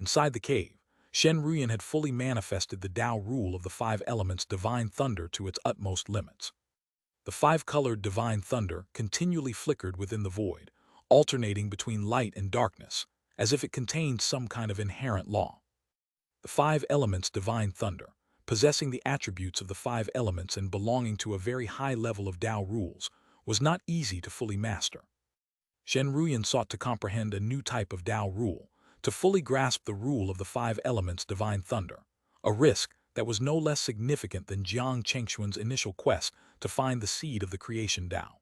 Inside the cave, Shen Ruyan had fully manifested the Tao rule of the five elements divine thunder to its utmost limits. The five-colored divine thunder continually flickered within the void, alternating between light and darkness, as if it contained some kind of inherent law. The five elements divine thunder, possessing the attributes of the five elements and belonging to a very high level of Tao rules, was not easy to fully master. Shen Ruyan sought to comprehend a new type of Tao rule, to fully grasp the rule of the five elements divine thunder, a risk that was no less significant than Jiang Chengxuan's initial quest to find the seed of the creation Tao.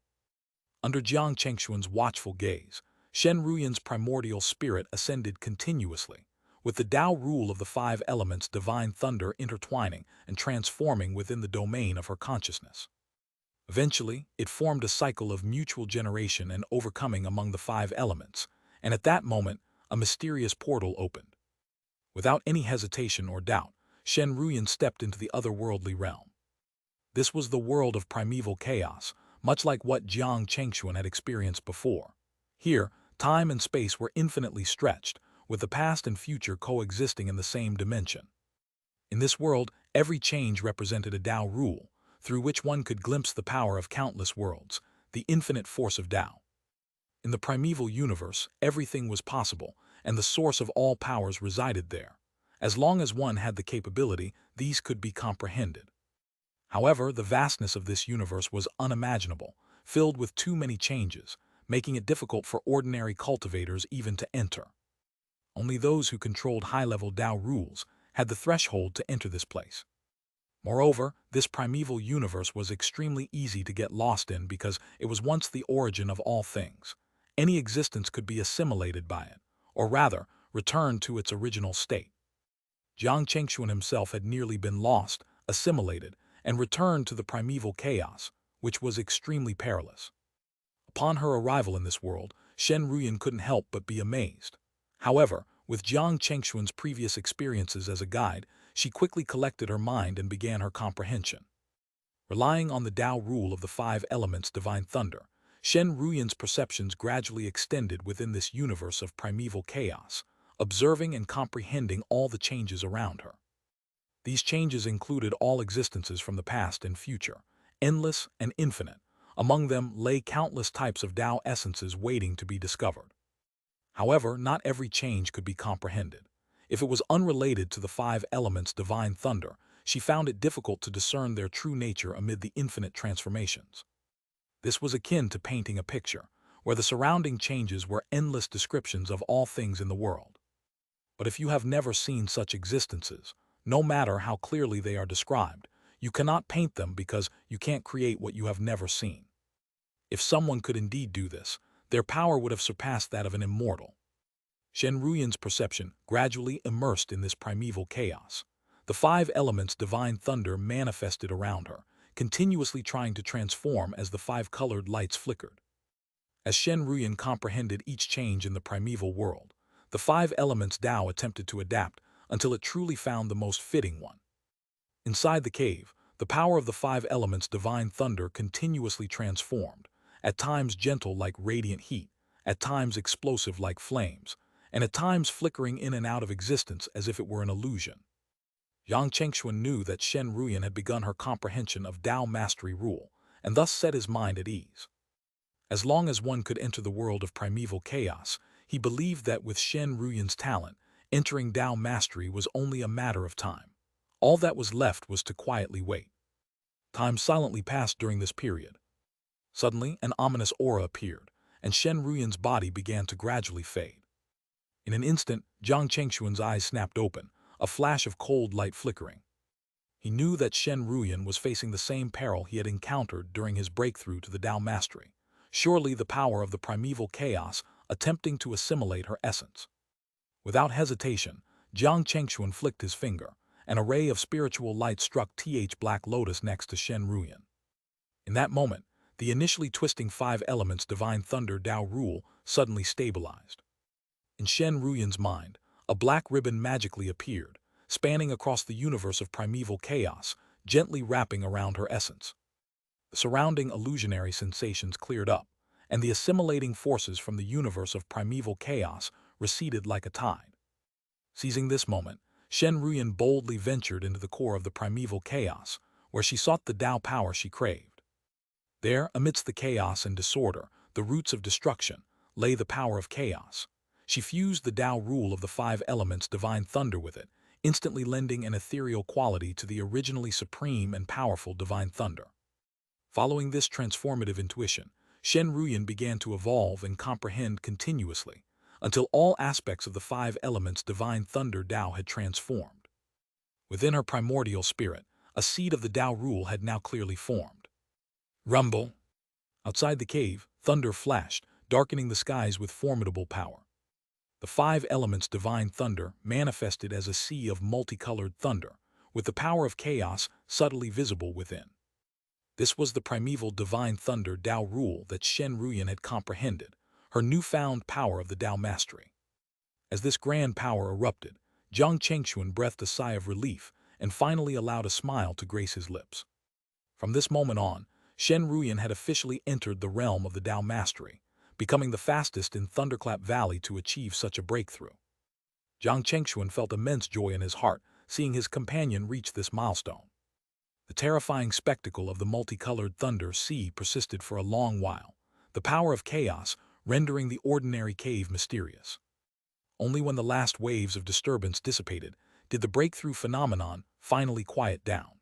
Under Jiang Chengxuan's watchful gaze, Shen Ruyan's primordial spirit ascended continuously, with the Tao rule of the five elements divine thunder intertwining and transforming within the domain of her consciousness. Eventually, it formed a cycle of mutual generation and overcoming among the five elements, and at that moment, a mysterious portal opened. Without any hesitation or doubt, Shen Ruyan stepped into the otherworldly realm. This was the world of primeval chaos, much like what Jiang Chengxuan had experienced before. Here, time and space were infinitely stretched, with the past and future coexisting in the same dimension. In this world, every change represented a Tao rule, through which one could glimpse the power of countless worlds, the infinite force of Tao. In the primeval universe, everything was possible, and the source of all powers resided there. As long as one had the capability, these could be comprehended. However, the vastness of this universe was unimaginable, filled with too many changes, making it difficult for ordinary cultivators even to enter. Only those who controlled high-level Tao rules had the threshold to enter this place. Moreover, this primeval universe was extremely easy to get lost in because it was once the origin of all things. Any existence could be assimilated by it, or rather, returned to its original state. Jiang Chengxuan himself had nearly been lost, assimilated, and returned to the primeval chaos, which was extremely perilous. Upon her arrival in this world, Shen Ruyan couldn't help but be amazed. However, with Jiang Chengxuan's previous experiences as a guide, she quickly collected her mind and began her comprehension. Relying on the Tao rule of the five elements divine thunder, Shen Ruyan's perceptions gradually extended within this universe of primeval chaos, observing and comprehending all the changes around her. These changes included all existences from the past and future, endless and infinite. Among them lay countless types of Tao essences waiting to be discovered. However, not every change could be comprehended. If it was unrelated to the five elements divine thunder, she found it difficult to discern their true nature amid the infinite transformations. This was akin to painting a picture, where the surrounding changes were endless descriptions of all things in the world. But if you have never seen such existences, no matter how clearly they are described, you cannot paint them because you can't create what you have never seen. If someone could indeed do this, their power would have surpassed that of an immortal. Shen Ruyan's perception gradually immersed in this primeval chaos. The five elements divine thunder manifested around her, continuously trying to transform as the five-colored lights flickered. As Shen Ruyan comprehended each change in the primeval world, the five elements Tao attempted to adapt until it truly found the most fitting one. Inside the cave, the power of the five elements divine thunder continuously transformed, at times gentle like radiant heat, at times explosive like flames, and at times flickering in and out of existence as if it were an illusion. Jiang Chengxuan knew that Shen Ruyan had begun her comprehension of Tao mastery rule, and thus set his mind at ease. As long as one could enter the world of primeval chaos, he believed that with Shen Ruyan's talent, entering Tao mastery was only a matter of time. All that was left was to quietly wait. Time silently passed during this period. Suddenly, an ominous aura appeared, and Shen Ruyan's body began to gradually fade. In an instant, Jiang Chengxuan's eyes snapped open, a flash of cold light flickering. He knew that Shen Ruyan was facing the same peril he had encountered during his breakthrough to the Tao mastery. Surely the power of the primeval chaos attempting to assimilate her essence. Without hesitation, Jiang Chengxuan flicked his finger. An array of spiritual light struck Black Lotus next to Shen Ruyan. In that moment, the initially twisting five elements divine thunder Tao rule suddenly stabilized. In Shen Ruyan's mind, a black ribbon magically appeared, spanning across the universe of primeval chaos, gently wrapping around her essence. The surrounding illusionary sensations cleared up, and the assimilating forces from the universe of primeval chaos receded like a tide. Seizing this moment, Shen Ruyan boldly ventured into the core of the primeval chaos, where she sought the Tao power she craved. There, amidst the chaos and disorder, the roots of destruction, lay the power of chaos. She fused the Tao rule of the five elements divine thunder with it, instantly lending an ethereal quality to the originally supreme and powerful divine thunder. Following this transformative intuition, Shen Ruyan began to evolve and comprehend continuously, until all aspects of the five elements divine thunder Tao had transformed. Within her primordial spirit, a seed of the Tao rule had now clearly formed. Rumble! Outside the cave, thunder flashed, darkening the skies with formidable power. The five elements divine thunder manifested as a sea of multicolored thunder, with the power of chaos subtly visible within. This was the primeval divine thunder Tao rule that Shen Ruyan had comprehended, her newfound power of the Tao mastery. As this grand power erupted, Jiang Chengxuan breathed a sigh of relief and finally allowed a smile to grace his lips. From this moment on, Shen Ruyan had officially entered the realm of the Tao mastery, becoming the fastest in Thunderclap Valley to achieve such a breakthrough. Jiang Chengxuan felt immense joy in his heart, seeing his companion reach this milestone. The terrifying spectacle of the multicolored thunder sea persisted for a long while, the power of chaos rendering the ordinary cave mysterious. Only when the last waves of disturbance dissipated did the breakthrough phenomenon finally quiet down.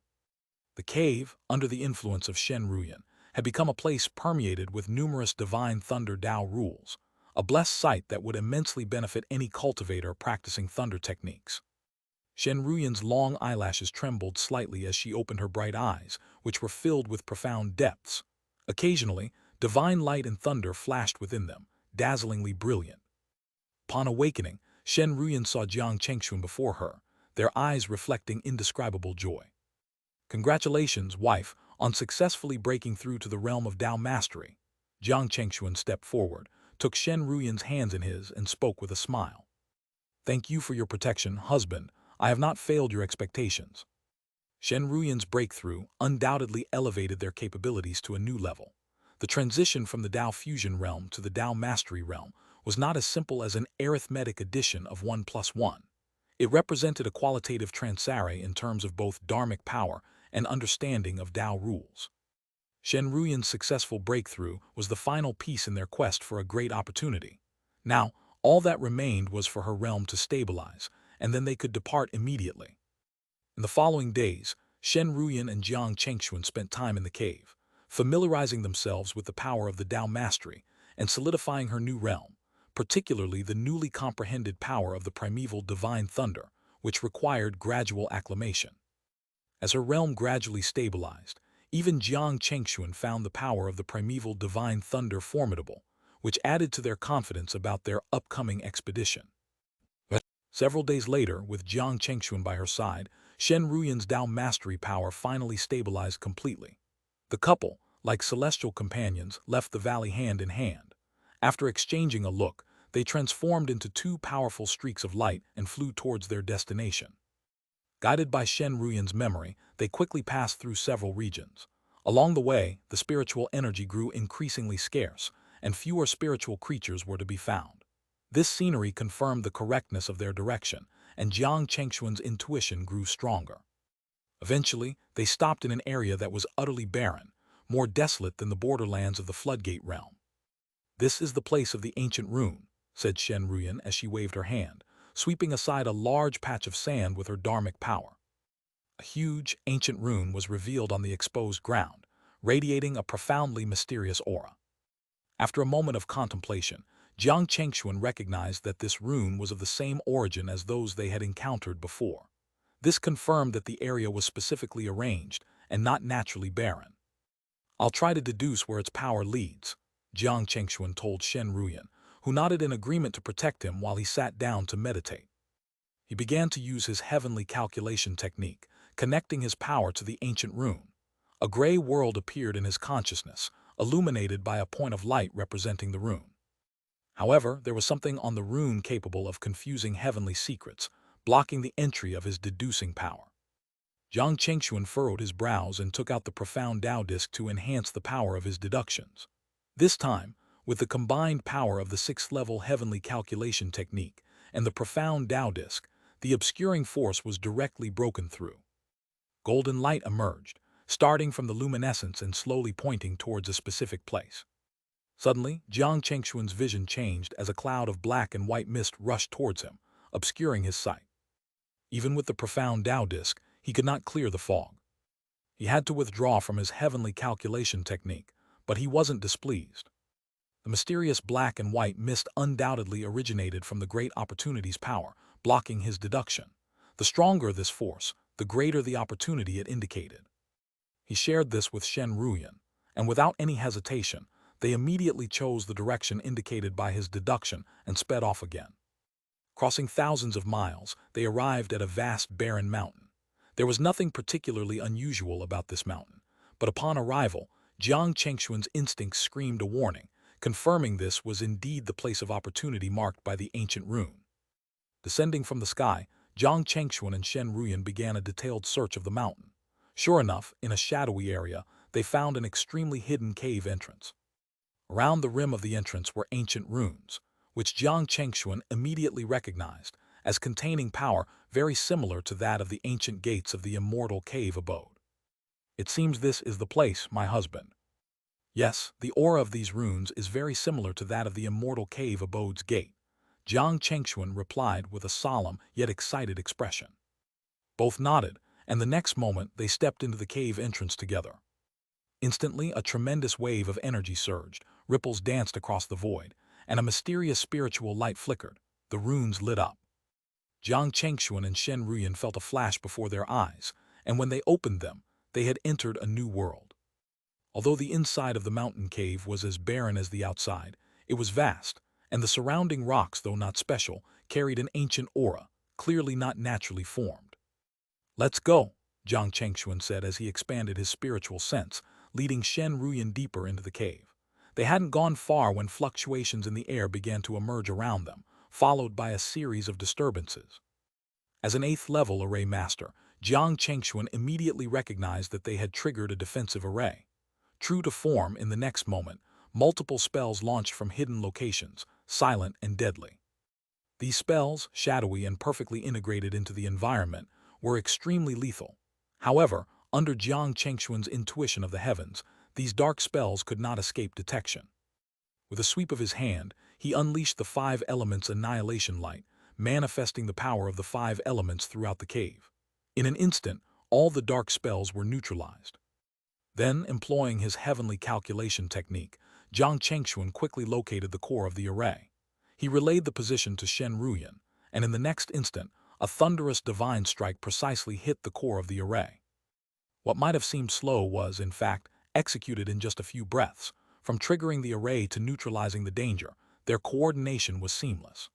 The cave, under the influence of Shen Ruyan, had become a place permeated with numerous divine thunder Tao rules, a blessed sight that would immensely benefit any cultivator practicing thunder techniques. Shen Ruyan's long eyelashes trembled slightly as she opened her bright eyes, which were filled with profound depths. Occasionally, divine light and thunder flashed within them, dazzlingly brilliant. Upon awakening, Shen Ruyan saw Jiang Chengxuan before her, their eyes reflecting indescribable joy. "Congratulations, wife, on successfully breaking through to the realm of Tao mastery." Jiang Chengxuan stepped forward, took Shen Ruyan's hands in his, and spoke with a smile. "Thank you for your protection, husband. I have not failed your expectations." Shen Ruyan's breakthrough undoubtedly elevated their capabilities to a new level. The transition from the Tao fusion realm to the Tao mastery realm was not as simple as an arithmetic addition of 1 plus 1. It represented a qualitative transare in terms of both dharmic power and understanding of Tao rules. Shen Ruyan's successful breakthrough was the final piece in their quest for a great opportunity. Now, all that remained was for her realm to stabilize, and then they could depart immediately. In the following days, Shen Ruyan and Jiang Chengxuan spent time in the cave, familiarizing themselves with the power of the Tao mastery and solidifying her new realm, particularly the newly comprehended power of the primeval divine thunder, which required gradual acclimation. As her realm gradually stabilized, even Jiang Chengxuan found the power of the primeval divine thunder formidable, which added to their confidence about their upcoming expedition. Several days later, with Jiang Chengxuan by her side, Shen Ruyan's Tao mastery power finally stabilized completely. The couple, like celestial companions, left the valley hand in hand. After exchanging a look, they transformed into two powerful streaks of light and flew towards their destination. Guided by Shen Ruyan's memory, they quickly passed through several regions. Along the way, the spiritual energy grew increasingly scarce, and fewer spiritual creatures were to be found. This scenery confirmed the correctness of their direction, and Jiang Chengxuan's intuition grew stronger. Eventually, they stopped in an area that was utterly barren, more desolate than the borderlands of the floodgate realm. "This is the place of the ancient rune," said Shen Ruyan as she waved her hand, sweeping aside a large patch of sand with her dharmic power. A huge, ancient rune was revealed on the exposed ground, radiating a profoundly mysterious aura. After a moment of contemplation, Jiang Chengxuan recognized that this rune was of the same origin as those they had encountered before. This confirmed that the area was specifically arranged and not naturally barren. "I'll try to deduce where its power leads," Jiang Chengxuan told Shen Ruyan, who nodded in agreement to protect him while he sat down to meditate. He began to use his heavenly calculation technique, connecting his power to the ancient rune. A gray world appeared in his consciousness, illuminated by a point of light representing the rune. However, there was something on the rune capable of confusing heavenly secrets, blocking the entry of his deducing power. Jiang Chengxuan furrowed his brows and took out the profound Tao disc to enhance the power of his deductions. This time, with the combined power of the sixth-level heavenly calculation technique and the profound Tao disc, the obscuring force was directly broken through. Golden light emerged, starting from the luminescence and slowly pointing towards a specific place. Suddenly, Jiang Chengxuan's vision changed as a cloud of black and white mist rushed towards him, obscuring his sight. Even with the profound Tao disc, he could not clear the fog. He had to withdraw from his heavenly calculation technique, but he wasn't displeased. The mysterious black and white mist undoubtedly originated from the great opportunity's power, blocking his deduction. The stronger this force, the greater the opportunity it indicated. He shared this with Shen Ruyan, and without any hesitation, they immediately chose the direction indicated by his deduction and sped off again. Crossing thousands of miles, they arrived at a vast barren mountain. There was nothing particularly unusual about this mountain, but upon arrival, Jiang Chengxuan's instincts screamed a warning, confirming this was indeed the place of opportunity marked by the ancient rune. Descending from the sky, Jiang Chengxuan and Shen Ruyan began a detailed search of the mountain. Sure enough, in a shadowy area, they found an extremely hidden cave entrance. Around the rim of the entrance were ancient runes, which Jiang Chengxuan immediately recognized as containing power very similar to that of the ancient gates of the immortal cave abode. It seems this is the place, my husband. Yes, the aura of these runes is very similar to that of the immortal cave abode's gate, Jiang Chengxuan replied with a solemn yet excited expression. Both nodded, and the next moment they stepped into the cave entrance together. Instantly, a tremendous wave of energy surged, ripples danced across the void, and a mysterious spiritual light flickered. The runes lit up. Jiang Chengxuan and Shen Ruyan felt a flash before their eyes, and when they opened them, they had entered a new world. Although the inside of the mountain cave was as barren as the outside, it was vast, and the surrounding rocks, though not special, carried an ancient aura, clearly not naturally formed. "Let's go," Jiang Chengxuan said as he expanded his spiritual sense, leading Shen Ruyan deeper into the cave. They hadn't gone far when fluctuations in the air began to emerge around them, followed by a series of disturbances. As an 8th-level array master, Jiang Chengxuan immediately recognized that they had triggered a defensive array. True to form, in the next moment, multiple spells launched from hidden locations, silent and deadly. These spells, shadowy and perfectly integrated into the environment, were extremely lethal. However, under Jiang Chengxuan's intuition of the heavens, these dark spells could not escape detection. With a sweep of his hand, he unleashed the 5 elements annihilation light, manifesting the power of the 5 elements throughout the cave. In an instant, all the dark spells were neutralized. Then, employing his heavenly calculation technique, Jiang Chengxuan quickly located the core of the array. He relayed the position to Shen Ruyan, and in the next instant, a thunderous divine strike precisely hit the core of the array. What might have seemed slow was, in fact, executed in just a few breaths. From triggering the array to neutralizing the danger, their coordination was seamless.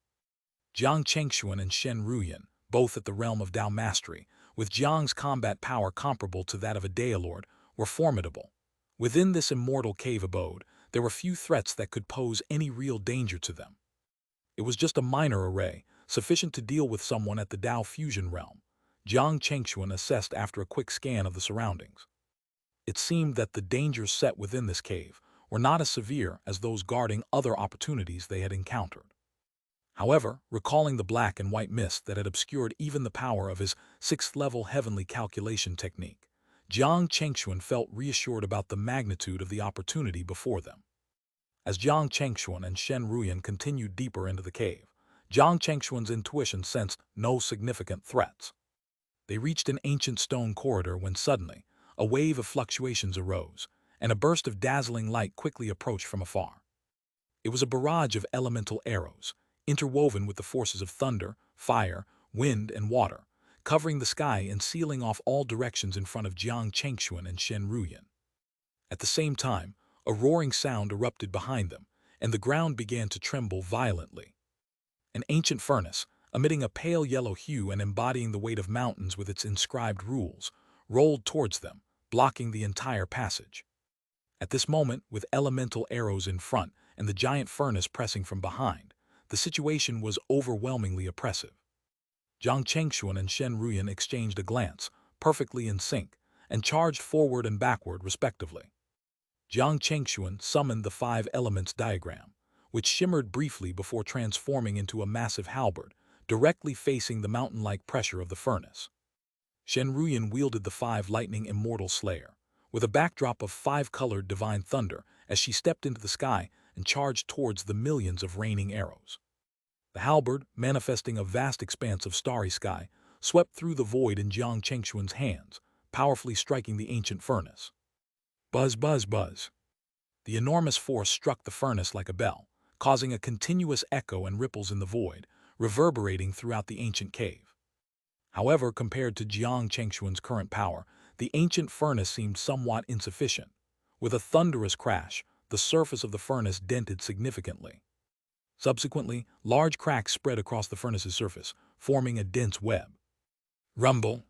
Jiang Chengxuan and Shen Ruyan, both at the realm of Tao mastery, with Jiang's combat power comparable to that of a Dailord, were formidable. Within this immortal cave abode, there were few threats that could pose any real danger to them. It was just a minor array, sufficient to deal with someone at the Tao fusion realm, Jiang Chengxuan assessed after a quick scan of the surroundings. It seemed that the dangers set within this cave were not as severe as those guarding other opportunities they had encountered. However, recalling the black and white mist that had obscured even the power of his 6th-level heavenly calculation technique, Jiang Chengxuan felt reassured about the magnitude of the opportunity before them. As Jiang Chengxuan and Shen Ruyan continued deeper into the cave, Jiang Chengxuan's intuition sensed no significant threats. They reached an ancient stone corridor when suddenly, a wave of fluctuations arose, and a burst of dazzling light quickly approached from afar. It was a barrage of elemental arrows, interwoven with the forces of thunder, fire, wind, and water, covering the sky and sealing off all directions in front of Jiang Chengxuan and Shen Ruyan. At the same time, a roaring sound erupted behind them, and the ground began to tremble violently. An ancient furnace, emitting a pale yellow hue and embodying the weight of mountains with its inscribed rules, rolled towards them, blocking the entire passage. At this moment, with elemental arrows in front and the giant furnace pressing from behind, the situation was overwhelmingly oppressive. Jiang Chengxuan and Shen Ruyan exchanged a glance, perfectly in sync, and charged forward and backward respectively. Jiang Chengxuan summoned the 5 elements diagram, which shimmered briefly before transforming into a massive halberd, directly facing the mountain-like pressure of the furnace. Shen Ruyan wielded the 5 lightning immortal slayer, with a backdrop of 5-colored divine thunder as she stepped into the sky and charged towards the millions of raining arrows. The halberd, manifesting a vast expanse of starry sky, swept through the void in Jiang Chengxuan's hands, powerfully striking the ancient furnace. Buzz, buzz, buzz. The enormous force struck the furnace like a bell, causing a continuous echo and ripples in the void, reverberating throughout the ancient cave. However, compared to Jiang Chengxuan's current power, the ancient furnace seemed somewhat insufficient. With a thunderous crash, the surface of the furnace dented significantly. Subsequently, large cracks spread across the furnace's surface, forming a dense web. Rumble!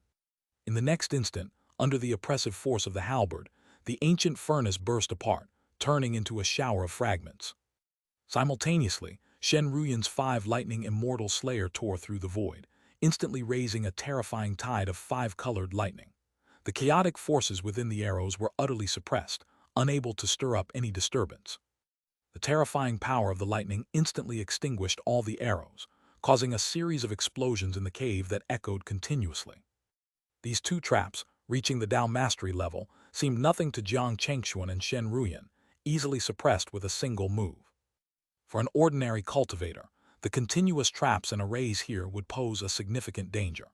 In the next instant, under the oppressive force of the halberd, the ancient furnace burst apart, turning into a shower of fragments. Simultaneously, Shen Ruyan's 5 lightning immortal slayer tore through the void, instantly raising a terrifying tide of 5-colored lightning. The chaotic forces within the arrows were utterly suppressed, unable to stir up any disturbance. The terrifying power of the lightning instantly extinguished all the arrows, causing a series of explosions in the cave that echoed continuously. These 2 traps, reaching the Dao mastery level, seemed nothing to Jiang Chengxuan and Shen Ruyan, easily suppressed with a single move. For an ordinary cultivator, the continuous traps and arrays here would pose a significant danger.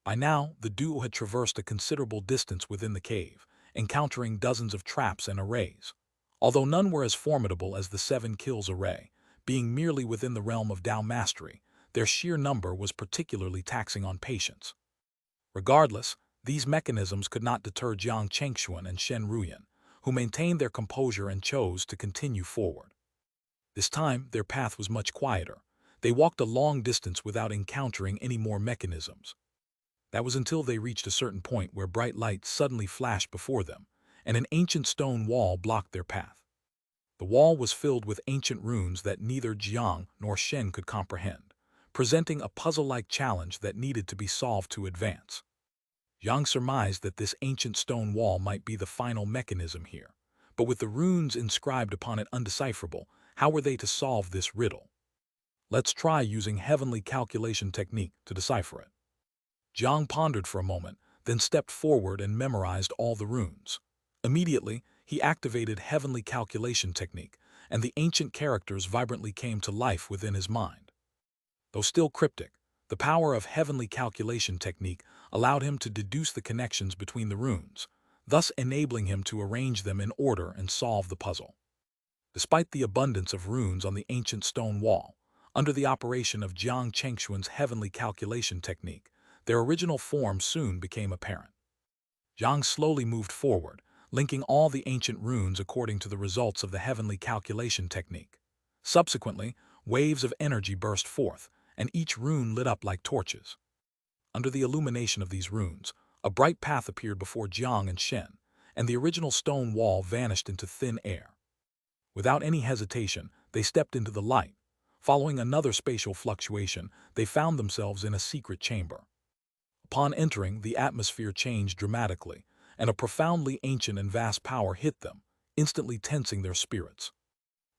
By now, the duo had traversed a considerable distance within the cave, encountering dozens of traps and arrays. Although none were as formidable as the 7 kills array, being merely within the realm of Dao mastery, their sheer number was particularly taxing on patience. Regardless, these mechanisms could not deter Jiang Chengxuan and Shen Ruyan, who maintained their composure and chose to continue forward. This time, their path was much quieter. They walked a long distance without encountering any more mechanisms. That was until they reached a certain point where bright light suddenly flashed before them, and an ancient stone wall blocked their path. The wall was filled with ancient runes that neither Jiang nor Shen could comprehend, presenting a puzzle-like challenge that needed to be solved to advance. Jiang surmised that this ancient stone wall might be the final mechanism here, but with the runes inscribed upon it undecipherable, how were they to solve this riddle? Let's try using heavenly calculation technique to decipher it. Jiang pondered for a moment, then stepped forward and memorized all the runes. Immediately, he activated heavenly calculation technique, and the ancient characters vibrantly came to life within his mind. Though still cryptic, the power of heavenly calculation technique allowed him to deduce the connections between the runes, thus enabling him to arrange them in order and solve the puzzle. Despite the abundance of runes on the ancient stone wall, under the operation of Jiang Chengxuan's heavenly calculation technique, their original form soon became apparent. Jiang slowly moved forward, linking all the ancient runes according to the results of the heavenly calculation technique. Subsequently, waves of energy burst forth, and each rune lit up like torches. Under the illumination of these runes, a bright path appeared before Jiang and Shen, and the original stone wall vanished into thin air. Without any hesitation, they stepped into the light. Following another spatial fluctuation, they found themselves in a secret chamber. Upon entering, the atmosphere changed dramatically, and a profoundly ancient and vast power hit them, instantly tensing their spirits.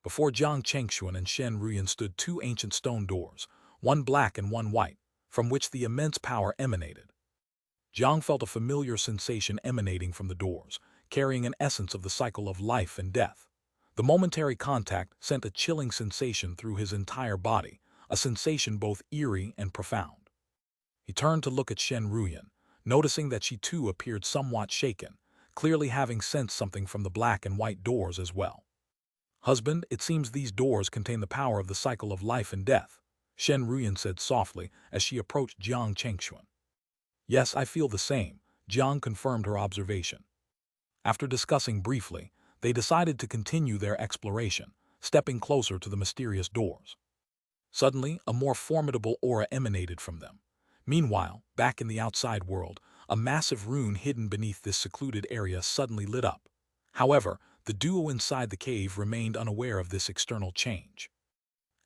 Before Jiang Chengxuan and Shen Ruyan stood 2 ancient stone doors, one black and one white, from which the immense power emanated. Jiang felt a familiar sensation emanating from the doors, carrying an essence of the cycle of life and death. The momentary contact sent a chilling sensation through his entire body, a sensation both eerie and profound. He turned to look at Shen Ruyan, noticing that she too appeared somewhat shaken, clearly having sensed something from the black and white doors as well. "Husband, it seems these doors contain the power of the cycle of life and death," Shen Ruyan said softly as she approached Jiang Chengxuan. "Yes, I feel the same," Jiang confirmed her observation. After discussing briefly, they decided to continue their exploration, stepping closer to the mysterious doors. Suddenly, a more formidable aura emanated from them. Meanwhile, back in the outside world, a massive rune hidden beneath this secluded area suddenly lit up. However, the duo inside the cave remained unaware of this external change.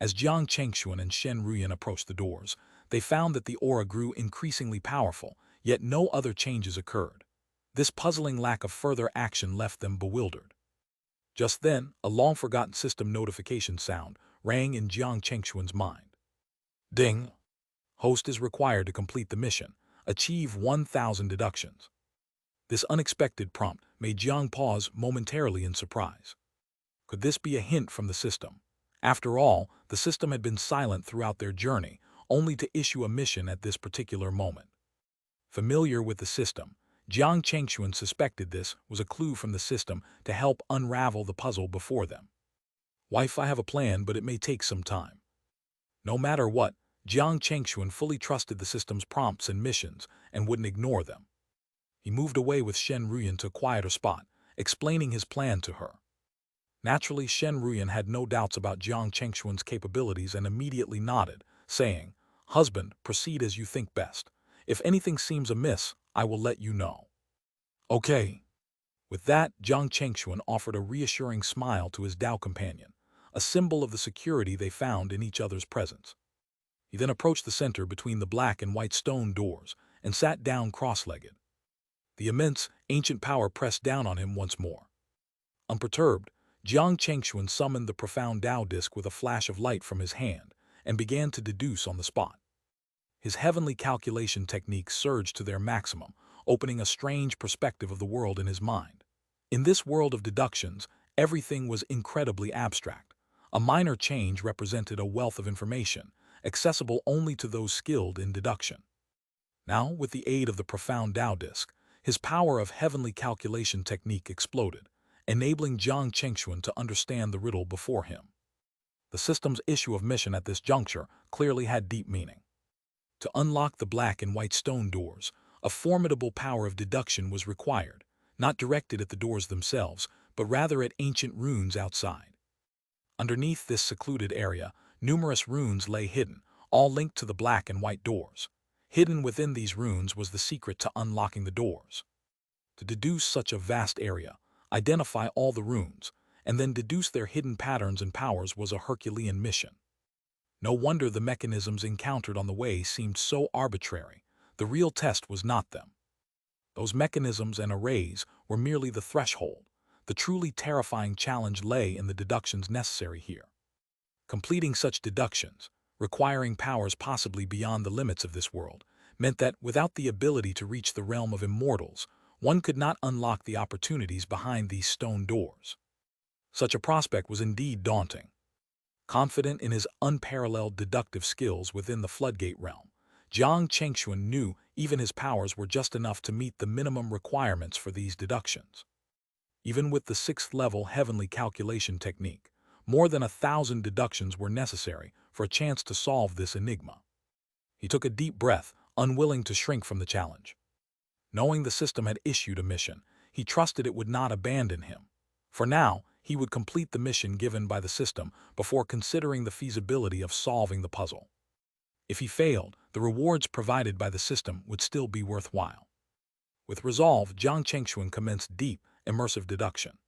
As Jiang Chengxuan and Shen Ruyan approached the doors, they found that the aura grew increasingly powerful, yet no other changes occurred. This puzzling lack of further action left them bewildered. Just then, a long-forgotten system notification sound rang in Jiang Chengxuan's mind. Ding! Host is required to complete the mission, achieve 1,000 deductions. This unexpected prompt made Jiang pause momentarily in surprise. Could this be a hint from the system? After all, the system had been silent throughout their journey, only to issue a mission at this particular moment. Familiar with the system, Jiang Chengxuan suspected this was a clue from the system to help unravel the puzzle before them. Wife, I have a plan, but it may take some time. No matter what, Jiang Chengxuan fully trusted the system's prompts and missions and wouldn't ignore them. He moved away with Shen Ruyan to a quieter spot, explaining his plan to her. Naturally, Shen Ruyan had no doubts about Jiang Chengxuan's capabilities and immediately nodded, saying, "Husband, proceed as you think best. If anything seems amiss, I will let you know." Okay. With that, Jiang Chengxuan offered a reassuring smile to his Dao companion, a symbol of the security they found in each other's presence. He then approached the center between the black and white stone doors and sat down cross-legged. The immense, ancient power pressed down on him once more. Unperturbed, Jiang Chengxuan summoned the profound Dao disc with a flash of light from his hand and began to deduce on the spot. His heavenly calculation techniques surged to their maximum, opening a strange perspective of the world in his mind. In this world of deductions, everything was incredibly abstract. A minor change represented a wealth of information, accessible only to those skilled in deduction. Now, with the aid of the profound Dao disc, his power of heavenly calculation technique exploded, enabling Jiang Chengxuan to understand the riddle before him. The system's issue of mission at this juncture clearly had deep meaning. To unlock the black and white stone doors, a formidable power of deduction was required, not directed at the doors themselves, but rather at ancient runes outside. Underneath this secluded area, numerous runes lay hidden, all linked to the black and white doors. Hidden within these runes was the secret to unlocking the doors. To deduce such a vast area, identify all the runes, and then deduce their hidden patterns and powers was a Herculean mission. No wonder the mechanisms encountered on the way seemed so arbitrary. The real test was not them. Those mechanisms and arrays were merely the threshold. The truly terrifying challenge lay in the deductions necessary here. Completing such deductions, requiring powers possibly beyond the limits of this world, meant that without the ability to reach the realm of immortals, one could not unlock the opportunities behind these stone doors. Such a prospect was indeed daunting. Confident in his unparalleled deductive skills within the floodgate realm, Jiang Chengxuan knew even his powers were just enough to meet the minimum requirements for these deductions. Even with the 6th-level heavenly calculation technique, more than 1,000 deductions were necessary for a chance to solve this enigma. He took a deep breath, unwilling to shrink from the challenge. Knowing the system had issued a mission, he trusted it would not abandon him. For now, he would complete the mission given by the system before considering the feasibility of solving the puzzle. If he failed, the rewards provided by the system would still be worthwhile. With resolve, Jiang Chengxuan commenced deep, immersive deduction.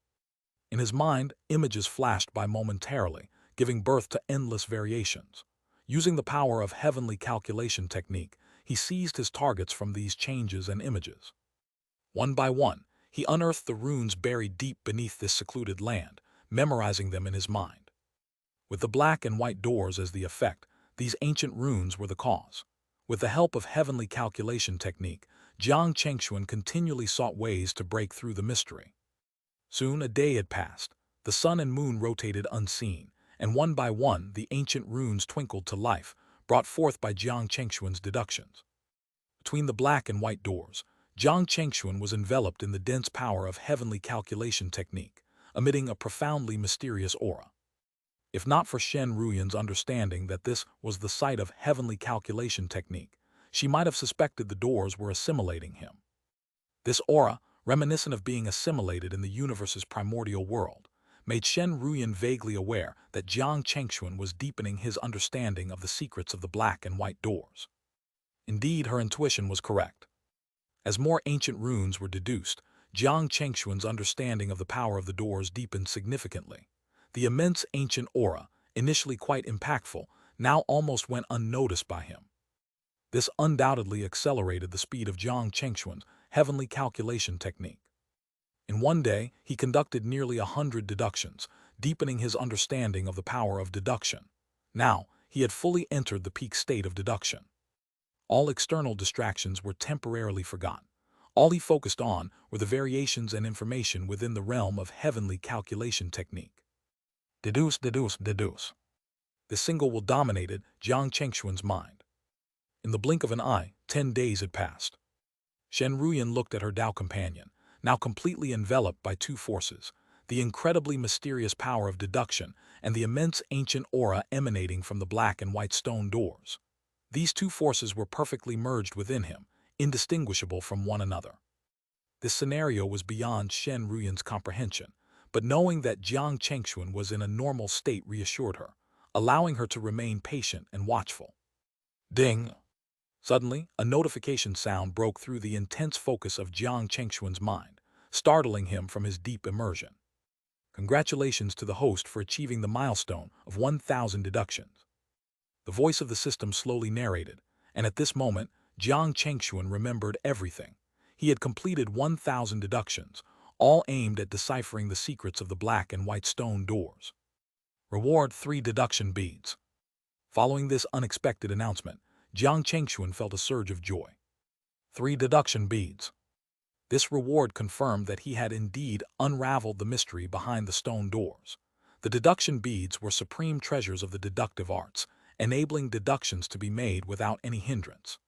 In his mind, images flashed by momentarily, giving birth to endless variations. Using the power of heavenly calculation technique, he seized his targets from these changes and images. One by one, he unearthed the runes buried deep beneath this secluded land, memorizing them in his mind. With the black and white doors as the effect, these ancient runes were the cause. With the help of heavenly calculation technique, Jiang Chengxuan continually sought ways to break through the mystery. Soon a day had passed. The sun and moon rotated unseen, and one by one the ancient runes twinkled to life, brought forth by Jiang Chengxuan's deductions. Between the black and white doors, Jiang Chengxuan was enveloped in the dense power of heavenly calculation technique, emitting a profoundly mysterious aura. If not for Shen Ruyan's understanding that this was the site of heavenly calculation technique, she might have suspected the doors were assimilating him. This aura, reminiscent of being assimilated in the universe's primordial world, made Shen Ruyan vaguely aware that Jiang Chengxuan was deepening his understanding of the secrets of the black and white doors. Indeed, her intuition was correct. As more ancient runes were deduced, Jiang Chengxuan's understanding of the power of the doors deepened significantly. The immense ancient aura, initially quite impactful, now almost went unnoticed by him. This undoubtedly accelerated the speed of Jiang Chengxuan's heavenly calculation technique. In one day, he conducted nearly 100 deductions, deepening his understanding of the power of deduction. Now, he had fully entered the peak state of deduction. All external distractions were temporarily forgotten. All he focused on were the variations and information within the realm of heavenly calculation technique. Deduce, deduce, deduce. This single will dominated Jiang Chengxuan's mind. In the blink of an eye, 10 days had passed. Shen Ruyan looked at her Tao companion, now completely enveloped by two forces, the incredibly mysterious power of deduction and the immense ancient aura emanating from the black and white stone doors. These two forces were perfectly merged within him, indistinguishable from one another. This scenario was beyond Shen Ruyan's comprehension, but knowing that Jiang Chengxuan was in a normal state reassured her, allowing her to remain patient and watchful. Ding! Suddenly, a notification sound broke through the intense focus of Jiang Chengxuan's mind, startling him from his deep immersion. Congratulations to the host for achieving the milestone of 1,000 deductions. The voice of the system slowly narrated, and at this moment, Jiang Chengxuan remembered everything. He had completed 1,000 deductions, all aimed at deciphering the secrets of the black and white stone doors. Reward 3 deduction beads. Following this unexpected announcement, Jiang Chengxuan felt a surge of joy. 3 deduction beads. This reward confirmed that he had indeed unraveled the mystery behind the stone doors. The deduction beads were supreme treasures of the deductive arts, enabling deductions to be made without any hindrance.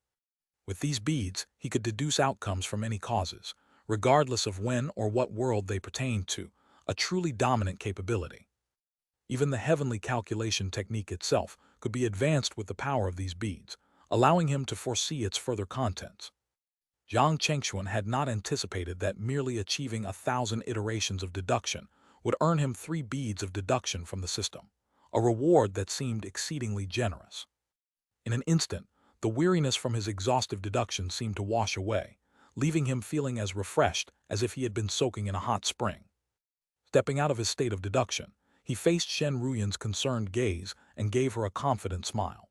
With these beads, he could deduce outcomes from any causes, regardless of when or what world they pertained to, a truly dominant capability. Even the heavenly calculation technique itself could be advanced with the power of these beads, allowing him to foresee its further contents. Jiang Chengxuan had not anticipated that merely achieving 1,000 iterations of deduction would earn him 3 beads of deduction from the system, a reward that seemed exceedingly generous. In an instant, the weariness from his exhaustive deduction seemed to wash away, leaving him feeling as refreshed as if he had been soaking in a hot spring. Stepping out of his state of deduction, he faced Shen Ruyan's concerned gaze and gave her a confident smile.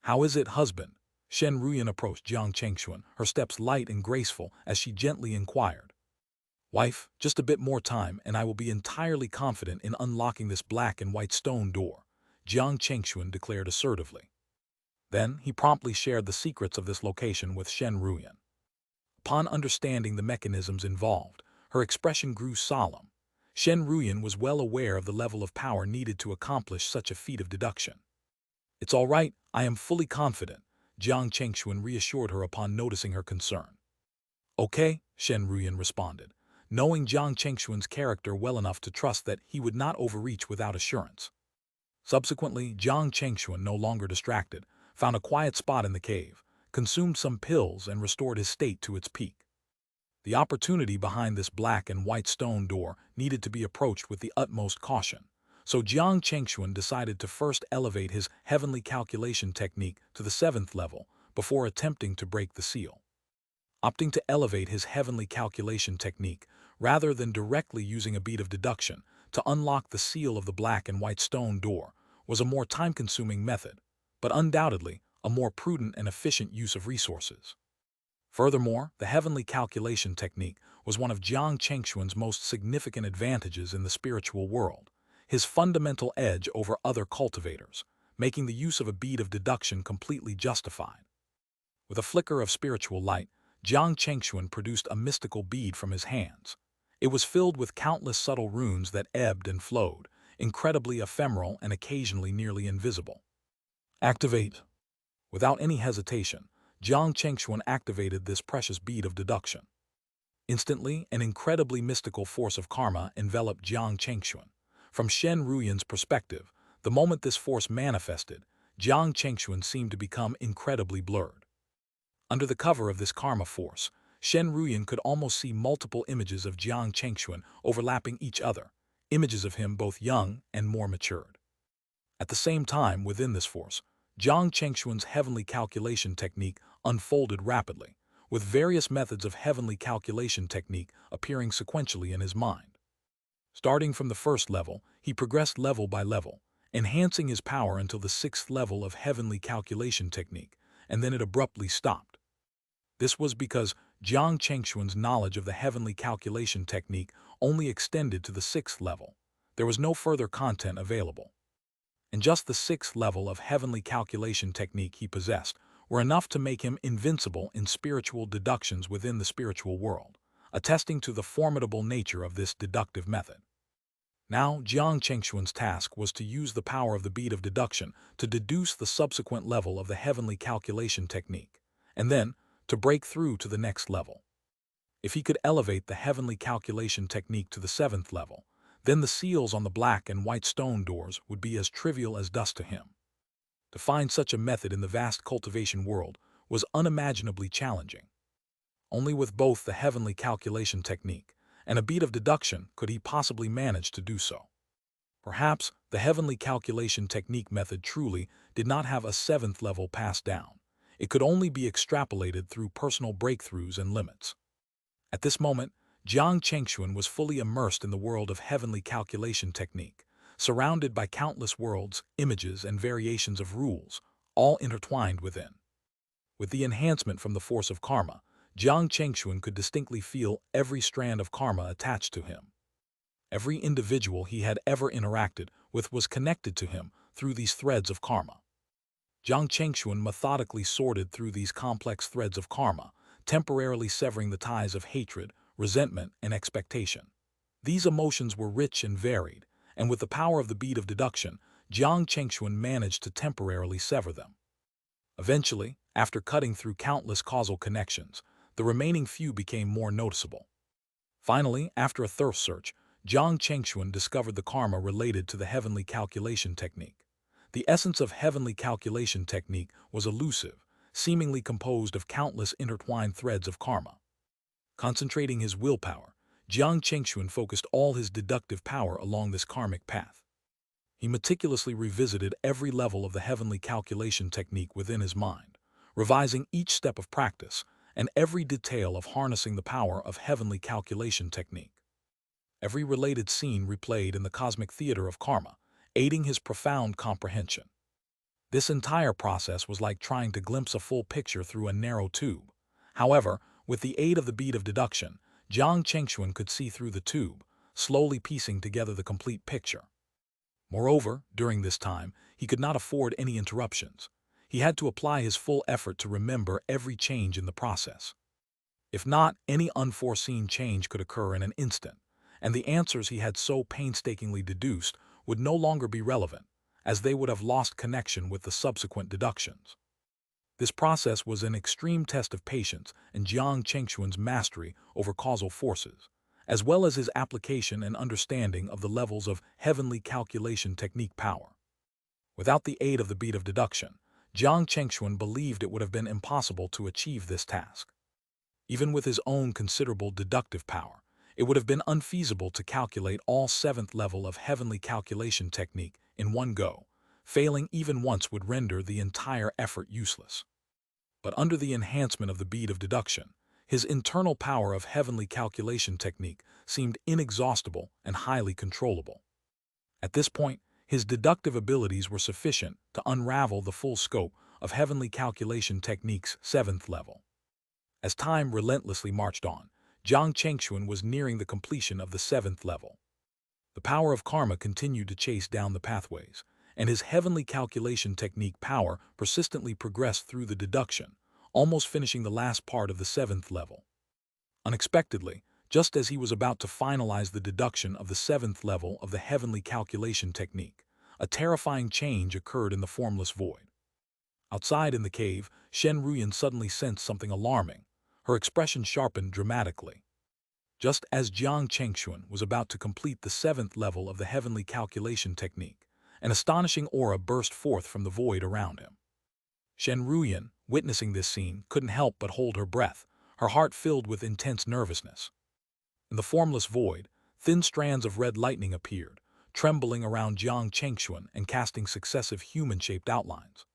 "How is it, husband?" Shen Ruyan approached Jiang Chengxuan, her steps light and graceful as she gently inquired. "Wife, just a bit more time and I will be entirely confident in unlocking this black and white stone door," Jiang Chengxuan declared assertively. Then he promptly shared the secrets of this location with Shen Ruyan. Upon understanding the mechanisms involved, her expression grew solemn. Shen Ruyan was well aware of the level of power needed to accomplish such a feat of deduction. "It's all right, I am fully confident," Jiang Chengxuan reassured her upon noticing her concern. "Okay," Shen Ruyan responded, knowing Jiang Chengxuan's character well enough to trust that he would not overreach without assurance. Subsequently, Jiang Chengxuan, no longer distracted, found a quiet spot in the cave, consumed some pills and restored his state to its peak. The opportunity behind this black and white stone door needed to be approached with the utmost caution, so Jiang Chengxuan decided to first elevate his heavenly calculation technique to the 7th level before attempting to break the seal. Opting to elevate his heavenly calculation technique rather than directly using a bead of deduction to unlock the seal of the black and white stone door was a more time-consuming method, but undoubtedly a more prudent and efficient use of resources. Furthermore, the heavenly calculation technique was one of Jiang Chengxuan's most significant advantages in the spiritual world, his fundamental edge over other cultivators, making the use of a bead of deduction completely justified. With a flicker of spiritual light, Jiang Chengxuan produced a mystical bead from his hands. It was filled with countless subtle runes that ebbed and flowed, incredibly ephemeral and occasionally nearly invisible. "Activate." Without any hesitation, Jiang Chengxuan activated this precious bead of deduction. Instantly, an incredibly mystical force of karma enveloped Jiang Chengxuan. From Shen Ruyan's perspective, the moment this force manifested, Jiang Chengxuan seemed to become incredibly blurred. Under the cover of this karma force, Shen Ruyan could almost see multiple images of Jiang Chengxuan overlapping each other, images of him both young and more matured. At the same time, within this force, Jiang Chengxuan's heavenly calculation technique unfolded rapidly, with various methods of heavenly calculation technique appearing sequentially in his mind. Starting from the 1st level, he progressed level by level, enhancing his power until the 6th level of heavenly calculation technique, and then it abruptly stopped. This was because Jiang Chengxuan's knowledge of the heavenly calculation technique only extended to the 6th level. There was no further content available. And just the 6th level of heavenly calculation technique he possessed, were enough to make him invincible in spiritual deductions within the spiritual world, attesting to the formidable nature of this deductive method. Now, Jiang Chengxuan's task was to use the power of the bead of deduction to deduce the subsequent level of the heavenly calculation technique, and then to break through to the next level. If he could elevate the heavenly calculation technique to the 7th level, then the seals on the black and white stone doors would be as trivial as dust to him. To find such a method in the vast cultivation world was unimaginably challenging. Only with both the heavenly calculation technique and a bead of deduction could he possibly manage to do so. Perhaps the heavenly calculation technique method truly did not have a 7th level passed down. It could only be extrapolated through personal breakthroughs and limits. At this moment, Jiang Chengxuan was fully immersed in the world of heavenly calculation technique, surrounded by countless worlds, images, and variations of rules, all intertwined within. With the enhancement from the force of karma, Jiang Chengxuan could distinctly feel every strand of karma attached to him. Every individual he had ever interacted with was connected to him through these threads of karma. Jiang Chengxuan methodically sorted through these complex threads of karma, temporarily severing the ties of hatred, resentment, and expectation. These emotions were rich and varied, and with the power of the bead of deduction, Jiang Chengxuan managed to temporarily sever them. Eventually, after cutting through countless causal connections, the remaining few became more noticeable. Finally, after a thorough search, Jiang Chengxuan discovered the karma related to the heavenly calculation technique. The essence of heavenly calculation technique was elusive, seemingly composed of countless intertwined threads of karma. Concentrating his willpower, Jiang Chengxuan focused all his deductive power along this karmic path. He meticulously revisited every level of the heavenly calculation technique within his mind, revising each step of practice and every detail of harnessing the power of heavenly calculation technique. Every related scene replayed in the cosmic theater of karma, aiding his profound comprehension. This entire process was like trying to glimpse a full picture through a narrow tube. However, with the aid of the bead of deduction, Jiang Chengxuan could see through the tube, slowly piecing together the complete picture. Moreover, during this time, he could not afford any interruptions. He had to apply his full effort to remember every change in the process. If not, any unforeseen change could occur in an instant, and the answers he had so painstakingly deduced would no longer be relevant, as they would have lost connection with the subsequent deductions. This process was an extreme test of patience and Jiang Chengxuan's mastery over causal forces, as well as his application and understanding of the levels of heavenly calculation technique power. Without the aid of the bead of deduction, Jiang Chengxuan believed it would have been impossible to achieve this task. Even with his own considerable deductive power, it would have been unfeasible to calculate all 7th level of heavenly calculation technique in one go. Failing even once would render the entire effort useless. But under the enhancement of the bead of deduction, his internal power of heavenly calculation technique seemed inexhaustible and highly controllable. At this point, his deductive abilities were sufficient to unravel the full scope of heavenly calculation technique's 7th level. As time relentlessly marched on, Jiang Chengxuan was nearing the completion of the 7th level. The power of karma continued to chase down the pathways, and his heavenly calculation technique power persistently progressed through the deduction, almost finishing the last part of the 7th level. Unexpectedly, just as he was about to finalize the deduction of the 7th level of the heavenly calculation technique, a terrifying change occurred in the formless void. Outside in the cave, Shen Ruyan suddenly sensed something alarming. Her expression sharpened dramatically. Just as Jiang Chengxuan was about to complete the 7th level of the heavenly calculation technique, an astonishing aura burst forth from the void around him. Shen Ruyan, witnessing this scene, couldn't help but hold her breath, her heart filled with intense nervousness. In the formless void, thin strands of red lightning appeared, trembling around Jiang Chengxuan and casting successive human-shaped outlines.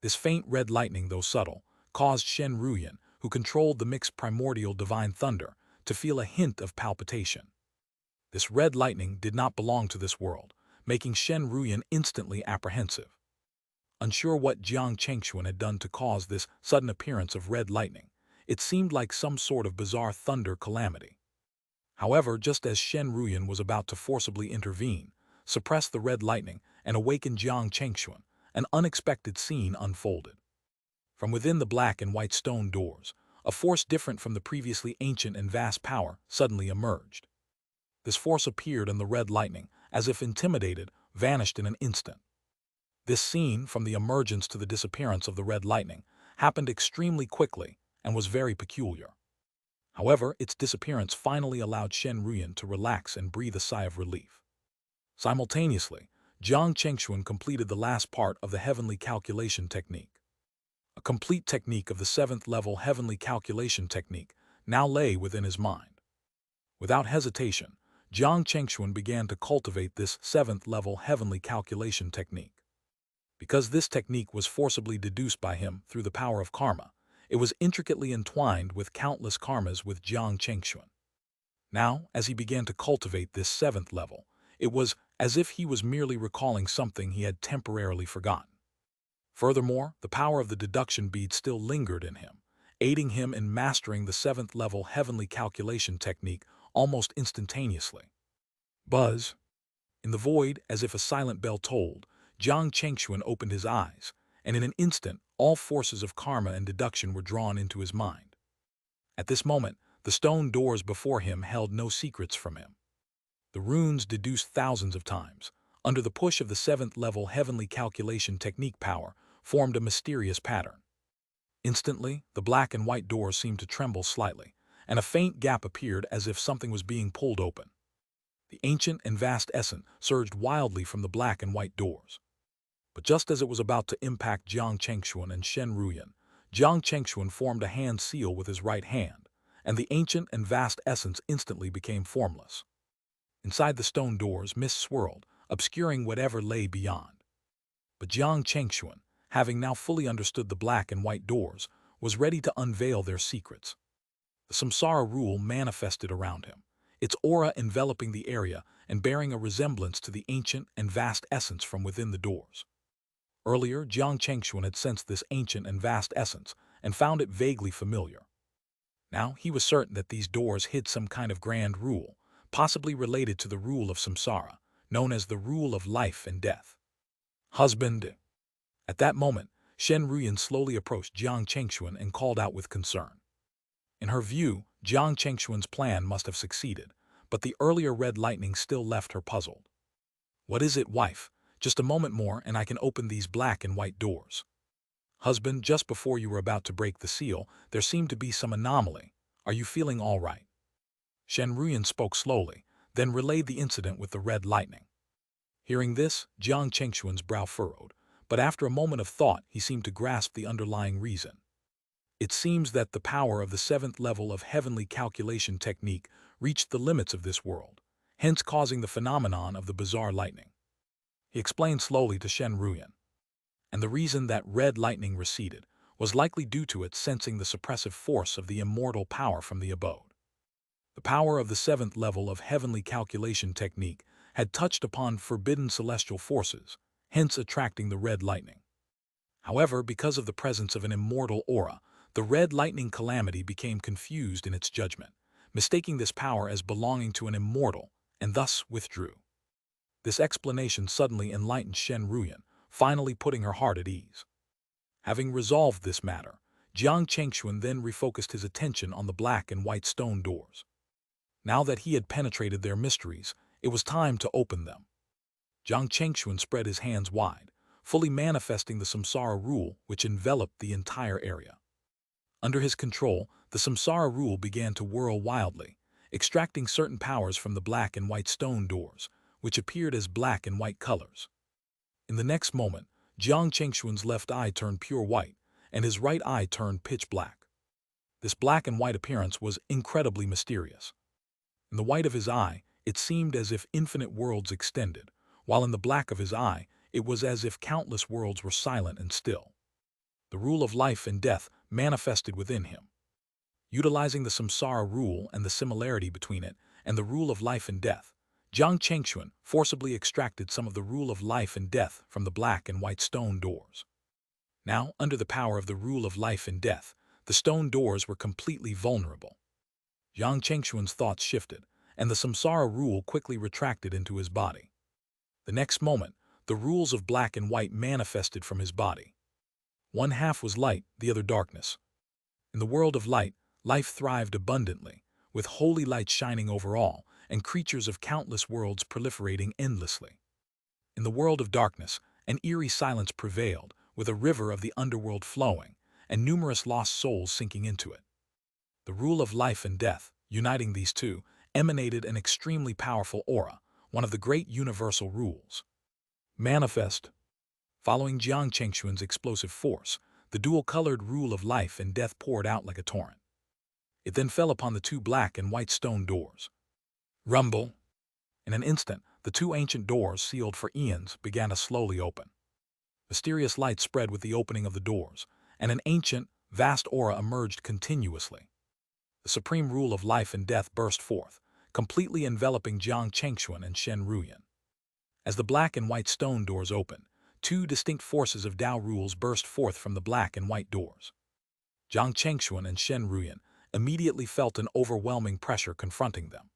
This faint red lightning, though subtle, caused Shen Ruyan, who controlled the mixed primordial divine thunder, to feel a hint of palpitation. This red lightning did not belong to this world, making Shen Ruyan instantly apprehensive. Unsure what Jiang Chengxuan had done to cause this sudden appearance of red lightning, it seemed like some sort of bizarre thunder calamity. However, just as Shen Ruyan was about to forcibly intervene, suppress the red lightning, and awaken Jiang Chengxuan, an unexpected scene unfolded. From within the black and white stone doors, a force different from the previously ancient and vast power suddenly emerged. This force appeared in the red lightning, as if intimidated, vanished in an instant. This scene, from the emergence to the disappearance of the red lightning, happened extremely quickly and was very peculiar. However, its disappearance finally allowed Shen Ruyan to relax and breathe a sigh of relief. Simultaneously, Jiang Chengxuan completed the last part of the heavenly calculation technique. A complete technique of the 7th level heavenly calculation technique now lay within his mind. Without hesitation, Jiang Chengxuan began to cultivate this 7th level heavenly calculation technique. Because this technique was forcibly deduced by him through the power of karma, it was intricately entwined with countless karmas with Jiang Chengxuan. Now, as he began to cultivate this 7th level, it was as if he was merely recalling something he had temporarily forgotten. Furthermore, the power of the deduction bead still lingered in him, aiding him in mastering the 7th level heavenly calculation technique almost instantaneously. Buzz. In the void, as if a silent bell tolled, Jiang Chengxuan opened his eyes, and in an instant, all forces of karma and deduction were drawn into his mind. At this moment, the stone doors before him held no secrets from him. The runes deduced thousands of times, under the push of the 7th level heavenly calculation technique power, formed a mysterious pattern. Instantly, the black and white doors seemed to tremble slightly, and a faint gap appeared as if something was being pulled open. The ancient and vast essence surged wildly from the black and white doors. But just as it was about to impact Jiang Chengxuan and Shen Ruyan, Jiang Chengxuan formed a hand seal with his right hand, and the ancient and vast essence instantly became formless. Inside the stone doors, mist swirled, obscuring whatever lay beyond. But Jiang Chengxuan, having now fully understood the black and white doors, was ready to unveil their secrets. The samsara rule manifested around him, its aura enveloping the area and bearing a resemblance to the ancient and vast essence from within the doors. Earlier, Jiang Chengxuan had sensed this ancient and vast essence and found it vaguely familiar. Now he was certain that these doors hid some kind of grand rule, possibly related to the rule of samsara, known as the rule of life and death. Husband. At that moment, Shen Ruyan slowly approached Jiang Chengxuan and called out with concern. In her view, Jiang Chengxuan's plan must have succeeded, but the earlier red lightning still left her puzzled. What is it, wife? Just a moment more and I can open these black and white doors. Husband, just before you were about to break the seal, there seemed to be some anomaly. Are you feeling all right? Shen Ruyan spoke slowly, then relayed the incident with the red lightning. Hearing this, Jiang Chengxuan's brow furrowed, but after a moment of thought he seemed to grasp the underlying reason. It seems that the power of the 7th level of heavenly calculation technique reached the limits of this world, hence causing the phenomenon of the bizarre lightning. He explained slowly to Shen Ruyan. And the reason that red lightning receded was likely due to it sensing the suppressive force of the immortal power from the abode. The power of the 7th level of heavenly calculation technique had touched upon forbidden celestial forces, hence attracting the red lightning. However, because of the presence of an immortal aura, the red lightning calamity became confused in its judgment, mistaking this power as belonging to an immortal, and thus withdrew. This explanation suddenly enlightened Shen Ruyan, finally putting her heart at ease. Having resolved this matter, Jiang Chengxuan then refocused his attention on the black and white stone doors. Now that he had penetrated their mysteries, it was time to open them. Jiang Chengxuan spread his hands wide, fully manifesting the samsara rule which enveloped the entire area. Under his control, the samsara rule began to whirl wildly, extracting certain powers from the black and white stone doors, which appeared as black and white colors. In the next moment, Jiang Chengxuan's left eye turned pure white, and his right eye turned pitch black. This black and white appearance was incredibly mysterious. In the white of his eye, it seemed as if infinite worlds extended, while in the black of his eye, it was as if countless worlds were silent and still. The rule of life and death manifested within him. Utilizing the samsara rule and the similarity between it and the rule of life and death, Jiang Chengxuan forcibly extracted some of the rule of life and death from the black and white stone doors. Now, under the power of the rule of life and death, the stone doors were completely vulnerable. Jiang Chengxuan's thoughts shifted, and the samsara rule quickly retracted into his body. The next moment, the rules of black and white manifested from his body. One half was light, the other darkness. In the world of light, life thrived abundantly, with holy light shining over all, and creatures of countless worlds proliferating endlessly. In the world of darkness, an eerie silence prevailed, with a river of the underworld flowing, and numerous lost souls sinking into it. The rule of life and death, uniting these two, emanated an extremely powerful aura, one of the great universal rules. Manifest. Following Jiang Chengxuan's explosive force, the dual-colored rule of life and death poured out like a torrent. It then fell upon the two black and white stone doors. Rumble. In an instant, the two ancient doors, sealed for eons, began to slowly open. Mysterious light spread with the opening of the doors, and an ancient, vast aura emerged continuously. The supreme rule of life and death burst forth, completely enveloping Jiang Chengxuan and Shen Ruyan. As the black and white stone doors opened, two distinct forces of Tao rules burst forth from the black and white doors. Jiang Chengxuan and Shen Ruyan immediately felt an overwhelming pressure confronting them.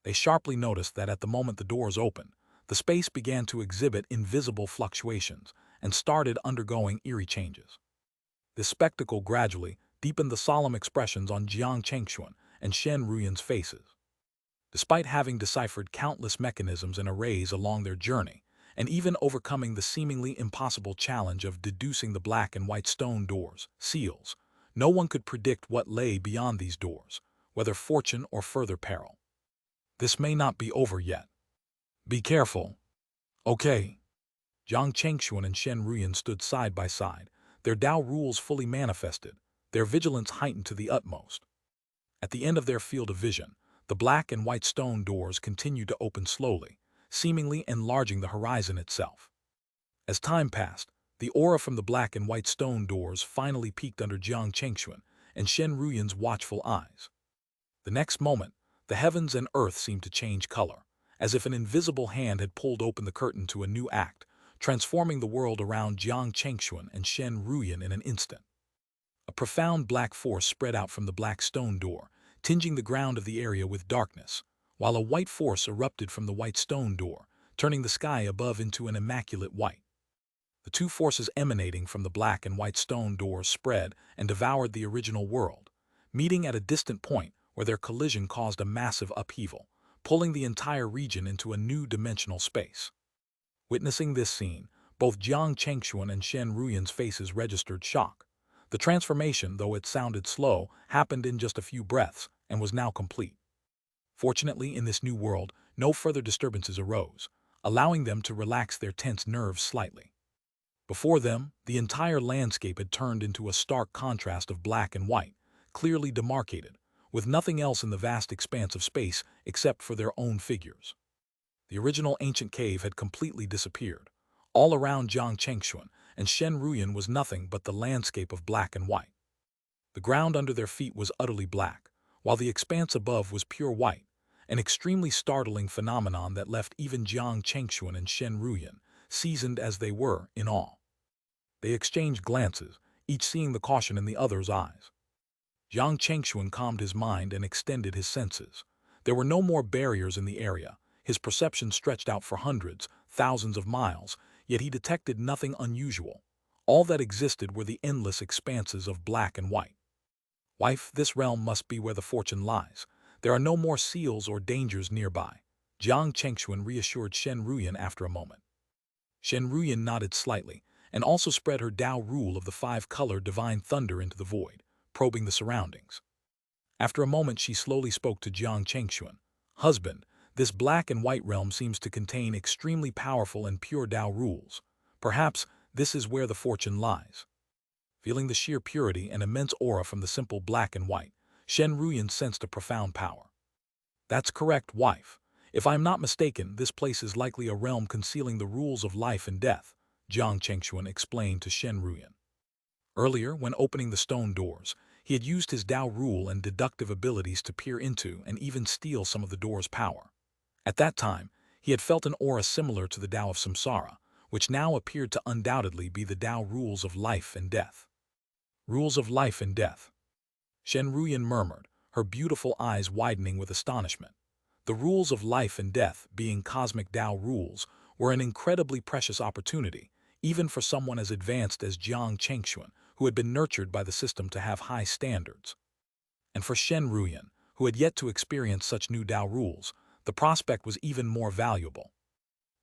They sharply noticed that at the moment the doors opened, the space began to exhibit invisible fluctuations and started undergoing eerie changes. This spectacle gradually deepened the solemn expressions on Jiang Chengxuan and Shen Ruyan's faces. Despite having deciphered countless mechanisms and arrays along their journey, and even overcoming the seemingly impossible challenge of deducing the black and white stone doors, seals, no one could predict what lay beyond these doors, whether fortune or further peril. This may not be over yet. Be careful. Okay. Jiang Chengxuan and Shen Ruyan stood side by side, their Tao rules fully manifested, their vigilance heightened to the utmost. At the end of their field of vision, the black and white stone doors continued to open slowly, seemingly enlarging the horizon itself. As time passed, the aura from the black and white stone doors finally peeked under Jiang Chengxuan and Shen Ruyan's watchful eyes. The next moment, the heavens and earth seemed to change color, as if an invisible hand had pulled open the curtain to a new act, transforming the world around Jiang Chengxuan and Shen Ruyan in an instant. A profound black force spread out from the black stone door, tinging the ground of the area with darkness, while a white force erupted from the white stone door, turning the sky above into an immaculate white. The two forces emanating from the black and white stone doors spread and devoured the original world, meeting at a distant point where their collision caused a massive upheaval, pulling the entire region into a new dimensional space. Witnessing this scene, both Jiang Chengxuan and Shen Ruyan's faces registered shock. The transformation, though it sounded slow, happened in just a few breaths and was now complete. Fortunately, in this new world, no further disturbances arose, allowing them to relax their tense nerves slightly. Before them, the entire landscape had turned into a stark contrast of black and white, clearly demarcated, with nothing else in the vast expanse of space except for their own figures. The original ancient cave had completely disappeared. All around Jiang Chengxuan and Shen Ruyan was nothing but the landscape of black and white. The ground under their feet was utterly black, while the expanse above was pure white, an extremely startling phenomenon that left even Jiang Chengxuan and Shen Ruyan, seasoned as they were, in awe. They exchanged glances, each seeing the caution in the other's eyes. Jiang Chengxuan calmed his mind and extended his senses. There were no more barriers in the area. His perception stretched out for hundreds, thousands of miles, yet he detected nothing unusual. All that existed were the endless expanses of black and white. Wife, this realm must be where the fortune lies. There are no more seals or dangers nearby. Jiang Chengxuan reassured Shen Ruyan after a moment. Shen Ruyan nodded slightly, and also spread her Tao rule of the five-color divine thunder into the void, probing the surroundings. After a moment, she slowly spoke to Jiang Chengxuan. Husband, this black and white realm seems to contain extremely powerful and pure Tao rules. Perhaps this is where the fortune lies. Feeling the sheer purity and immense aura from the simple black and white, Shen Ruyan sensed a profound power. That's correct, wife. If I'm not mistaken, this place is likely a realm concealing the rules of life and death, Jiang Chengxuan explained to Shen Ruyan. Earlier, when opening the stone doors, he had used his Tao rule and deductive abilities to peer into and even steal some of the door's power. At that time, he had felt an aura similar to the Tao of samsara, which now appeared to undoubtedly be the Tao rules of life and death. Rules of life and death. Shen Ruyan murmured, her beautiful eyes widening with astonishment. The rules of life and death, being cosmic Tao rules, were an incredibly precious opportunity, even for someone as advanced as Jiang Chengxuan, who had been nurtured by the system to have high standards. And for Shen Ruyan, who had yet to experience such new Tao rules, the prospect was even more valuable.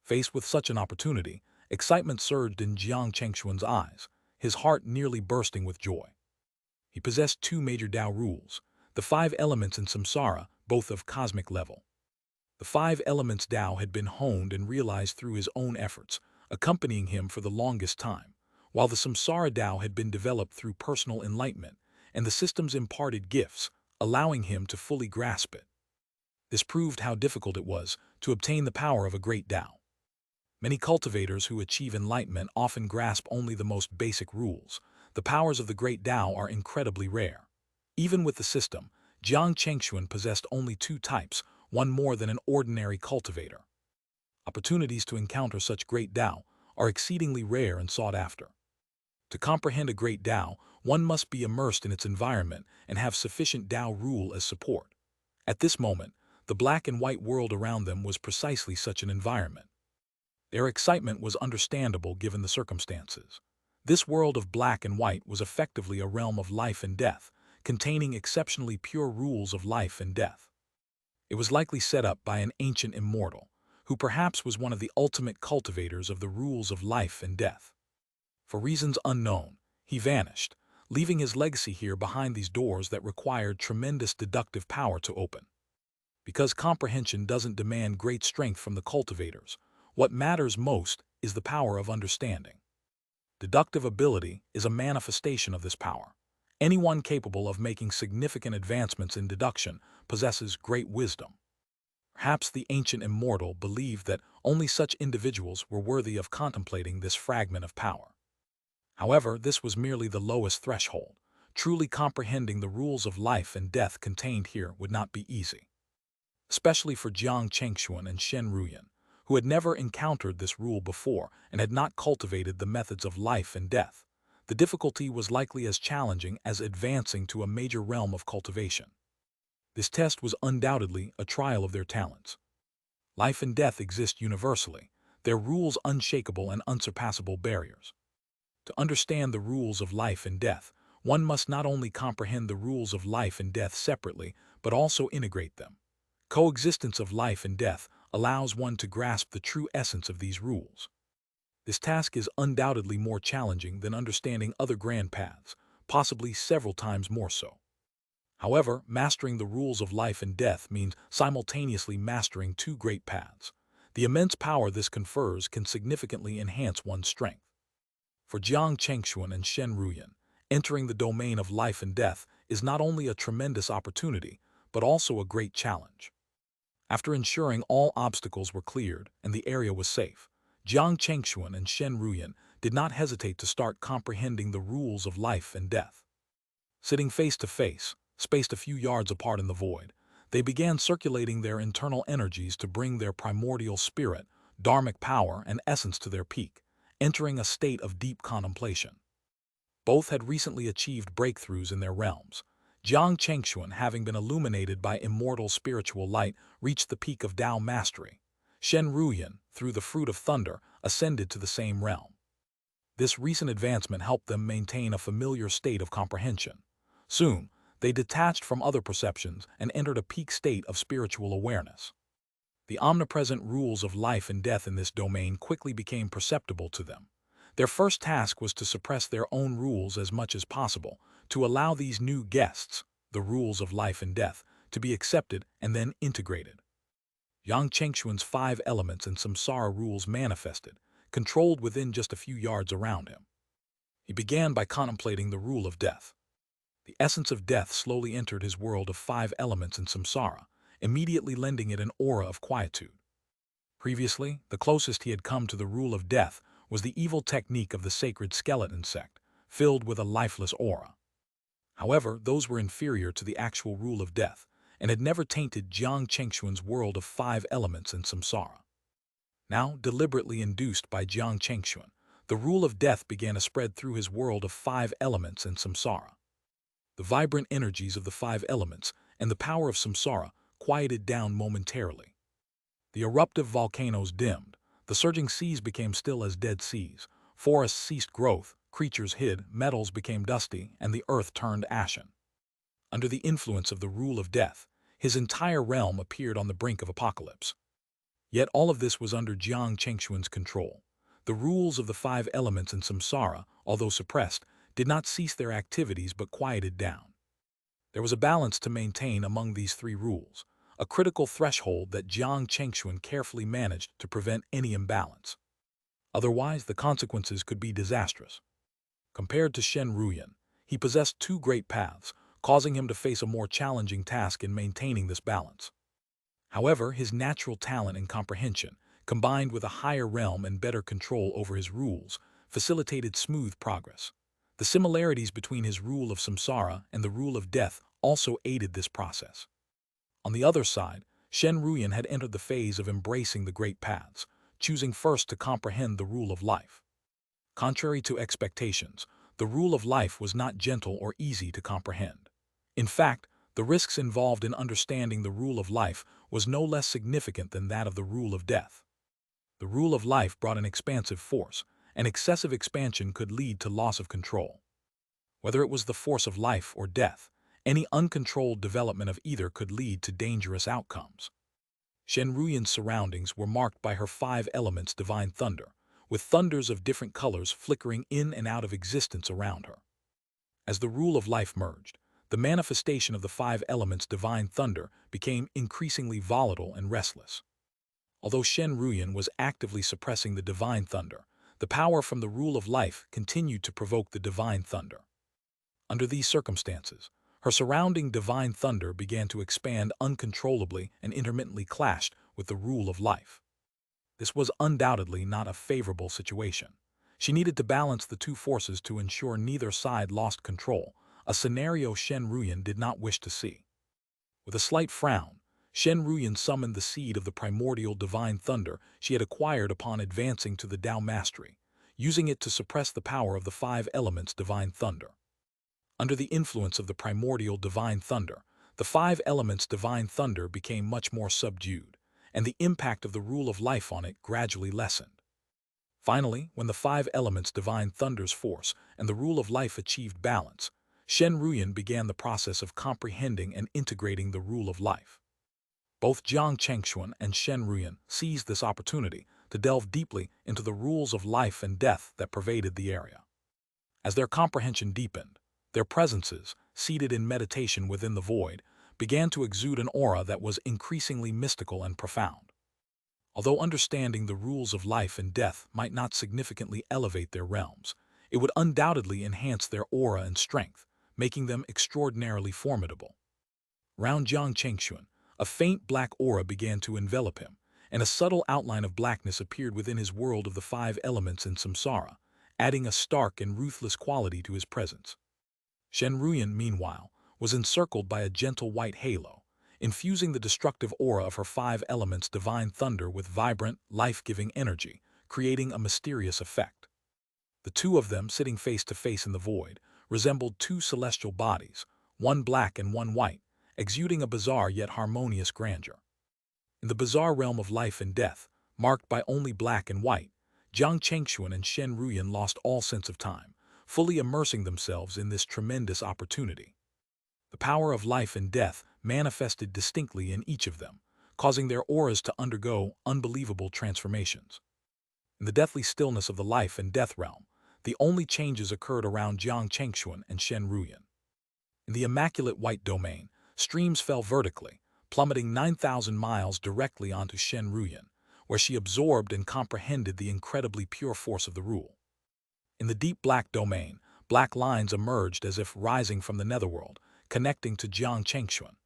Faced with such an opportunity, excitement surged in Jiang Chengxuan's eyes, his heart nearly bursting with joy. He possessed two major Tao rules, the five elements in samsara, both of cosmic level. The five elements Tao had been honed and realized through his own efforts, accompanying him for the longest time, while the samsara Tao had been developed through personal enlightenment and the system's imparted gifts, allowing him to fully grasp it. This proved how difficult it was to obtain the power of a great Tao. Many cultivators who achieve enlightenment often grasp only the most basic rules. The powers of the great Tao are incredibly rare. Even with the system, Jiang Chengxuan possessed only two types, one more than an ordinary cultivator. Opportunities to encounter such great Tao are exceedingly rare and sought after. To comprehend a great Tao, one must be immersed in its environment and have sufficient Tao rule as support. At this moment, the black and white world around them was precisely such an environment. Their excitement was understandable given the circumstances. This world of black and white was effectively a realm of life and death, containing exceptionally pure rules of life and death. It was likely set up by an ancient immortal, who perhaps was one of the ultimate cultivators of the rules of life and death. For reasons unknown, he vanished, leaving his legacy here behind these doors that required tremendous deductive power to open. Because comprehension doesn't demand great strength from the cultivators, what matters most is the power of understanding. Deductive ability is a manifestation of this power. Anyone capable of making significant advancements in deduction possesses great wisdom. Perhaps the ancient immortal believed that only such individuals were worthy of contemplating this fragment of power. However, this was merely the lowest threshold. Truly comprehending the rules of life and death contained here would not be easy. Especially for Jiang Chengxuan and Shen Ruyan, who had never encountered this rule before and had not cultivated the methods of life and death. The difficulty was likely as challenging as advancing to a major realm of cultivation. This test was undoubtedly a trial of their talents. Life and death exist universally, their rules unshakable and unsurpassable barriers. To understand the rules of life and death, one must not only comprehend the rules of life and death separately, but also integrate them. Coexistence of life and death allows one to grasp the true essence of these rules. This task is undoubtedly more challenging than understanding other grand paths, possibly several times more so. However, mastering the rules of life and death means simultaneously mastering two great paths. The immense power this confers can significantly enhance one's strength. For Jiang Chengxuan and Shen Ruyan, entering the domain of life and death is not only a tremendous opportunity, but also a great challenge. After ensuring all obstacles were cleared and the area was safe, Jiang Chengxuan and Shen Ruyan did not hesitate to start comprehending the rules of life and death. Sitting face to face, spaced a few yards apart in the void, they began circulating their internal energies to bring their primordial spirit, dharmic power, and essence to their peak, entering a state of deep contemplation. Both had recently achieved breakthroughs in their realms. Jiang Chengxuan, having been illuminated by immortal spiritual light, reached the peak of Tao mastery. Shen Ruyan, through the fruit of thunder, ascended to the same realm. This recent advancement helped them maintain a familiar state of comprehension. Soon, they detached from other perceptions and entered a peak state of spiritual awareness. The omnipresent rules of life and death in this domain quickly became perceptible to them. Their first task was to suppress their own rules as much as possible, to allow these new guests, the rules of life and death, to be accepted and then integrated. Jiang Chengxuan's five elements and samsara rules manifested, controlled within just a few yards around him. He began by contemplating the rule of death. The essence of death slowly entered his world of five elements in samsara, immediately lending it an aura of quietude. Previously, the closest he had come to the rule of death was the evil technique of the sacred skeleton sect, filled with a lifeless aura. However, those were inferior to the actual rule of death, and had never tainted Jiang Chengxuan's world of five elements in samsara. Now, deliberately induced by Jiang Chengxuan, the rule of death began to spread through his world of five elements in samsara. The vibrant energies of the five elements and the power of samsara quieted down momentarily. The eruptive volcanoes dimmed, the surging seas became still as dead seas, Forests ceased growth, creatures hid, metals became dusty, and the earth turned ashen. Under the influence of the rule of death, his entire realm appeared on the brink of apocalypse. Yet all of this was under Jiang Chengxuan's control. The rules of the five elements in samsara, although suppressed, did not cease their activities but quieted down. There was a balance to maintain among these three rules, a critical threshold that Jiang Chengxuan carefully managed to prevent any imbalance. Otherwise, the consequences could be disastrous. Compared to Shen Ruyan, he possessed two great paths, causing him to face a more challenging task in maintaining this balance. However, his natural talent and comprehension, combined with a higher realm and better control over his rules, facilitated smooth progress. The similarities between his rule of samsara and the rule of death also aided this process. On the other side, Shen Ruyan had entered the phase of embracing the great paths, choosing first to comprehend the rule of life. Contrary to expectations, the rule of life was not gentle or easy to comprehend. In fact, the risks involved in understanding the rule of life was no less significant than that of the rule of death. The rule of life brought an expansive force, and excessive expansion could lead to loss of control. Whether it was the force of life or death, any uncontrolled development of either could lead to dangerous outcomes. Shen Ruyan's surroundings were marked by her five elements divine thunder, with thunders of different colors flickering in and out of existence around her. As the rule of life merged, the manifestation of the five elements divine thunder became increasingly volatile and restless. Although Shen Ruyan was actively suppressing the divine thunder, the power from the rule of life continued to provoke the divine thunder. Under these circumstances, her surrounding divine thunder began to expand uncontrollably and intermittently clashed with the rule of life. This was undoubtedly not a favorable situation. She needed to balance the two forces to ensure neither side lost control, a scenario Shen Ruyan did not wish to see. With a slight frown, Shen Ruyan summoned the seed of the primordial divine thunder she had acquired upon advancing to the Tao mastery, using it to suppress the power of the five elements divine thunder. Under the influence of the primordial divine thunder, the five elements divine thunder became much more subdued, and the impact of the rule of life on it gradually lessened. Finally, when the five elements divine thunder's force and the rule of life achieved balance, Shen Ruyan began the process of comprehending and integrating the rule of life. Both Jiang Chengxuan and Shen Ruyan seized this opportunity to delve deeply into the rules of life and death that pervaded the area. As their comprehension deepened, their presences, seated in meditation within the void, began to exude an aura that was increasingly mystical and profound. Although understanding the rules of life and death might not significantly elevate their realms, it would undoubtedly enhance their aura and strength, making them extraordinarily formidable. Round Jiang Chengxuan, a faint black aura began to envelop him, and a subtle outline of blackness appeared within his world of the five elements in samsara, adding a stark and ruthless quality to his presence. Shen Ruyan, meanwhile, was encircled by a gentle white halo, infusing the destructive aura of her five elements divine thunder with vibrant, life-giving energy, creating a mysterious effect. The two of them, sitting face to face in the void, resembled two celestial bodies, one black and one white, exuding a bizarre yet harmonious grandeur. In the bizarre realm of life and death, marked by only black and white, Jiang Chengxuan and Shen Ruyan lost all sense of time, fully immersing themselves in this tremendous opportunity. The power of life and death manifested distinctly in each of them, causing their auras to undergo unbelievable transformations. In the deathly stillness of the life and death realm, the only changes occurred around Jiang Chengxuan and Shen Ruyan. In the immaculate white domain, streams fell vertically, plummeting 9,000 miles directly onto Shen Ruyan, where she absorbed and comprehended the incredibly pure force of the rule. In the deep black domain, black lines emerged as if rising from the netherworld, connecting to Jiang Chengxuan.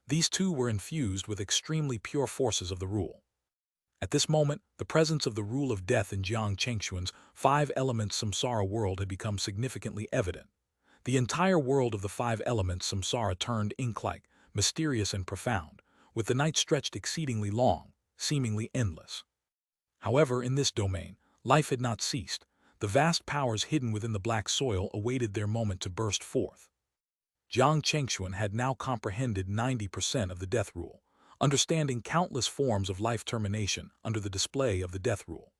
These two were infused with extremely pure forces of the rule. At this moment, the presence of the rule of death in Jiang Chengxuan's five elements samsara world had become significantly evident. The entire world of the five elements samsara turned ink-like, mysterious and profound, with the night stretched exceedingly long, seemingly endless. However, in this domain, life had not ceased. The vast powers hidden within the black soil awaited their moment to burst forth. Jiang Chengxuan had now comprehended 90% of the death rule, understanding countless forms of life termination under the display of the death rule.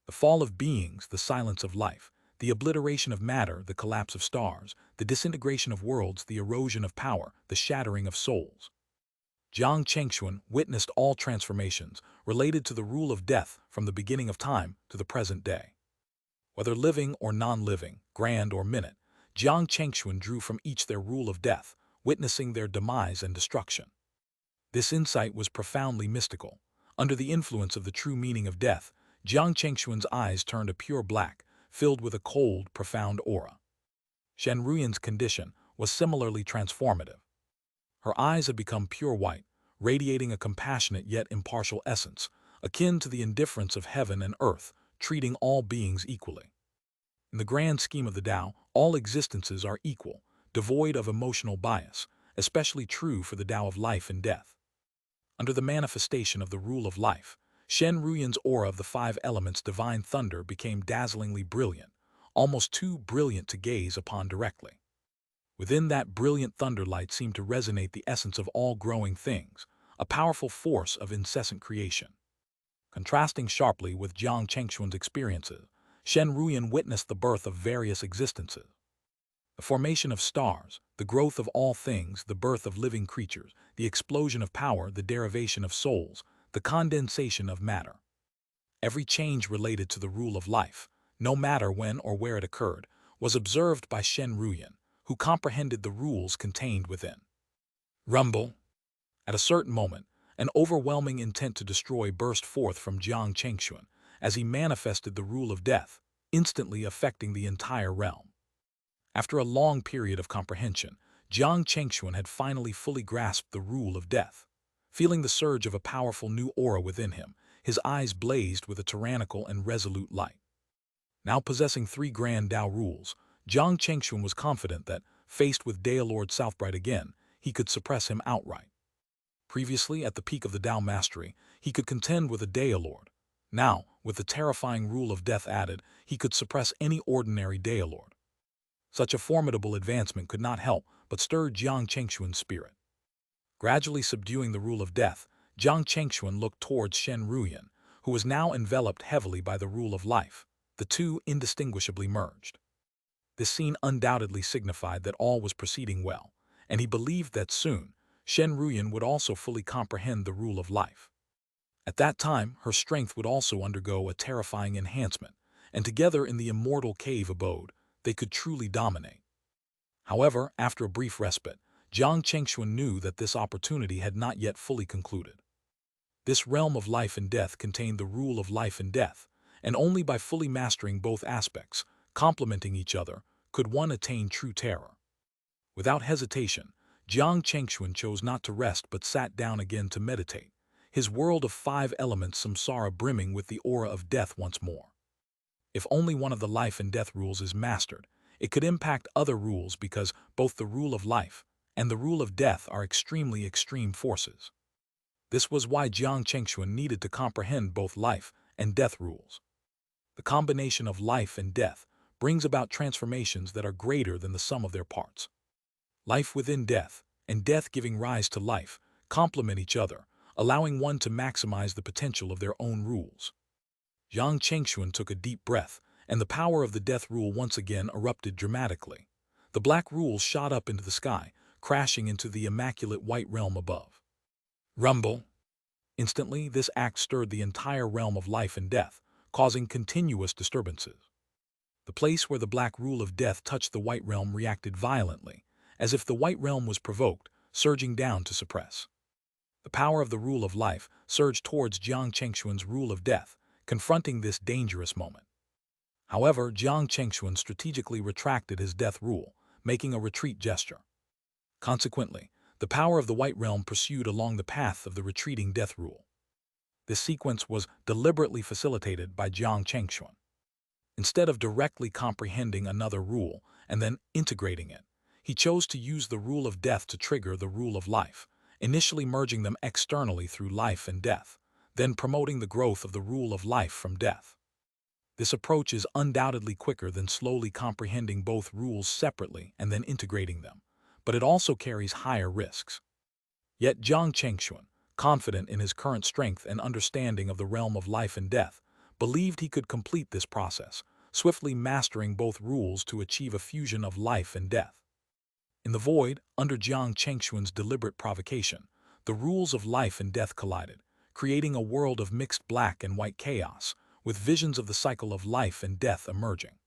The fall of beings, the silence of life, the obliteration of matter, the collapse of stars, the disintegration of worlds, the erosion of power, the shattering of souls. Jiang Chengxuan witnessed all transformations related to the rule of death from the beginning of time to the present day. Whether living or non-living, grand or minute, Jiang Chengxuan drew from each their rule of death, witnessing their demise and destruction. This insight was profoundly mystical. Under the influence of the true meaning of death, Jiang Chengxuan's eyes turned a pure black, filled with a cold, profound aura. Shen Ruyan's condition was similarly transformative. Her eyes had become pure white, radiating a compassionate yet impartial essence, akin to the indifference of heaven and earth, treating all beings equally. In the grand scheme of the Tao, all existences are equal, devoid of emotional bias, especially true for the Tao of life and death. Under the manifestation of the rule of life, Shen Ruyan's aura of the five elements divine thunder became dazzlingly brilliant, almost too brilliant to gaze upon directly. Within that brilliant thunderlight seemed to resonate the essence of all growing things, a powerful force of incessant creation. Contrasting sharply with Jiang Chengxuan's experiences, Shen Ruyan witnessed the birth of various existences. The formation of stars, the growth of all things, the birth of living creatures, the explosion of power, the derivation of souls, the condensation of matter. Every change related to the rule of life, no matter when or where it occurred, was observed by Shen Ruyan, who comprehended the rules contained within. Rumble. At a certain moment, an overwhelming intent to destroy burst forth from Jiang Chengxuan as he manifested the rule of death, instantly affecting the entire realm. After a long period of comprehension, Jiang Chengxuan had finally fully grasped the rule of death. Feeling the surge of a powerful new aura within him, his eyes blazed with a tyrannical and resolute light. Now possessing three grand Tao rules, Jiang Chengxuan was confident that, faced with Daolord Southbright again, he could suppress him outright. Previously, at the peak of the Tao mastery, he could contend with a Daolord. Now, with the terrifying rule of death added, he could suppress any ordinary Daolord. Such a formidable advancement could not help but stir Jiang Chengxuan's spirit. Gradually subduing the rule of death, Jiang Chengxuan looked towards Shen Ruyan, who was now enveloped heavily by the rule of life. The two indistinguishably merged. This scene undoubtedly signified that all was proceeding well, and he believed that soon, Shen Ruyan would also fully comprehend the rule of life. At that time, her strength would also undergo a terrifying enhancement, and together in the immortal cave abode, they could truly dominate. However, after a brief respite, Jiang Chengxuan knew that this opportunity had not yet fully concluded. This realm of life and death contained the rule of life and death, and only by fully mastering both aspects, complementing each other, could one attain true terror. Without hesitation, Jiang Chengxuan chose not to rest but sat down again to meditate, his world of five elements samsara brimming with the aura of death once more. If only one of the life and death rules is mastered, it could impact other rules because both the rule of life and the rule of death are extremely extreme forces. This was why Jiang Chengxuan needed to comprehend both life and death rules. The combination of life and death brings about transformations that are greater than the sum of their parts. Life within death, and death giving rise to life, complement each other, allowing one to maximize the potential of their own rules. Jiang Chengxuan took a deep breath, and the power of the death rule once again erupted dramatically. The black rule shot up into the sky, crashing into the immaculate white realm above. Rumble. Instantly, this act stirred the entire realm of life and death, causing continuous disturbances. The place where the black rule of death touched the white realm reacted violently, as if the white realm was provoked, surging down to suppress. The power of the rule of life surged towards Jiang Chengxuan's rule of death, confronting this dangerous moment. However, Jiang Chengxuan strategically retracted his death rule, making a retreat gesture. Consequently, the power of the white realm pursued along the path of the retreating death rule. This sequence was deliberately facilitated by Jiang Chengxuan. Instead of directly comprehending another rule and then integrating it, he chose to use the rule of death to trigger the rule of life, initially merging them externally through life and death, then promoting the growth of the rule of life from death. This approach is undoubtedly quicker than slowly comprehending both rules separately and then integrating them, but it also carries higher risks. Yet Jiang Chengxuan, confident in his current strength and understanding of the realm of life and death, believed he could complete this process, swiftly mastering both rules to achieve a fusion of life and death. In the void, under Jiang Chengxuan's deliberate provocation, the rules of life and death collided, creating a world of mixed black and white chaos, with visions of the cycle of life and death emerging.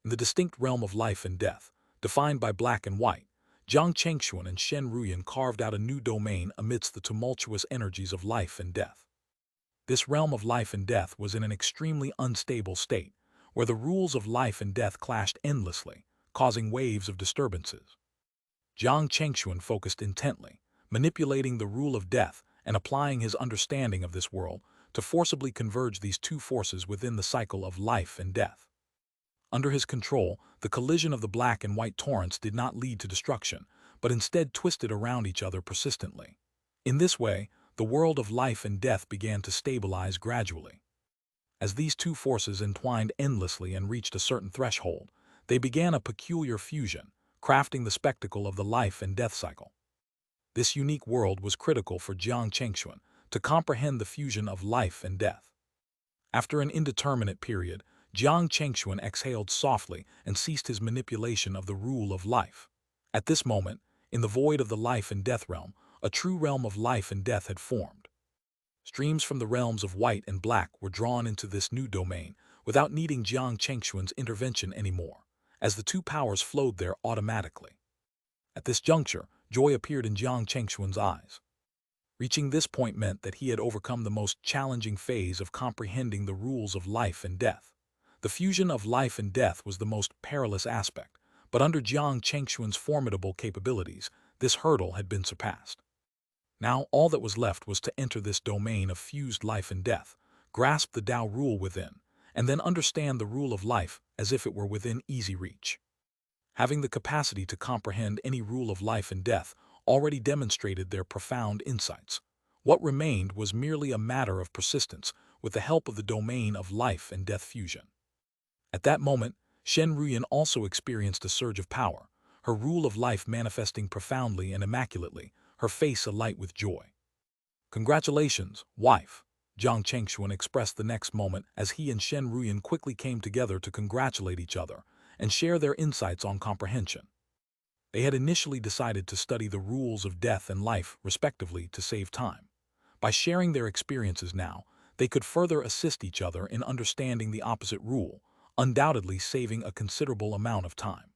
In the distinct realm of life and death, defined by black and white, Jiang Chengxuan and Shen Ruyan carved out a new domain amidst the tumultuous energies of life and death. This realm of life and death was in an extremely unstable state, where the rules of life and death clashed endlessly, causing waves of disturbances. Jiang Chengxuan focused intently, manipulating the rule of death and applying his understanding of this world to forcibly converge these two forces within the cycle of life and death. Under his control, the collision of the black and white torrents did not lead to destruction, but instead twisted around each other persistently. In this way, the world of life and death began to stabilize gradually. As these two forces entwined endlessly and reached a certain threshold, they began a peculiar fusion, crafting the spectacle of the life and death cycle. This unique world was critical for Jiang Chengxuan to comprehend the fusion of life and death. After an indeterminate period, Jiang Chengxuan exhaled softly and ceased his manipulation of the rule of life. At this moment, in the void of the life and death realm, a true realm of life and death had formed. Streams from the realms of white and black were drawn into this new domain without needing Jiang Chengxuan's intervention anymore, as the two powers flowed there automatically. At this juncture, joy appeared in Jiang Chengxuan's eyes. Reaching this point meant that he had overcome the most challenging phase of comprehending the rules of life and death. The fusion of life and death was the most perilous aspect, but under Jiang Chengxuan's formidable capabilities, this hurdle had been surpassed. Now all that was left was to enter this domain of fused life and death, grasp the Tao rule within, and then understand the rule of life as if it were within easy reach. Having the capacity to comprehend any rule of life and death already demonstrated their profound insights. What remained was merely a matter of persistence with the help of the domain of life and death fusion. At that moment, Shen Ruyan also experienced a surge of power, her rule of life manifesting profoundly and immaculately, her face alight with joy. "Congratulations, wife," Jiang Chengxuan expressed the next moment as he and Shen Ruyan quickly came together to congratulate each other and share their insights on comprehension. They had initially decided to study the rules of death and life, respectively, to save time. By sharing their experiences now, they could further assist each other in understanding the opposite rule, undoubtedly saving a considerable amount of time.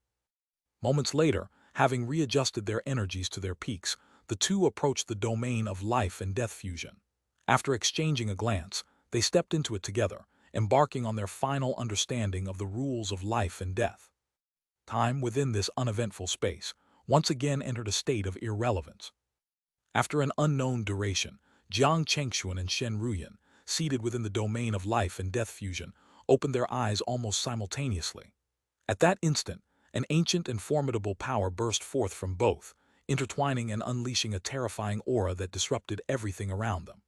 Moments later, having readjusted their energies to their peaks, the two approached the domain of life and death fusion. After exchanging a glance, they stepped into it together, embarking on their final understanding of the rules of life and death. Time within this uneventful space once again entered a state of irrelevance. After an unknown duration, Jiang Chengxuan and Shen Ruyan, seated within the domain of life and death fusion, opened their eyes almost simultaneously. At that instant, an ancient and formidable power burst forth from both, intertwining and unleashing a terrifying aura that disrupted everything around them.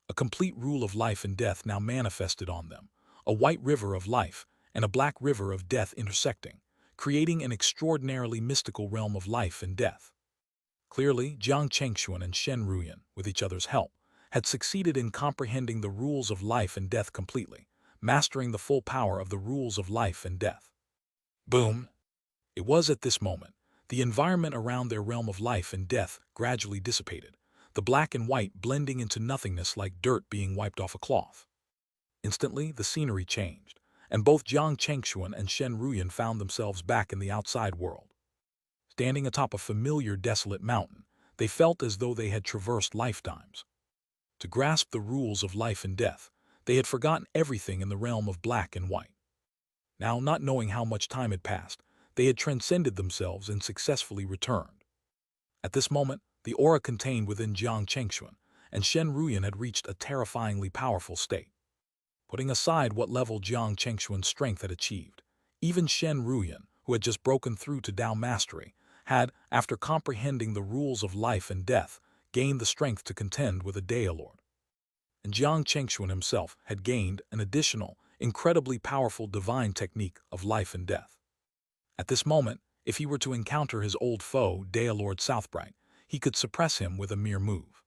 A complete rule of life and death now manifested on them, a white river of life and a black river of death intersecting, creating an extraordinarily mystical realm of life and death. Clearly, Jiang Chengxuan and Shen Ruyan, with each other's help, had succeeded in comprehending the rules of life and death completely, mastering the full power of the rules of life and death. Boom! It was at this moment, the environment around their realm of life and death gradually dissipated, the black and white blending into nothingness like dirt being wiped off a cloth. Instantly, the scenery changed, and both Jiang Chengxuan and Shen Ruyan found themselves back in the outside world. Standing atop a familiar desolate mountain, they felt as though they had traversed lifetimes. To grasp the rules of life and death, they had forgotten everything in the realm of black and white. Now, not knowing how much time had passed, they had transcended themselves and successfully returned. At this moment, the aura contained within Jiang Chengxuan and Shen Ruyan had reached a terrifyingly powerful state. Putting aside what level Jiang Chengxuan's strength had achieved, even Shen Ruyan, who had just broken through to Tao mastery, had, after comprehending the rules of life and death, gained the strength to contend with a Daelord. And Jiang Chengxuan himself had gained an additional, incredibly powerful divine technique of life and death. At this moment, if he were to encounter his old foe, Daelord Southbright, he could suppress him with a mere move.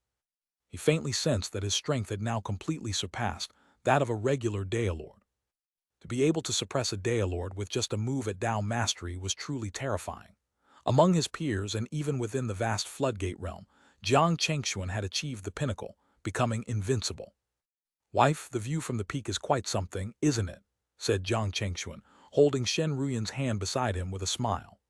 He faintly sensed that his strength had now completely surpassed that of a regular Daelord. To be able to suppress a Daelord with just a move at Dao mastery was truly terrifying. Among his peers and even within the vast floodgate realm, Jiang Chengxuan had achieved the pinnacle, becoming invincible. "Wife, the view from the peak is quite something, isn't it?" said Jiang Chengxuan, holding Shen Ruyan's hand beside him with a smile.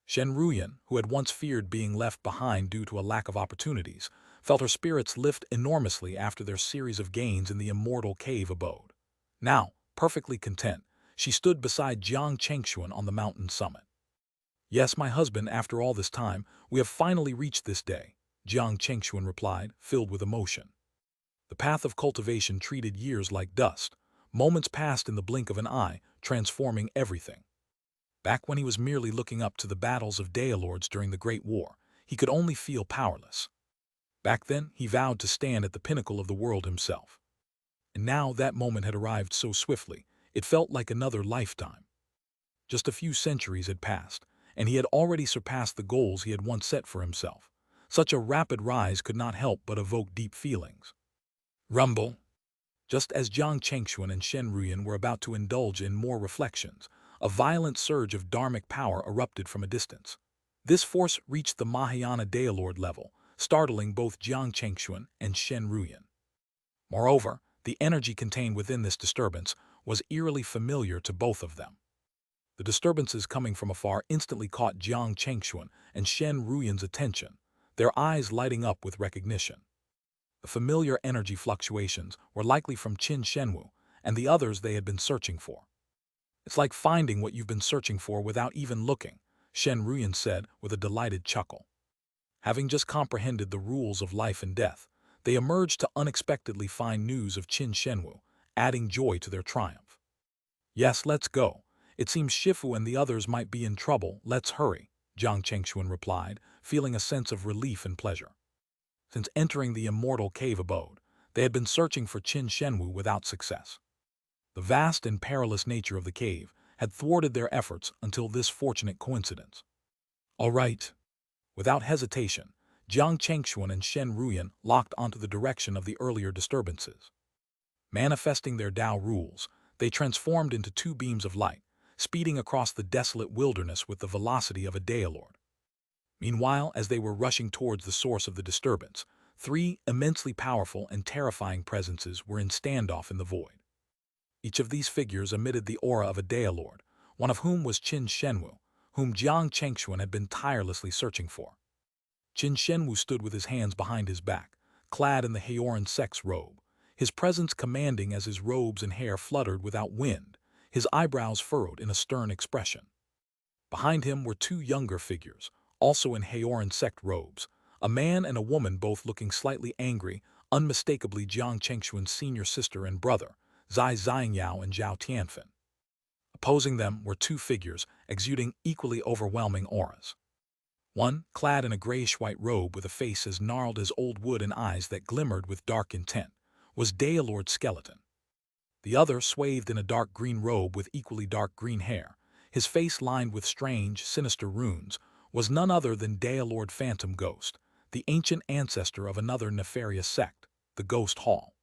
Shen Ruyan, who had once feared being left behind due to a lack of opportunities, felt her spirits lift enormously after their series of gains in the immortal cave abode. Now, perfectly content, she stood beside Jiang Chengxuan on the mountain summit. "Yes, my husband, after all this time, we have finally reached this day," Jiang Chengxuan replied, filled with emotion. The path of cultivation treated years like dust. Moments passed in the blink of an eye, transforming everything. Back when he was merely looking up to the battles of Daelords during the Great War, he could only feel powerless. Back then, he vowed to stand at the pinnacle of the world himself. And now that moment had arrived so swiftly, it felt like another lifetime. Just a few centuries had passed, and he had already surpassed the goals he had once set for himself. Such a rapid rise could not help but evoke deep feelings. Rumble. Just as Jiang Chengxuan and Shen Ruyan were about to indulge in more reflections, a violent surge of dharmic power erupted from a distance. This force reached the Mahayana Daelord level, startling both Jiang Chengxuan and Shen Ruyan. Moreover, the energy contained within this disturbance was eerily familiar to both of them. The disturbances coming from afar instantly caught Jiang Chengxuan and Shen Ruyan's attention, their eyes lighting up with recognition. The familiar energy fluctuations were likely from Qin Shenwu and the others they had been searching for. "It's like finding what you've been searching for without even looking," Shen Ruyan said with a delighted chuckle. Having just comprehended the rules of life and death, they emerged to unexpectedly find news of Qin Shenwu, adding joy to their triumph. "Yes, let's go. It seems Shifu and the others might be in trouble. Let's hurry," Jiang Chengxuan replied, feeling a sense of relief and pleasure. Since entering the immortal cave abode, they had been searching for Qin Shenwu without success. The vast and perilous nature of the cave had thwarted their efforts until this fortunate coincidence. "All right." Without hesitation, Jiang Chengxuan and Shen Ruyan locked onto the direction of the earlier disturbances. Manifesting their Tao rules, they transformed into two beams of light, speeding across the desolate wilderness with the velocity of a Daelord. Meanwhile, as they were rushing towards the source of the disturbance, three immensely powerful and terrifying presences were in standoff in the void. Each of these figures emitted the aura of a Daelord, one of whom was Qin Shenwu, whom Jiang Chengxuan had been tirelessly searching for. Qin Shenwu stood with his hands behind his back, clad in the Heoran Sect's robe, his presence commanding as his robes and hair fluttered without wind, his eyebrows furrowed in a stern expression. Behind him were two younger figures, also in Heoran Sect robes, a man and a woman both looking slightly angry, unmistakably Jiang Chengxuan's senior sister and brother, Zai Xiangyao and Zhao Tianfen. Opposing them were two figures exuding equally overwhelming auras. One, clad in a grayish-white robe with a face as gnarled as old wood and eyes that glimmered with dark intent, was Daelord Skeleton. The other, swathed in a dark green robe with equally dark green hair, his face lined with strange, sinister runes, was none other than Daelord Phantom Ghost, the ancient ancestor of another nefarious sect, the Ghost Hall.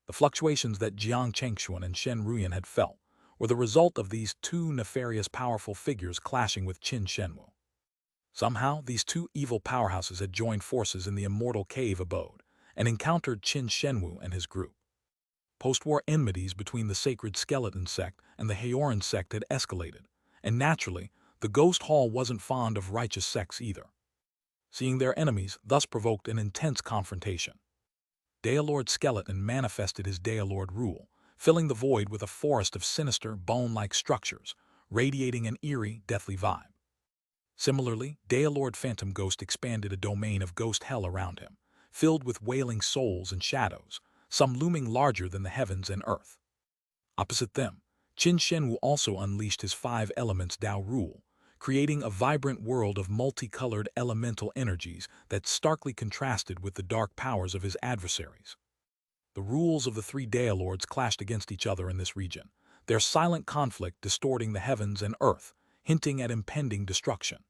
The fluctuations that Jiang Chengxuan and Shen Ruyan had felt were the result of these two nefarious powerful figures clashing with Qin Shenwu. Somehow, these two evil powerhouses had joined forces in the immortal cave abode and encountered Qin Shenwu and his group. Post-war enmities between the sacred skeleton sect and the Heoran sect had escalated, and naturally, the Ghost Hall wasn't fond of righteous sects either. Seeing their enemies thus provoked an intense confrontation. Daelord Skeleton manifested his Daelord rule, filling the void with a forest of sinister, bone-like structures, radiating an eerie, deathly vibe. Similarly, Daelord Phantom Ghost expanded a domain of ghost hell around him, filled with wailing souls and shadows, some looming larger than the heavens and earth. Opposite them, Qin Shenwu also unleashed his five elements Tao rule, creating a vibrant world of multicolored elemental energies that starkly contrasted with the dark powers of his adversaries. The rules of the three Daelords clashed against each other in this region, their silent conflict distorting the heavens and earth, hinting at impending destruction.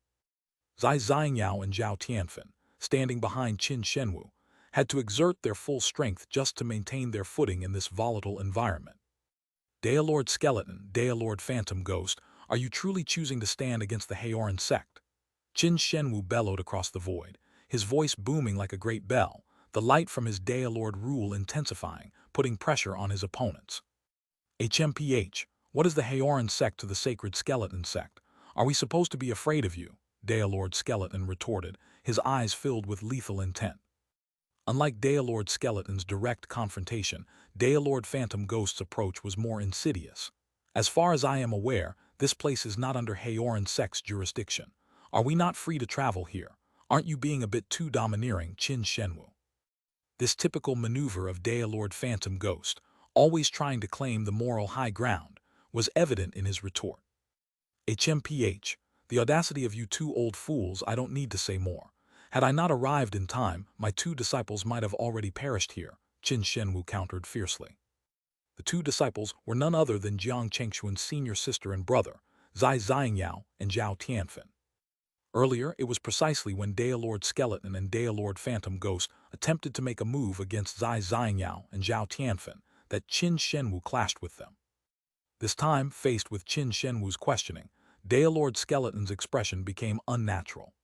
Zai Xiangyao and Zhao Tianfen, standing behind Qin Shenwu, had to exert their full strength just to maintain their footing in this volatile environment. Daylord Skeleton, Daylord Phantom Ghost, are you truly choosing to stand against the Haoran sect? Qin Shenwu bellowed across the void, his voice booming like a great bell, the light from his Daylord rule intensifying, putting pressure on his opponents. HMPH, what is the Haoran sect to the sacred skeleton sect? Are we supposed to be afraid of you? Daylord Skeleton retorted, his eyes filled with lethal intent. Unlike Daylord Skeleton's direct confrontation, Daylord Phantom Ghost's approach was more insidious. As far as I am aware, this place is not under Haoran sect's jurisdiction. Are we not free to travel here? Aren't you being a bit too domineering, Qin Shenwu? This typical maneuver of Daylord Phantom Ghost, always trying to claim the moral high ground, was evident in his retort. HMPH, the audacity of you two old fools, I don't need to say more. Had I not arrived in time, my two disciples might have already perished here, Qin Shenwu countered fiercely. The two disciples were none other than Jiang Chengxuan's senior sister and brother, Zai Xiangyao and Zhao Tianfen. Earlier, it was precisely when Daylord Skeleton and Daylord Phantom Ghost attempted to make a move against Zai Xiangyao and Zhao Tianfen that Qin Shenwu clashed with them. This time, faced with Qin Shenwu's questioning, Daylord Skeleton's expression became unnatural.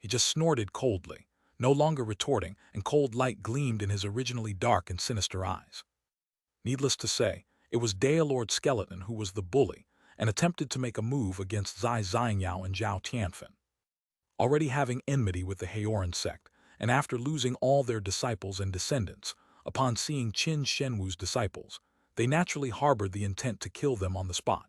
He just snorted coldly, no longer retorting, and cold light gleamed in his originally dark and sinister eyes. Needless to say, it was Daylord Skeleton who was the bully and attempted to make a move against Zai Xiangyao and Zhao Tianfen. Already having enmity with the Haoran sect, and after losing all their disciples and descendants, upon seeing Qin Shenwu's disciples, they naturally harbored the intent to kill them on the spot.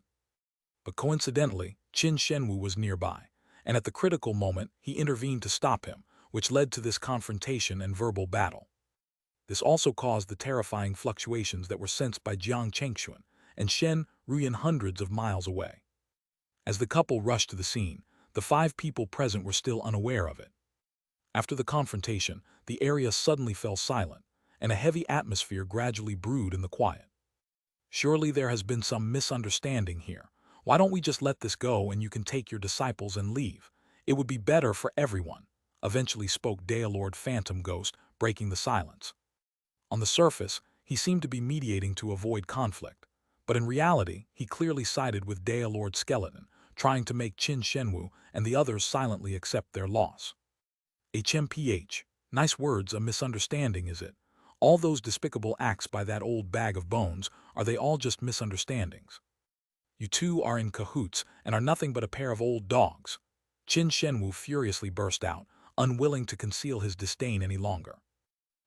But coincidentally, Qin Shenwu was nearby, and at the critical moment he intervened to stop him, which led to this confrontation and verbal battle. This also caused the terrifying fluctuations that were sensed by Jiang Chengxuan and Shen Ruyan hundreds of miles away. As the couple rushed to the scene, the 5 people present were still unaware of it. After the confrontation, the area suddenly fell silent, and a heavy atmosphere gradually brewed in the quiet. Surely there has been some misunderstanding here. Why don't we just let this go and you can take your disciples and leave? It would be better for everyone, eventually spoke Daylord Phantom Ghost, breaking the silence. On the surface, he seemed to be mediating to avoid conflict, but in reality, he clearly sided with Daylord Skeleton, trying to make Qin Shenwu and the others silently accept their loss. HMPH, nice words, a misunderstanding, is it? All those despicable acts by that old bag of bones, are they all just misunderstandings? You two are in cahoots and are nothing but a pair of old dogs. Qin Shenwu furiously burst out, unwilling to conceal his disdain any longer.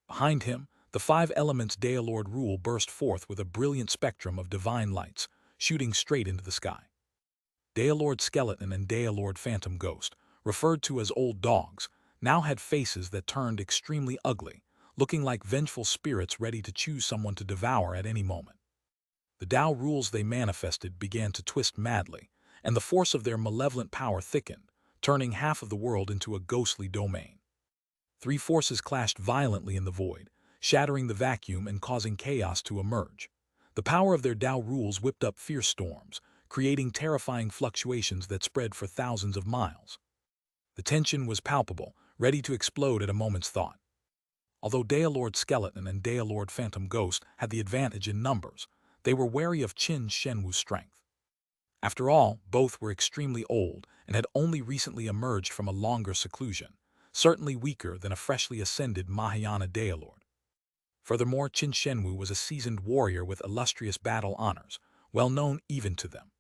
Behind him, the 5 elements Daylord rule burst forth with a brilliant spectrum of divine lights, shooting straight into the sky. Daylord Skeleton and Daylord Phantom Ghost, referred to as old dogs, now had faces that turned extremely ugly, looking like vengeful spirits ready to choose someone to devour at any moment. The Tao rules they manifested began to twist madly, and the force of their malevolent power thickened, turning half of the world into a ghostly domain. 3 forces clashed violently in the void, shattering the vacuum and causing chaos to emerge. The power of their Tao rules whipped up fierce storms, creating terrifying fluctuations that spread for thousands of miles. The tension was palpable, ready to explode at a moment's thought. Although Daylord Skeleton and Daylord Phantom Ghost had the advantage in numbers, they were wary of Qin Shenwu's strength. After all, both were extremely old and had only recently emerged from a longer seclusion, certainly weaker than a freshly ascended Mahayana Daylord. Furthermore, Qin Shenwu was a seasoned warrior with illustrious battle honors, well known even to them.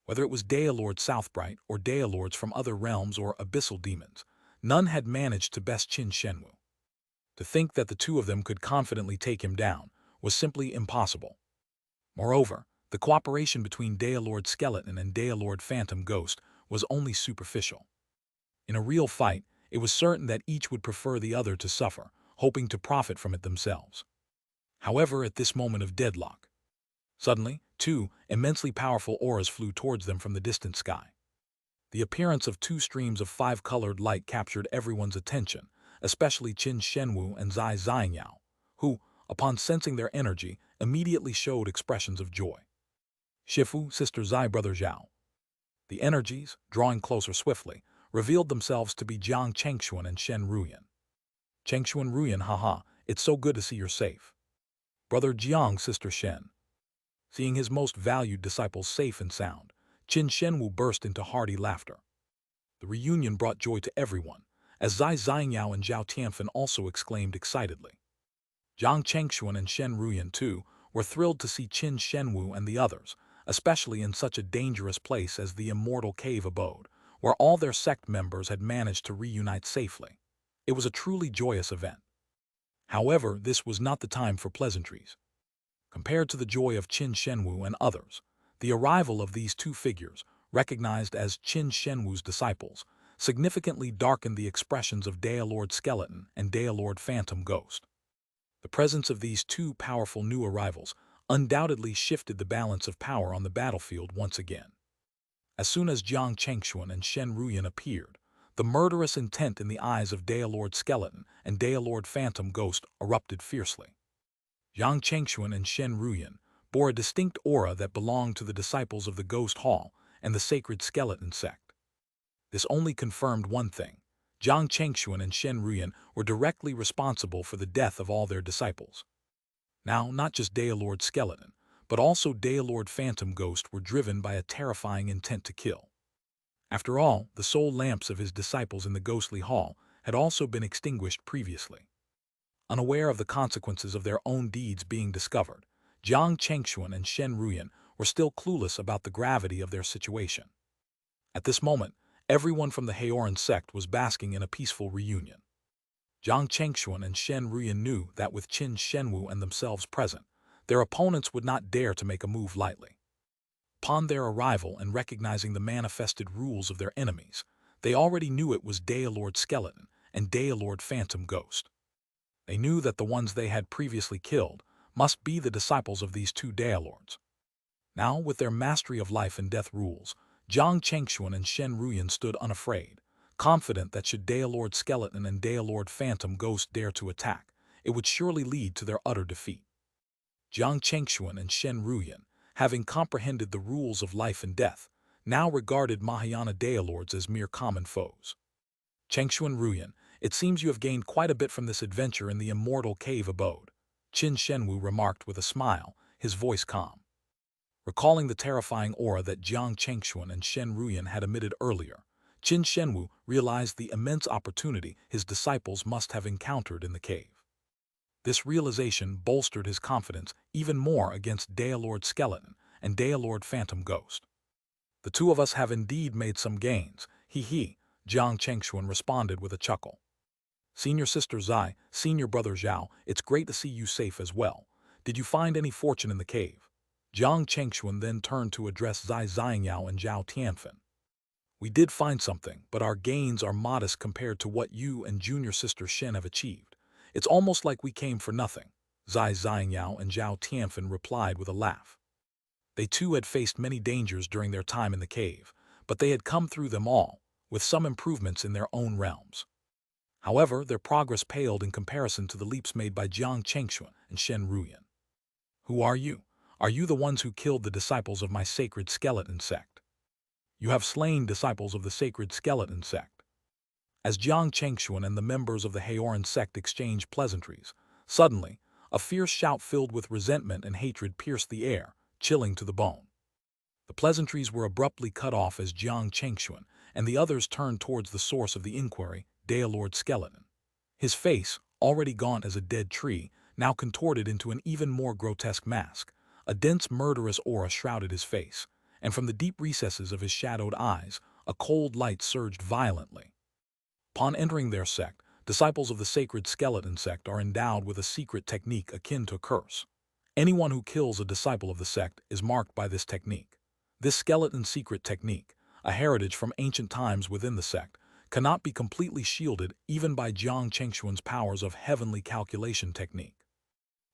Whether it was Daylord Southbright or Daylords from other realms or abyssal demons, none had managed to best Qin Shenwu. To think that the two of them could confidently take him down was simply impossible. Moreover, the cooperation between Daylord Skeleton and Daylord Phantom Ghost was only superficial. In a real fight, it was certain that each would prefer the other to suffer, hoping to profit from it themselves. However, at this moment of deadlock, suddenly, 2 immensely powerful auras flew towards them from the distant sky. The appearance of 2 streams of 5-colored light captured everyone's attention, especially Qin Shenwu and Zai Xiangyao, who, upon sensing their energy, immediately showed expressions of joy. Shifu, sister Zai, brother Zhao. The energies, drawing closer swiftly, revealed themselves to be Jiang Chengxuan and Shen Ruyan. Chengshuan Ruyan, haha, it's so good to see you're safe. Brother Jiang, sister Shen. Seeing his most valued disciples safe and sound, Qin Shenwu burst into hearty laughter. The reunion brought joy to everyone, as Zai Xiangyao and Zhao Tianfen also exclaimed excitedly. Jiang Chengshuan and Shen Ruyan, too, were thrilled to see Qin Shenwu and the others, especially in such a dangerous place as the immortal cave abode, where all their sect members had managed to reunite safely. It was a truly joyous event. However, this was not the time for pleasantries. Compared to the joy of Qin Shenwu and others, the arrival of these two figures, recognized as Qin Shenwu's disciples, significantly darkened the expressions of Daelord Skeleton and Daelord Phantom Ghost. The presence of these two powerful new arrivals undoubtedly shifted the balance of power on the battlefield once again. As soon as Jiang Chengshuan and Shen Ruyan appeared, the murderous intent in the eyes of Daelord Skeleton and Daelord Phantom Ghost erupted fiercely. Jiang Chengshuan and Shen Ruyan bore a distinct aura that belonged to the disciples of the Ghost Hall and the sacred skeleton sect. This only confirmed one thing: Jiang Chengshuan and Shen Ruyan were directly responsible for the death of all their disciples. Now, not just Daelord Skeleton, but also Daelord Phantom Ghost were driven by a terrifying intent to kill. After all, the soul lamps of his disciples in the ghostly hall had also been extinguished previously. Unaware of the consequences of their own deeds being discovered, Jiang Chengshuan and Shen Ruyan were still clueless about the gravity of their situation. At this moment, everyone from the Haoran sect was basking in a peaceful reunion. Jiang Chengshuan and Shen Ruyan knew that with Qin Shenwu and themselves present, their opponents would not dare to make a move lightly. Upon their arrival and recognizing the manifested rules of their enemies, they already knew it was Daelord Skeleton and Daelord Phantom Ghost. They knew that the ones they had previously killed must be the disciples of these two Daelords. Now, with their mastery of life and death rules, Jiang Chengshuan and Shen Ruyan stood unafraid, confident that should Daelord Skeleton and Daelord Phantom Ghost dare to attack, it would surely lead to their utter defeat. Jiang Chengshuan and Shen Ruyan, having comprehended the rules of life and death, now regarded Mahayana Daelords as mere common foes. Chengshuan Ruyan, it seems you have gained quite a bit from this adventure in the immortal cave abode, Qin Shenwu remarked with a smile, his voice calm. Recalling the terrifying aura that Jiang Chengshuan and Shen Ruyan had emitted earlier, Qin Shenwu realized the immense opportunity his disciples must have encountered in the cave. This realization bolstered his confidence even more against Daelord Skeleton and Daelord Phantom Ghost. The two of us have indeed made some gains, he, Jiang Chengshuan responded with a chuckle. Senior sister Zai, senior brother Zhao, it's great to see you safe as well. Did you find any fortune in the cave? Jiang Chengshuan then turned to address Zai Xiangyao and Zhao Tianfen. We did find something, but our gains are modest compared to what you and junior sister Shen have achieved. It's almost like we came for nothing, Zai Xiangyao and Zhao Tianfen replied with a laugh. They too had faced many dangers during their time in the cave, but they had come through them all, with some improvements in their own realms. However, their progress paled in comparison to the leaps made by Jiang Chengshuan and Shen Ruyan. Who are you? Are you the ones who killed the disciples of my sacred skeleton sect? You have slain disciples of the sacred skeleton sect. As Jiang Chengshuan and the members of the Haoran sect exchanged pleasantries, suddenly, a fierce shout filled with resentment and hatred pierced the air, chilling to the bone. The pleasantries were abruptly cut off as Jiang Chengshuan and the others turned towards the source of the inquiry, Daelord Skeleton. His face, already gaunt as a dead tree, now contorted into an even more grotesque mask. A dense murderous aura shrouded his face, and from the deep recesses of his shadowed eyes, a cold light surged violently. Upon entering their sect, disciples of the sacred skeleton sect are endowed with a secret technique akin to a curse. Anyone who kills a disciple of the sect is marked by this technique. This skeleton secret technique, a heritage from ancient times within the sect, cannot be completely shielded even by Jiang Chengshuan's powers of heavenly calculation technique.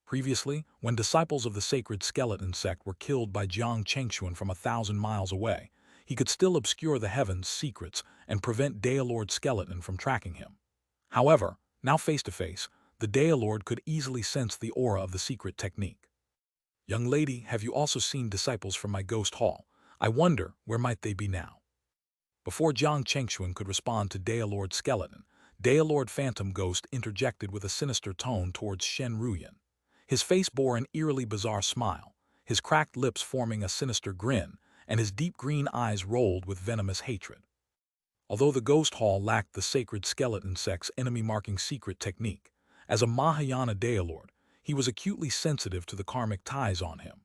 Previously, when disciples of the sacred skeleton sect were killed by Jiang Chengshuan from 1,000 miles away, he could still obscure the heavens' secrets and prevent Daelord Skeleton from tracking him. However, now face to face, the Daelord could easily sense the aura of the secret technique. Young lady, have you also seen disciples from my ghost hall? I wonder, where might they be now? Before Jiang Chengshuan could respond to Daelord Skeleton, Daylord Phantom Ghost interjected with a sinister tone towards Shen Ruyan. His face bore an eerily bizarre smile, his cracked lips forming a sinister grin, and his deep green eyes rolled with venomous hatred. Although the Ghost Hall lacked the sacred skeleton sect's enemy-marking secret technique, as a Mahayana Daylord, he was acutely sensitive to the karmic ties on him.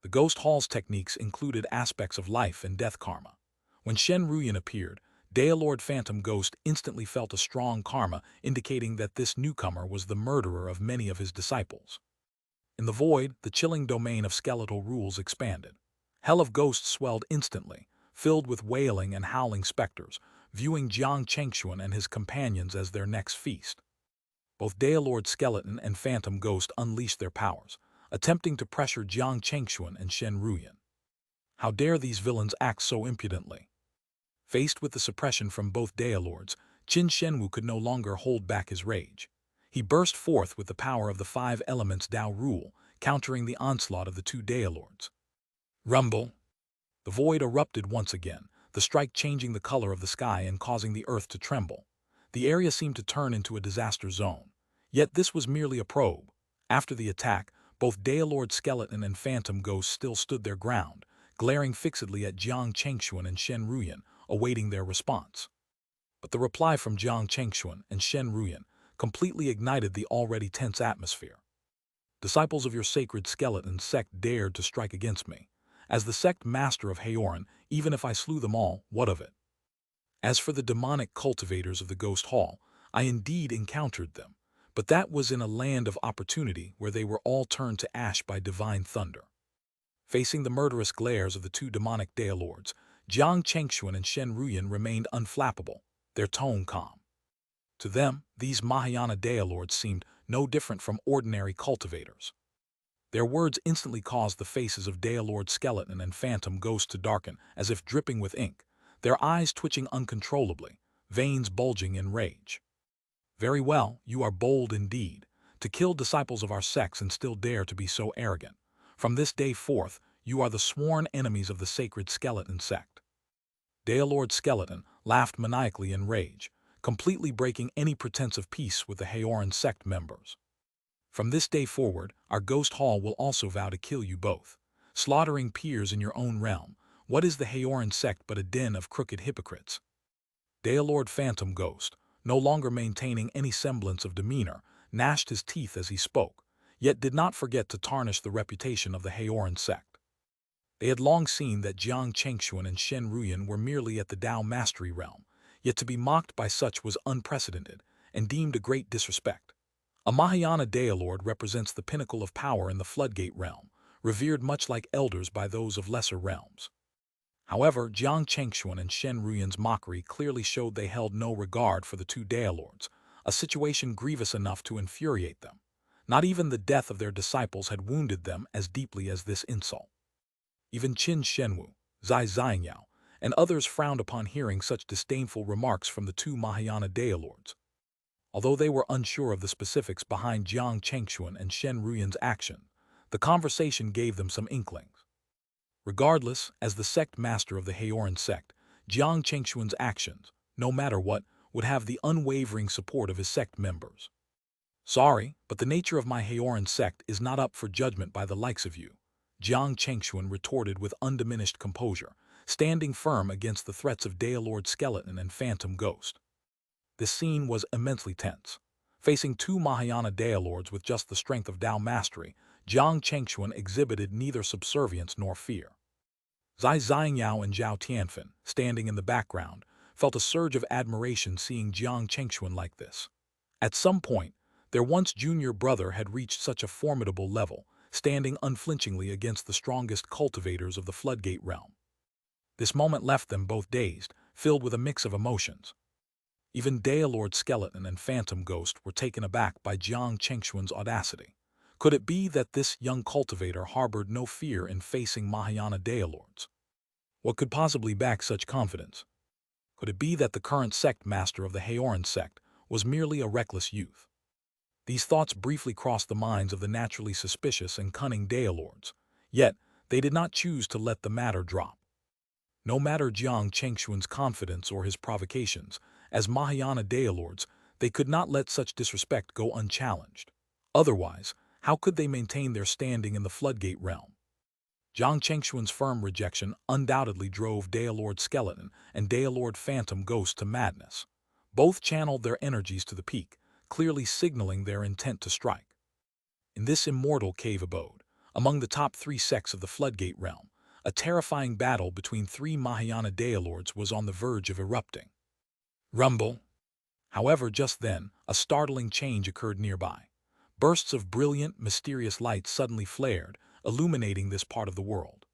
The Ghost Hall's techniques included aspects of life and death karma. When Shen Ruyan appeared, Daylord Phantom Ghost instantly felt a strong karma indicating that this newcomer was the murderer of many of his disciples. In the void, the chilling domain of skeletal rules expanded. Hell of ghosts swelled instantly, filled with wailing and howling specters, viewing Jiang Chengxuan and his companions as their next feast. Both Daylord Skeleton and Phantom Ghost unleashed their powers, attempting to pressure Jiang Chengxuan and Shen Ruyan. How dare these villains act so impudently? Faced with the suppression from both Daylords, Qin Shenwu could no longer hold back his rage. He burst forth with the power of the five elements Dao rule, countering the onslaught of the two Daylords. Rumble! The void erupted once again, the strike changing the color of the sky and causing the earth to tremble. The area seemed to turn into a disaster zone. Yet this was merely a probe. After the attack, both Daylord Skeleton and Phantom Ghost still stood their ground, glaring fixedly at Jiang Chengxuan and Shen Ruyan, awaiting their response. But the reply from Jiang Chengxuan and Shen Ruyan completely ignited the already tense atmosphere. Disciples of your sacred skeleton sect dared to strike against me. As the sect master of Haoran, even if I slew them all, what of it? As for the demonic cultivators of the Ghost Hall, I indeed encountered them, but that was in a land of opportunity where they were all turned to ash by divine thunder. Facing the murderous glares of the two demonic Daylords, Jiang Chengxuan and Shen Ruyan remained unflappable, their tone calm. To them, these Mahayana Daylords seemed no different from ordinary cultivators. Their words instantly caused the faces of Daylord Skeleton and Phantom Ghost to darken as if dripping with ink, their eyes twitching uncontrollably, veins bulging in rage. Very well, you are bold indeed, to kill disciples of our sects and still dare to be so arrogant. From this day forth, you are the sworn enemies of the sacred skeleton sect. Daylord Skeleton laughed maniacally in rage, completely breaking any pretense of peace with the Haoran sect members. From this day forward, our Ghost Hall will also vow to kill you both. Slaughtering peers in your own realm, what is the Haoran sect but a den of crooked hypocrites? Daylord Phantom Ghost, no longer maintaining any semblance of demeanor, gnashed his teeth as he spoke, yet did not forget to tarnish the reputation of the Haoran sect. They had long seen that Jiang Chengxuan and Shen Ruyan were merely at the Dao mastery realm, yet to be mocked by such was unprecedented and deemed a great disrespect. A Mahayana Daylord represents the pinnacle of power in the floodgate realm, revered much like elders by those of lesser realms. However, Jiang Chengxuan and Shen Ruyan's mockery clearly showed they held no regard for the two Daylords, a situation grievous enough to infuriate them. Not even the death of their disciples had wounded them as deeply as this insult. Even Qin Shenwu, Zai Xiangyao, and others frowned upon hearing such disdainful remarks from the two Mahayana Daylords. Although they were unsure of the specifics behind Jiang Chengxuan and Shen Ruyan's action, the conversation gave them some inklings. Regardless, as the sect master of the Haoran sect, Jiang Chengxuan's actions, no matter what, would have the unwavering support of his sect members. Sorry, but the nature of my Haoran sect is not up for judgment by the likes of you, Jiang Chengxuan retorted with undiminished composure, standing firm against the threats of Daylord Skeleton and Phantom Ghost. This scene was immensely tense. Facing two Mahayana Daylords with just the strength of Dao mastery, Jiang Chengxuan exhibited neither subservience nor fear. Zai Xiangyao and Zhao Tianfen, standing in the background, felt a surge of admiration seeing Jiang Chengxuan like this. At some point, their once junior brother had reached such a formidable level, standing unflinchingly against the strongest cultivators of the floodgate realm. This moment left them both dazed, filled with a mix of emotions. Even Daylord Skeleton and Phantom Ghost were taken aback by Jiang Chengxuan's audacity. Could it be that this young cultivator harbored no fear in facing Mahayana Daylords? What could possibly back such confidence? Could it be that the current sect master of the Haoran sect was merely a reckless youth? These thoughts briefly crossed the minds of the naturally suspicious and cunning Daylords, yet they did not choose to let the matter drop. No matter Jiang Chengxuan's confidence or his provocations, As Mahayana Dailords, they could not let such disrespect go unchallenged. Otherwise, how could they maintain their standing in the floodgate realm? Jiang Chengxuan's firm rejection undoubtedly drove Dailord Skeleton and Dailord Phantom Ghost to madness. Both channeled their energies to the peak, clearly signaling their intent to strike. In this immortal cave abode, among the top 3 sects of the floodgate realm, a terrifying battle between 3 Mahayana Dailords was on the verge of erupting. Rumble! However, just then, a startling change occurred nearby. Bursts of brilliant, mysterious light suddenly flared, illuminating this part of the world.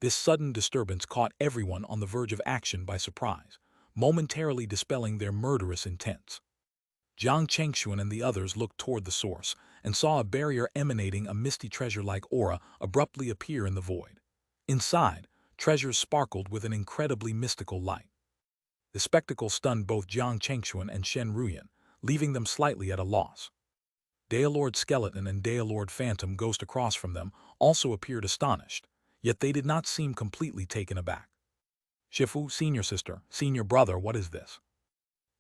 This sudden disturbance caught everyone on the verge of action by surprise, momentarily dispelling their murderous intents. Jiang Chengxuan and the others looked toward the source and saw a barrier emanating a misty treasure-like aura abruptly appear in the void. Inside, treasures sparkled with an incredibly mystical light. The spectacle stunned both Jiang Chengxuan and Shen Ruyan, leaving them slightly at a loss. Dailord Skeleton and Dailord Phantom Ghost across from them also appeared astonished, yet they did not seem completely taken aback. Shifu, senior sister, senior brother, what is this?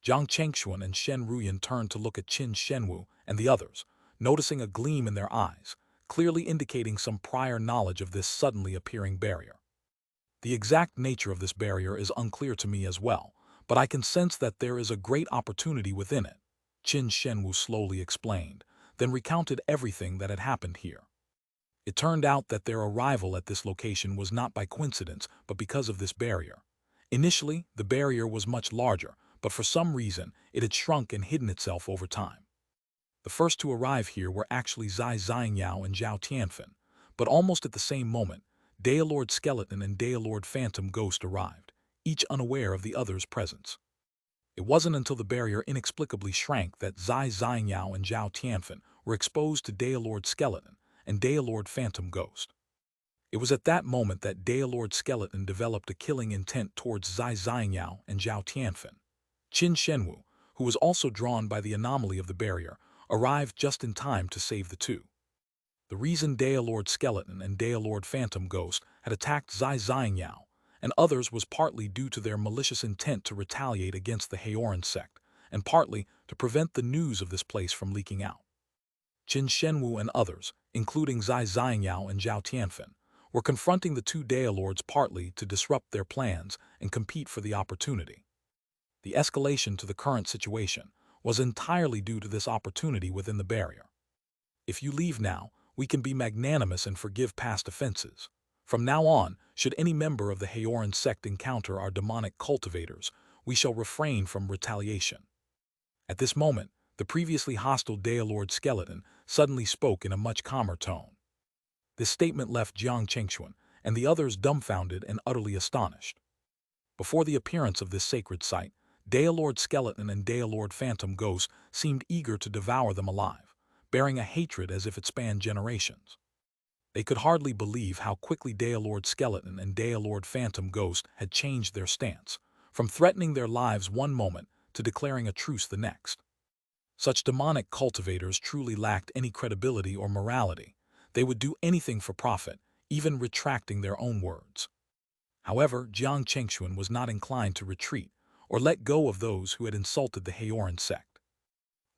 Jiang Chengxuan and Shen Ruyan turned to look at Qin Shenwu and the others, noticing a gleam in their eyes, clearly indicating some prior knowledge of this suddenly appearing barrier. The exact nature of this barrier is unclear to me as well, but I can sense that there is a great opportunity within it, Qin Shenwu slowly explained, then recounted everything that had happened here. It turned out that their arrival at this location was not by coincidence, but because of this barrier. Initially, the barrier was much larger, but for some reason, it had shrunk and hidden itself over time. The first to arrive here were actually Zai Xiangyao and Zhao Tianfen, but almost at the same moment, Dailord Skeleton and Dailord Phantom Ghost arrived, each unaware of the other's presence. It wasn't until the barrier inexplicably shrank that Zai Xiangyao and Zhao Tianfen were exposed to Dailord Skeleton and Dailord Phantom Ghost. It was at that moment that Dailord Skeleton developed a killing intent towards Zai Xiangyao and Zhao Tianfen. Qin Shenwu, who was also drawn by the anomaly of the barrier, arrived just in time to save the two. The reason Dailord Skeleton and Dailord Phantom Ghost had attacked Zai Xiangyao and others was partly due to their malicious intent to retaliate against the Heoran sect, and partly to prevent the news of this place from leaking out. Qin Shenwu and others, including Zai Xiangyao and Zhao Tianfen, were confronting the two Dailords partly to disrupt their plans and compete for the opportunity. The escalation to the current situation was entirely due to this opportunity within the barrier. If you leave now, we can be magnanimous and forgive past offenses. From now on, should any member of the Heoran sect encounter our demonic cultivators, we shall refrain from retaliation. At this moment, the previously hostile Dailord Skeleton suddenly spoke in a much calmer tone. This statement left Jiang Chengxuan and the others dumbfounded and utterly astonished. Before the appearance of this sacred site, Dailord Skeleton and Dailord Phantom Ghost seemed eager to devour them alive, bearing a hatred as if it spanned generations. They could hardly believe how quickly Dailord Skeleton and Dailord Phantom Ghost had changed their stance, from threatening their lives one moment to declaring a truce the next. Such demonic cultivators truly lacked any credibility or morality. They would do anything for profit, even retracting their own words. However, Jiang Chengxuan was not inclined to retreat or let go of those who had insulted the Heoran sect.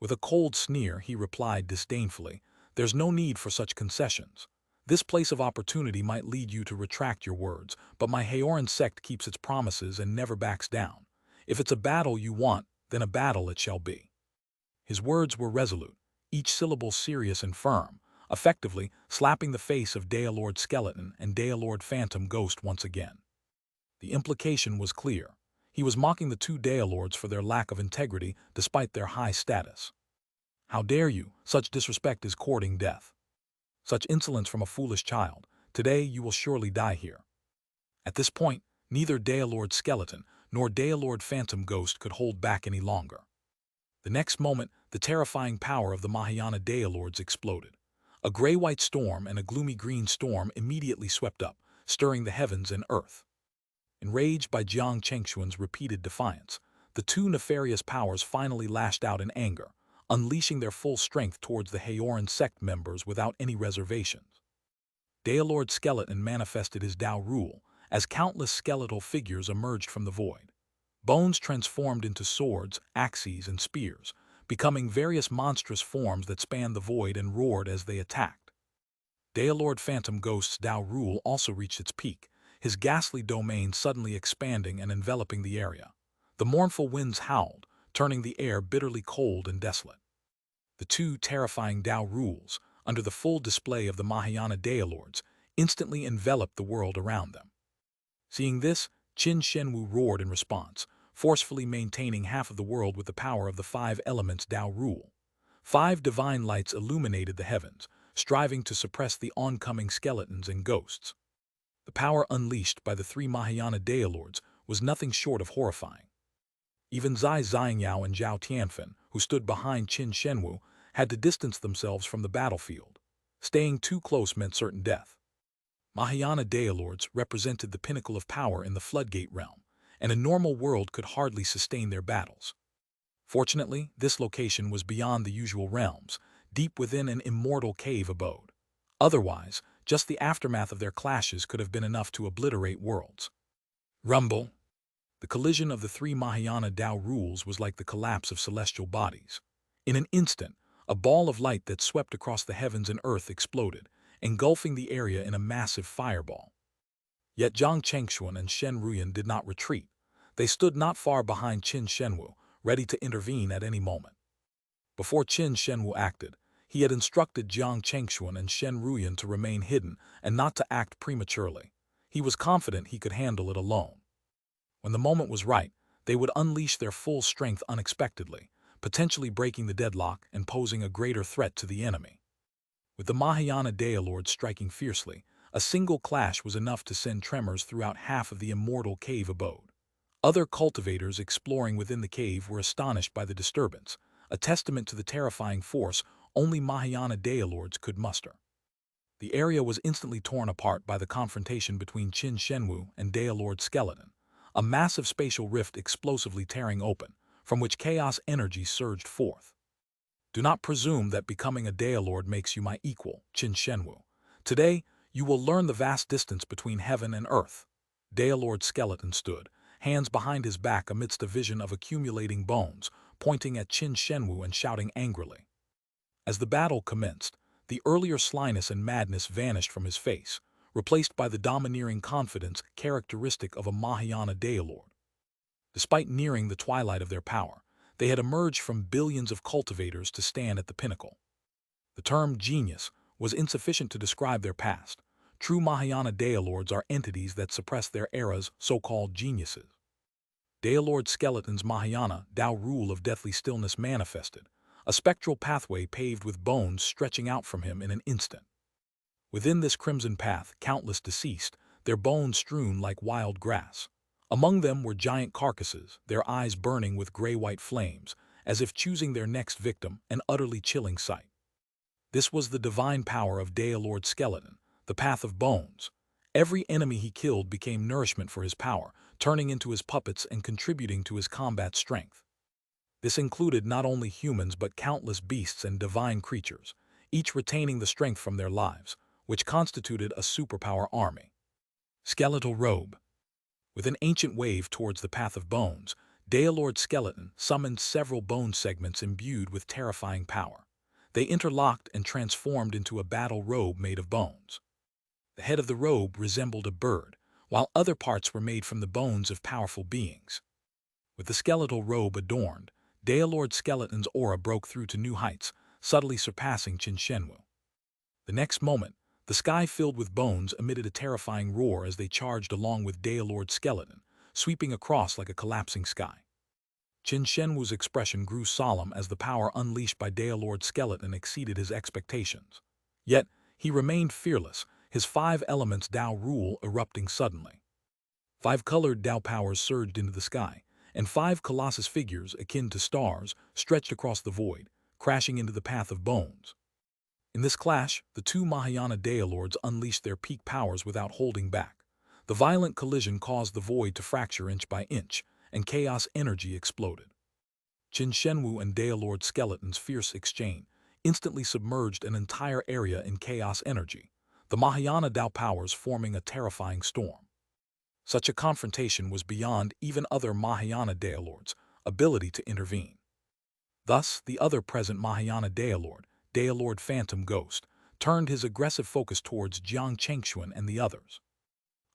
With a cold sneer, he replied disdainfully, "There's no need for such concessions. This place of opportunity might lead you to retract your words, but my Heoran sect keeps its promises and never backs down. If it's a battle you want, then a battle it shall be." His words were resolute, each syllable serious and firm, effectively slapping the face of Dailord Skeleton and Dailord Phantom Ghost once again. The implication was clear. He was mocking the two Dailords for their lack of integrity despite their high status. "How dare you? Such disrespect is courting death. Such insolence from a foolish child. Today you will surely die here." At this point, neither Dailord Skeleton nor Dailord Phantom Ghost could hold back any longer. The next moment, the terrifying power of the Mahayana Dailords exploded. A gray-white storm and a gloomy green storm immediately swept up, stirring the heavens and earth. Enraged by Jiang Chengxuan's repeated defiance, the two nefarious powers finally lashed out in anger, unleashing their full strength towards the Heoran sect members without any reservations. Dailord Skeleton manifested his Tao rule as countless skeletal figures emerged from the void. Bones transformed into swords, axes, and spears, becoming various monstrous forms that spanned the void and roared as they attacked. Daelord Phantom Ghost's Dao rule also reached its peak, his ghastly domain suddenly expanding and enveloping the area. The mournful winds howled, turning the air bitterly cold and desolate. The two terrifying Dao rules, under the full display of the Mahayana Daelords, instantly enveloped the world around them. Seeing this, Qin Shenwu roared in response, forcefully maintaining half of the world with the power of the five elements Dao rule. 5 divine lights illuminated the heavens, striving to suppress the oncoming skeletons and ghosts. The power unleashed by the 3 Mahayana Daelords was nothing short of horrifying. Even Zai Xiangyao and Zhao Tianfen, who stood behind Qin Shenwu, had to distance themselves from the battlefield. Staying too close meant certain death. Mahayana Daelords represented the pinnacle of power in the floodgate realm, and a normal world could hardly sustain their battles. Fortunately, this location was beyond the usual realms, deep within an immortal cave abode. Otherwise, just the aftermath of their clashes could have been enough to obliterate worlds. Rumble. The collision of the 3 Mahayana Dao rules was like the collapse of celestial bodies. In an instant, a ball of light that swept across the heavens and earth exploded, engulfing the area in a massive fireball. Yet Zhang Chengxuan and Shen Ruyan did not retreat. They stood not far behind Qin Shenwu, ready to intervene at any moment. Before Qin Shenwu acted, he had instructed Jiang Chengxuan and Shen Ruyan to remain hidden and not to act prematurely. He was confident he could handle it alone. When the moment was right, they would unleash their full strength unexpectedly, potentially breaking the deadlock and posing a greater threat to the enemy. With the Mahayana Daelords striking fiercely, a single clash was enough to send tremors throughout half of the immortal cave abode. Other cultivators exploring within the cave were astonished by the disturbance, a testament to the terrifying force only Mahayana Daelords could muster. The area was instantly torn apart by the confrontation between Qin Shenwu and Daelord Skeleton, a massive spatial rift explosively tearing open, from which chaos energy surged forth. Do not presume that becoming a Daelord makes you my equal, Qin Shenwu. Today, you will learn the vast distance between heaven and earth. Daelord Skeleton stood, hands behind his back amidst a vision of accumulating bones, pointing at Qin Shenwu and shouting angrily. As the battle commenced, the earlier slyness and madness vanished from his face, replaced by the domineering confidence characteristic of a Mahayana Daelord. Despite nearing the twilight of their power, they had emerged from billions of cultivators to stand at the pinnacle. The term genius was insufficient to describe their past. True Mahayana Daelords are entities that suppress their era's so-called geniuses. Daelord Skeleton's Mahayana Dao rule of deathly stillness manifested, a spectral pathway paved with bones stretching out from him in an instant. Within this crimson path, countless deceased, their bones strewn like wild grass. Among them were giant carcasses, their eyes burning with gray-white flames, as if choosing their next victim, an utterly chilling sight. This was the divine power of Daelord Skeleton, the path of bones. Every enemy he killed became nourishment for his power, turning into his puppets and contributing to his combat strength. This included not only humans but countless beasts and divine creatures, each retaining the strength from their lives, which constituted a superpower army. Skeletal Robe. With an ancient wave towards the path of bones, Daelord Skeleton summoned several bone segments imbued with terrifying power. They interlocked and transformed into a battle robe made of bones. The head of the robe resembled a bird, while other parts were made from the bones of powerful beings. With the skeletal robe adorned, Daelord Skeleton's aura broke through to new heights, subtly surpassing Qin Shenwu. The next moment, the sky filled with bones emitted a terrifying roar as they charged along with Daelord Skeleton, sweeping across like a collapsing sky. Qin Shenwu's expression grew solemn as the power unleashed by Daelord Skeleton exceeded his expectations. Yet, he remained fearless, his 5 elements Dao rule erupting suddenly. 5 colored Dao powers surged into the sky, and 5 colossus figures akin to stars stretched across the void, crashing into the path of bones. In this clash, the 2 Mahayana Daelords unleashed their peak powers without holding back. The violent collision caused the void to fracture inch by inch, and chaos energy exploded. Qin Shenwu and Daelord Skeleton's fierce exchange instantly submerged an entire area in chaos energy, the Mahayana Dao powers forming a terrifying storm. Such a confrontation was beyond even other Mahayana Dailords' ability to intervene. Thus, the other present Mahayana Dailord Phantom Ghost, turned his aggressive focus towards Jiang Chengxuan and the others.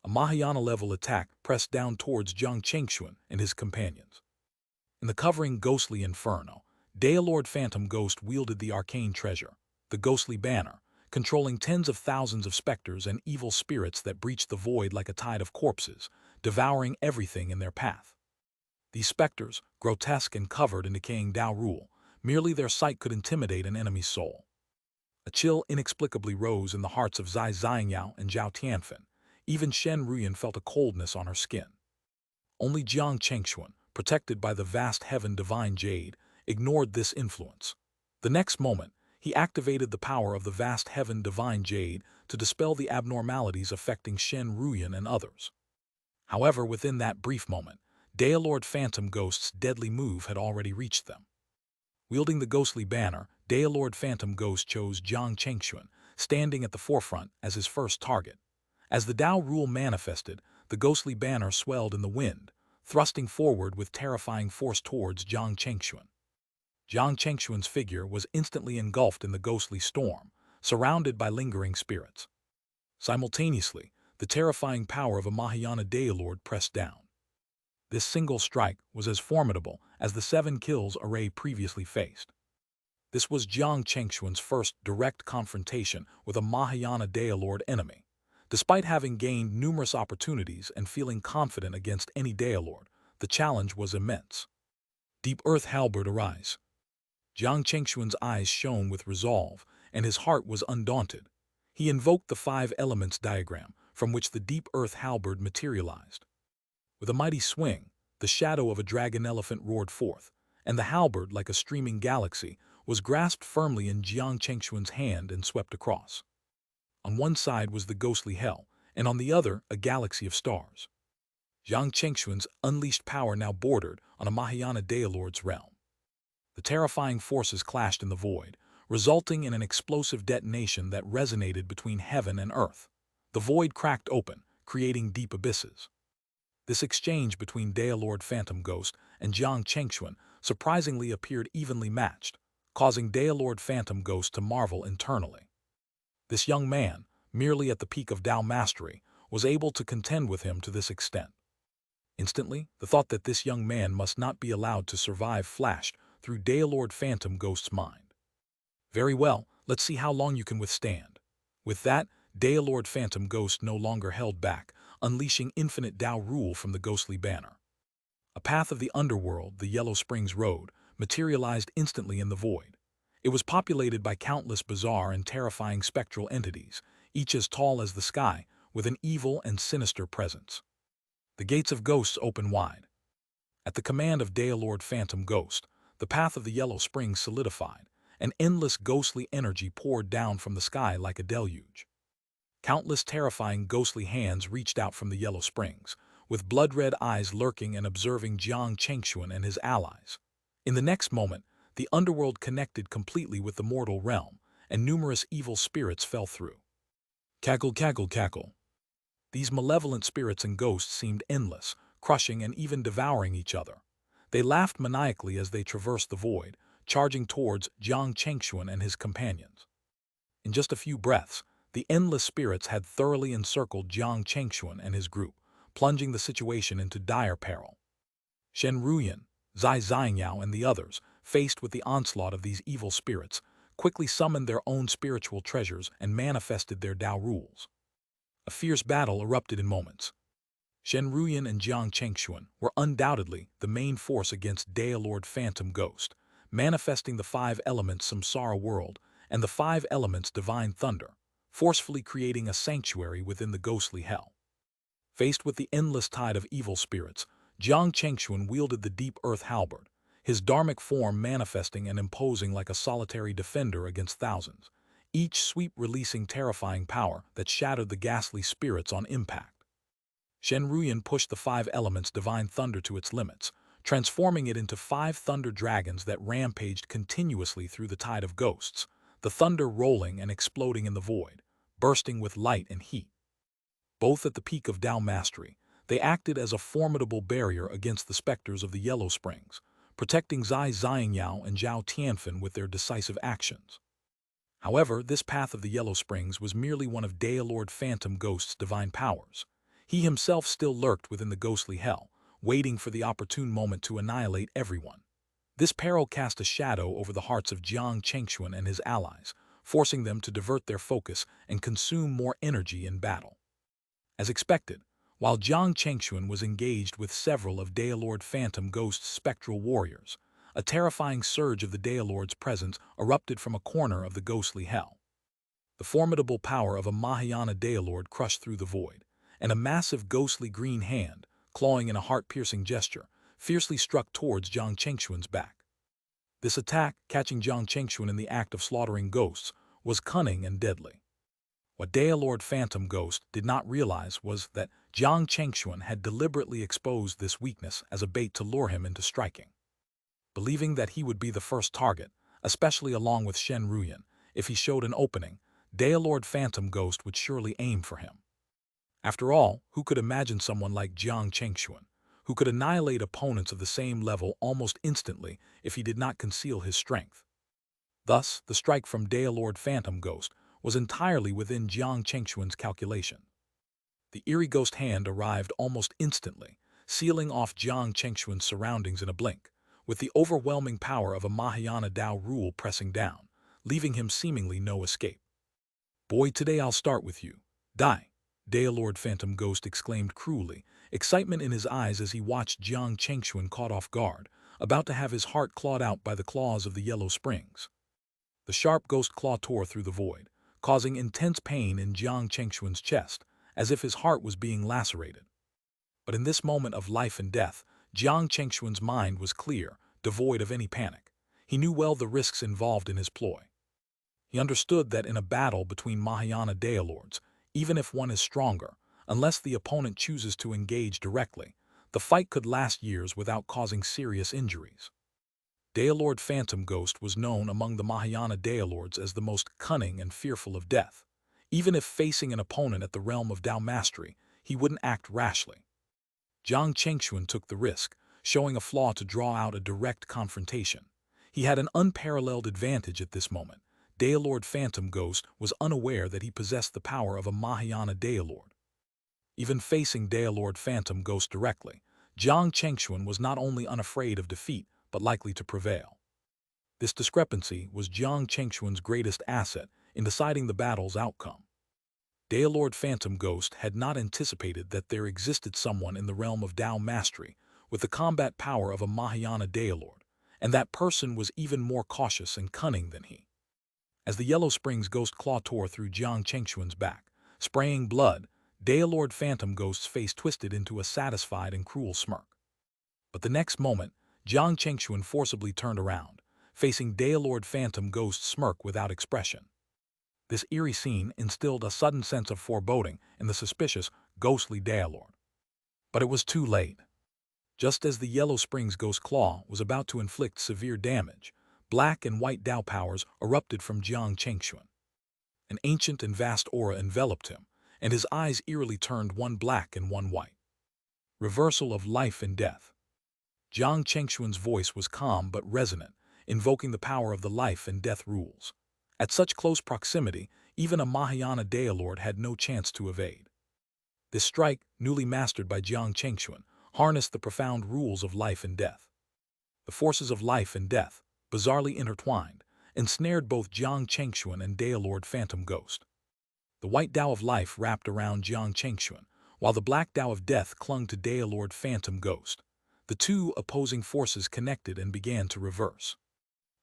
A Mahayana-level attack pressed down towards Jiang Chengxuan and his companions. In the covering ghostly inferno, Dailord Phantom Ghost wielded the arcane treasure, the ghostly banner, controlling tens of thousands of specters and evil spirits that breached the void like a tide of corpses, devouring everything in their path. These specters, grotesque and covered in decaying Tao rule, merely their sight could intimidate an enemy's soul. A chill inexplicably rose in the hearts of Zai Xiangyao and Zhao Tianfen. Even Shen Ruyan felt a coldness on her skin. Only Jiang Chengxuan, protected by the vast heaven divine Jade, ignored this influence. The next moment, he activated the power of the vast heaven divine Jade to dispel the abnormalities affecting Shen Ruyan and others. However, within that brief moment, Dailord Phantom Ghost's deadly move had already reached them. Wielding the ghostly banner, Dailord Phantom Ghost chose Jiang Chengxuan, standing at the forefront as his first target. As the Tao rule manifested, the ghostly banner swelled in the wind, thrusting forward with terrifying force towards Jiang Chengxuan. Jiang Chengxuan's figure was instantly engulfed in the ghostly storm, surrounded by lingering spirits. Simultaneously, the terrifying power of a Mahayana Dailord pressed down. This single strike was as formidable as the 7 kills array previously faced. This was Jiang Chengxuan's first direct confrontation with a Mahayana Dailord enemy. Despite having gained numerous opportunities and feeling confident against any Dailord, the challenge was immense. Deep Earth Halberd arise. Jiang Chengxuan's eyes shone with resolve, and his heart was undaunted. He invoked the 5 elements diagram, from which the Deep Earth Halberd materialized. With a mighty swing, the shadow of a dragon elephant roared forth, and the halberd, like a streaming galaxy, was grasped firmly in Jiang Chengxuan's hand and swept across. On one side was the ghostly hell, and on the other a galaxy of stars. Jiang Chengxuan's unleashed power now bordered on a Mahayana Dailord's realm. The terrifying forces clashed in the void, resulting in an explosive detonation that resonated between heaven and earth. The void cracked open, creating deep abysses. This exchange between Dailord Phantom Ghost and Jiang Chengxuan surprisingly appeared evenly matched, causing Dailord Phantom Ghost to marvel internally. This young man, merely at the peak of Tao mastery, was able to contend with him to this extent. Instantly, the thought that this young man must not be allowed to survive flashed through Dailord Phantom Ghost's mind. Very well, let's see how long you can withstand. With that, Dailord Phantom Ghost no longer held back, unleashing infinite Tao rule from the ghostly banner. A path of the underworld, the Yellow Springs Road, materialized instantly in the void. It was populated by countless bizarre and terrifying spectral entities, each as tall as the sky, with an evil and sinister presence. The gates of ghosts open wide. At the command of Dailord Phantom Ghost, the path of the Yellow Springs solidified, and endless ghostly energy poured down from the sky like a deluge. Countless terrifying ghostly hands reached out from the Yellow Springs, with blood-red eyes lurking and observing Jiang Chengxuan and his allies. In the next moment, the underworld connected completely with the mortal realm, and numerous evil spirits fell through. Cackle, cackle, cackle. These malevolent spirits and ghosts seemed endless, crushing and even devouring each other. They laughed maniacally as they traversed the void, charging towards Jiang Chengxuan and his companions. In just a few breaths, the endless spirits had thoroughly encircled Jiang Chengxuan and his group, plunging the situation into dire peril. Shen Ruyan, Zai Xiangyao, and the others, faced with the onslaught of these evil spirits, quickly summoned their own spiritual treasures and manifested their Tao rules. A fierce battle erupted in moments. Shen Ruyan and Jiang Chengxuan were undoubtedly the main force against Dailord Phantom Ghost, manifesting the 5 elements Samsara world and the 5 elements divine thunder, forcefully creating a sanctuary within the ghostly hell. Faced with the endless tide of evil spirits, Jiang Chengxuan wielded the deep earth halberd, his dharmic form manifesting and imposing like a solitary defender against thousands, each sweep releasing terrifying power that shattered the ghastly spirits on impact. Shen Ruyan pushed the 5 elements divine thunder to its limits, transforming it into 5 thunder dragons that rampaged continuously through the tide of ghosts, the thunder rolling and exploding in the void, bursting with light and heat. Both at the peak of Tao mastery, They acted as a formidable barrier against the specters of the Yellow Springs, protecting Zai Xiangyao and Zhao Tianfen with their decisive actions. However, this path of the Yellow Springs was merely one of Daelord Phantom Ghost's divine powers. He himself still lurked within the ghostly hell, waiting for the opportune moment to annihilate everyone. This peril cast a shadow over the hearts of Jiang Chengxuan and his allies, forcing them to divert their focus and consume more energy in battle. As expected, while Jiang Chengxuan was engaged with several of Daelord Phantom Ghost's spectral warriors, a terrifying surge of the Daelord's presence erupted from a corner of the ghostly hell. The formidable power of a Mahayana Daelord crushed through the void, and a massive ghostly green hand, clawing in a heart-piercing gesture, fiercely struck towards Jiang Chengxuan's back. This attack, catching Jiang Chengxuan in the act of slaughtering ghosts, was cunning and deadly. What Daelord Phantom Ghost did not realize was that Jiang Chengxuan had deliberately exposed this weakness as a bait to lure him into striking. Believing that he would be the first target, especially along with Shen Ruyan, if he showed an opening, Daelord Phantom Ghost would surely aim for him. After all, who could imagine someone like Jiang Chengxuan, who could annihilate opponents of the same level almost instantly if he did not conceal his strength? Thus, the strike from Daelord Phantom Ghost was entirely within Jiang Chengxuan's calculation. The eerie ghost hand arrived almost instantly, sealing off Jiang Chengxuan's surroundings in a blink, with the overwhelming power of a Mahayana Dao rule pressing down, leaving him seemingly no escape. "Boy, today I'll start with you. Die!" Daelord Phantom Ghost exclaimed cruelly, excitement in his eyes as he watched Jiang Chengxuan caught off guard, about to have his heart clawed out by the claws of the Yellow Springs. The sharp ghost claw tore through the void, causing intense pain in Jiang Chengxuan's chest, as if his heart was being lacerated. But in this moment of life and death, Jiang Chengxuan's mind was clear, devoid of any panic. He knew well the risks involved in his ploy. He understood that in a battle between Mahayana Daelords, even if one is stronger, unless the opponent chooses to engage directly, the fight could last years without causing serious injuries. Daelord Phantom Ghost was known among the Mahayana Daelords as the most cunning and fearful of death. Even if facing an opponent at the realm of Dao Mastery, he wouldn't act rashly. Jiang Chengxuan took the risk, showing a flaw to draw out a direct confrontation. He had an unparalleled advantage at this moment. Daelord Phantom Ghost was unaware that he possessed the power of a Mahayana Daelord. Even facing Daelord Phantom Ghost directly, Jiang Chengxuan was not only unafraid of defeat, but likely to prevail. This discrepancy was Jiang Chengxuan's greatest asset in deciding the battle's outcome. Daelord Phantom Ghost had not anticipated that there existed someone in the realm of Dao Mastery with the combat power of a Mahayana Daelord, and that person was even more cautious and cunning than he. As the Yellow Springs ghost claw tore through Jiang Chengxuan's back, spraying blood, Daelord Phantom Ghost's face twisted into a satisfied and cruel smirk. But the next moment, Jiang Chengxuan forcibly turned around, facing Daelord Phantom Ghost's smirk without expression. This eerie scene instilled a sudden sense of foreboding in the suspicious, ghostly Daelord. But it was too late. Just as the Yellow Springs Ghost Claw was about to inflict severe damage, black and white Dao powers erupted from Jiang Chengxuan. An ancient and vast aura enveloped him, and his eyes eerily turned one black and one white. Reversal of life and death. Jiang Chengxuan's voice was calm but resonant, invoking the power of the life and death rules. At such close proximity, even a Mahayana Daelord had no chance to evade. This strike, newly mastered by Jiang Chengxuan, harnessed the profound rules of life and death. The forces of life and death, bizarrely intertwined, ensnared both Jiang Chengxuan and Daelord Phantom Ghost. The white Dao of life wrapped around Jiang Chengxuan, while the black Dao of death clung to Daelord Phantom Ghost. The two opposing forces connected and began to reverse.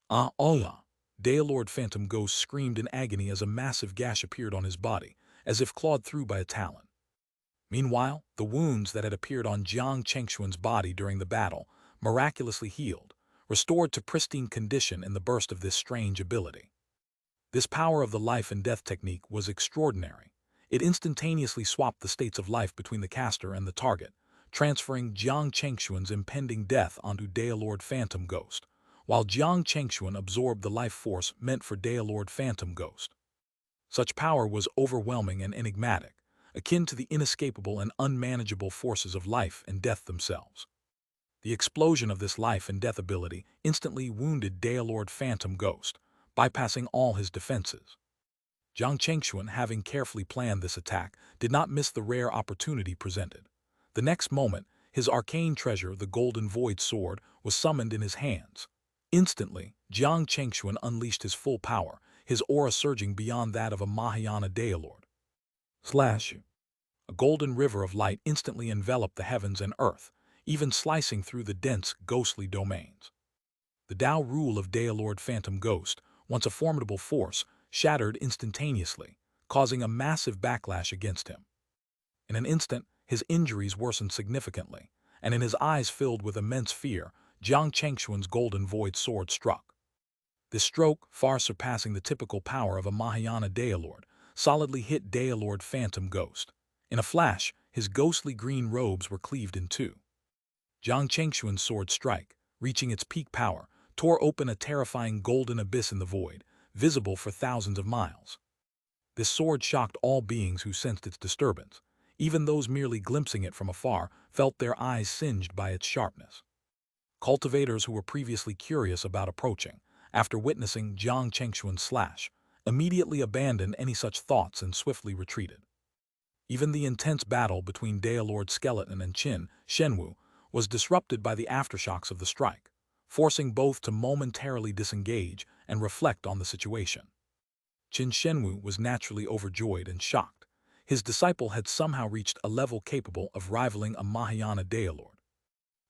"Ah!" Daelord Phantom Ghost screamed in agony as a massive gash appeared on his body, as if clawed through by a talon. Meanwhile, the wounds that had appeared on Jiang Chengxuan's body during the battle miraculously healed, restored to pristine condition in the burst of this strange ability. This power of the life and death technique was extraordinary. It instantaneously swapped the states of life between the caster and the target, transferring Jiang Chengxuan's impending death onto Daelord Phantom Ghost, while Jiang Chengxuan absorbed the life force meant for Daelord Phantom Ghost. Such power was overwhelming and enigmatic, akin to the inescapable and unmanageable forces of life and death themselves. The explosion of this life and death ability instantly wounded Daelord Phantom Ghost, bypassing all his defenses. Jiang Chengxuan, having carefully planned this attack, did not miss the rare opportunity presented. The next moment, his arcane treasure, the Golden Void Sword, was summoned in his hands. Instantly, Jiang Chengxuan unleashed his full power, his aura surging beyond that of a Mahayana Daelord. Slash! A golden river of light instantly enveloped the heavens and earth, even slicing through the dense, ghostly domains. The Tao rule of Daelord Phantom Ghost, once a formidable force, shattered instantaneously, causing a massive backlash against him. In an instant, his injuries worsened significantly, and in his eyes filled with immense fear, Jiang Chengxuan's Golden Void Sword struck. This stroke, far surpassing the typical power of a Mahayana Daelord, solidly hit Daelord Phantom Ghost. In a flash, his ghostly green robes were cleaved in two. Jiang Chengxuan's sword strike, reaching its peak power, tore open a terrifying golden abyss in the void, visible for thousands of miles. This sword shocked all beings who sensed its disturbance. Even those merely glimpsing it from afar felt their eyes singed by its sharpness. Cultivators who were previously curious about approaching, after witnessing Jiang Chengxuan's slash, immediately abandoned any such thoughts and swiftly retreated. Even the intense battle between Daelord Skeleton and Qin Shenwu was disrupted by the aftershocks of the strike, forcing both to momentarily disengage and reflect on the situation. Qin Shenwu was naturally overjoyed and shocked. His disciple had somehow reached a level capable of rivaling a Mahayana Daelord.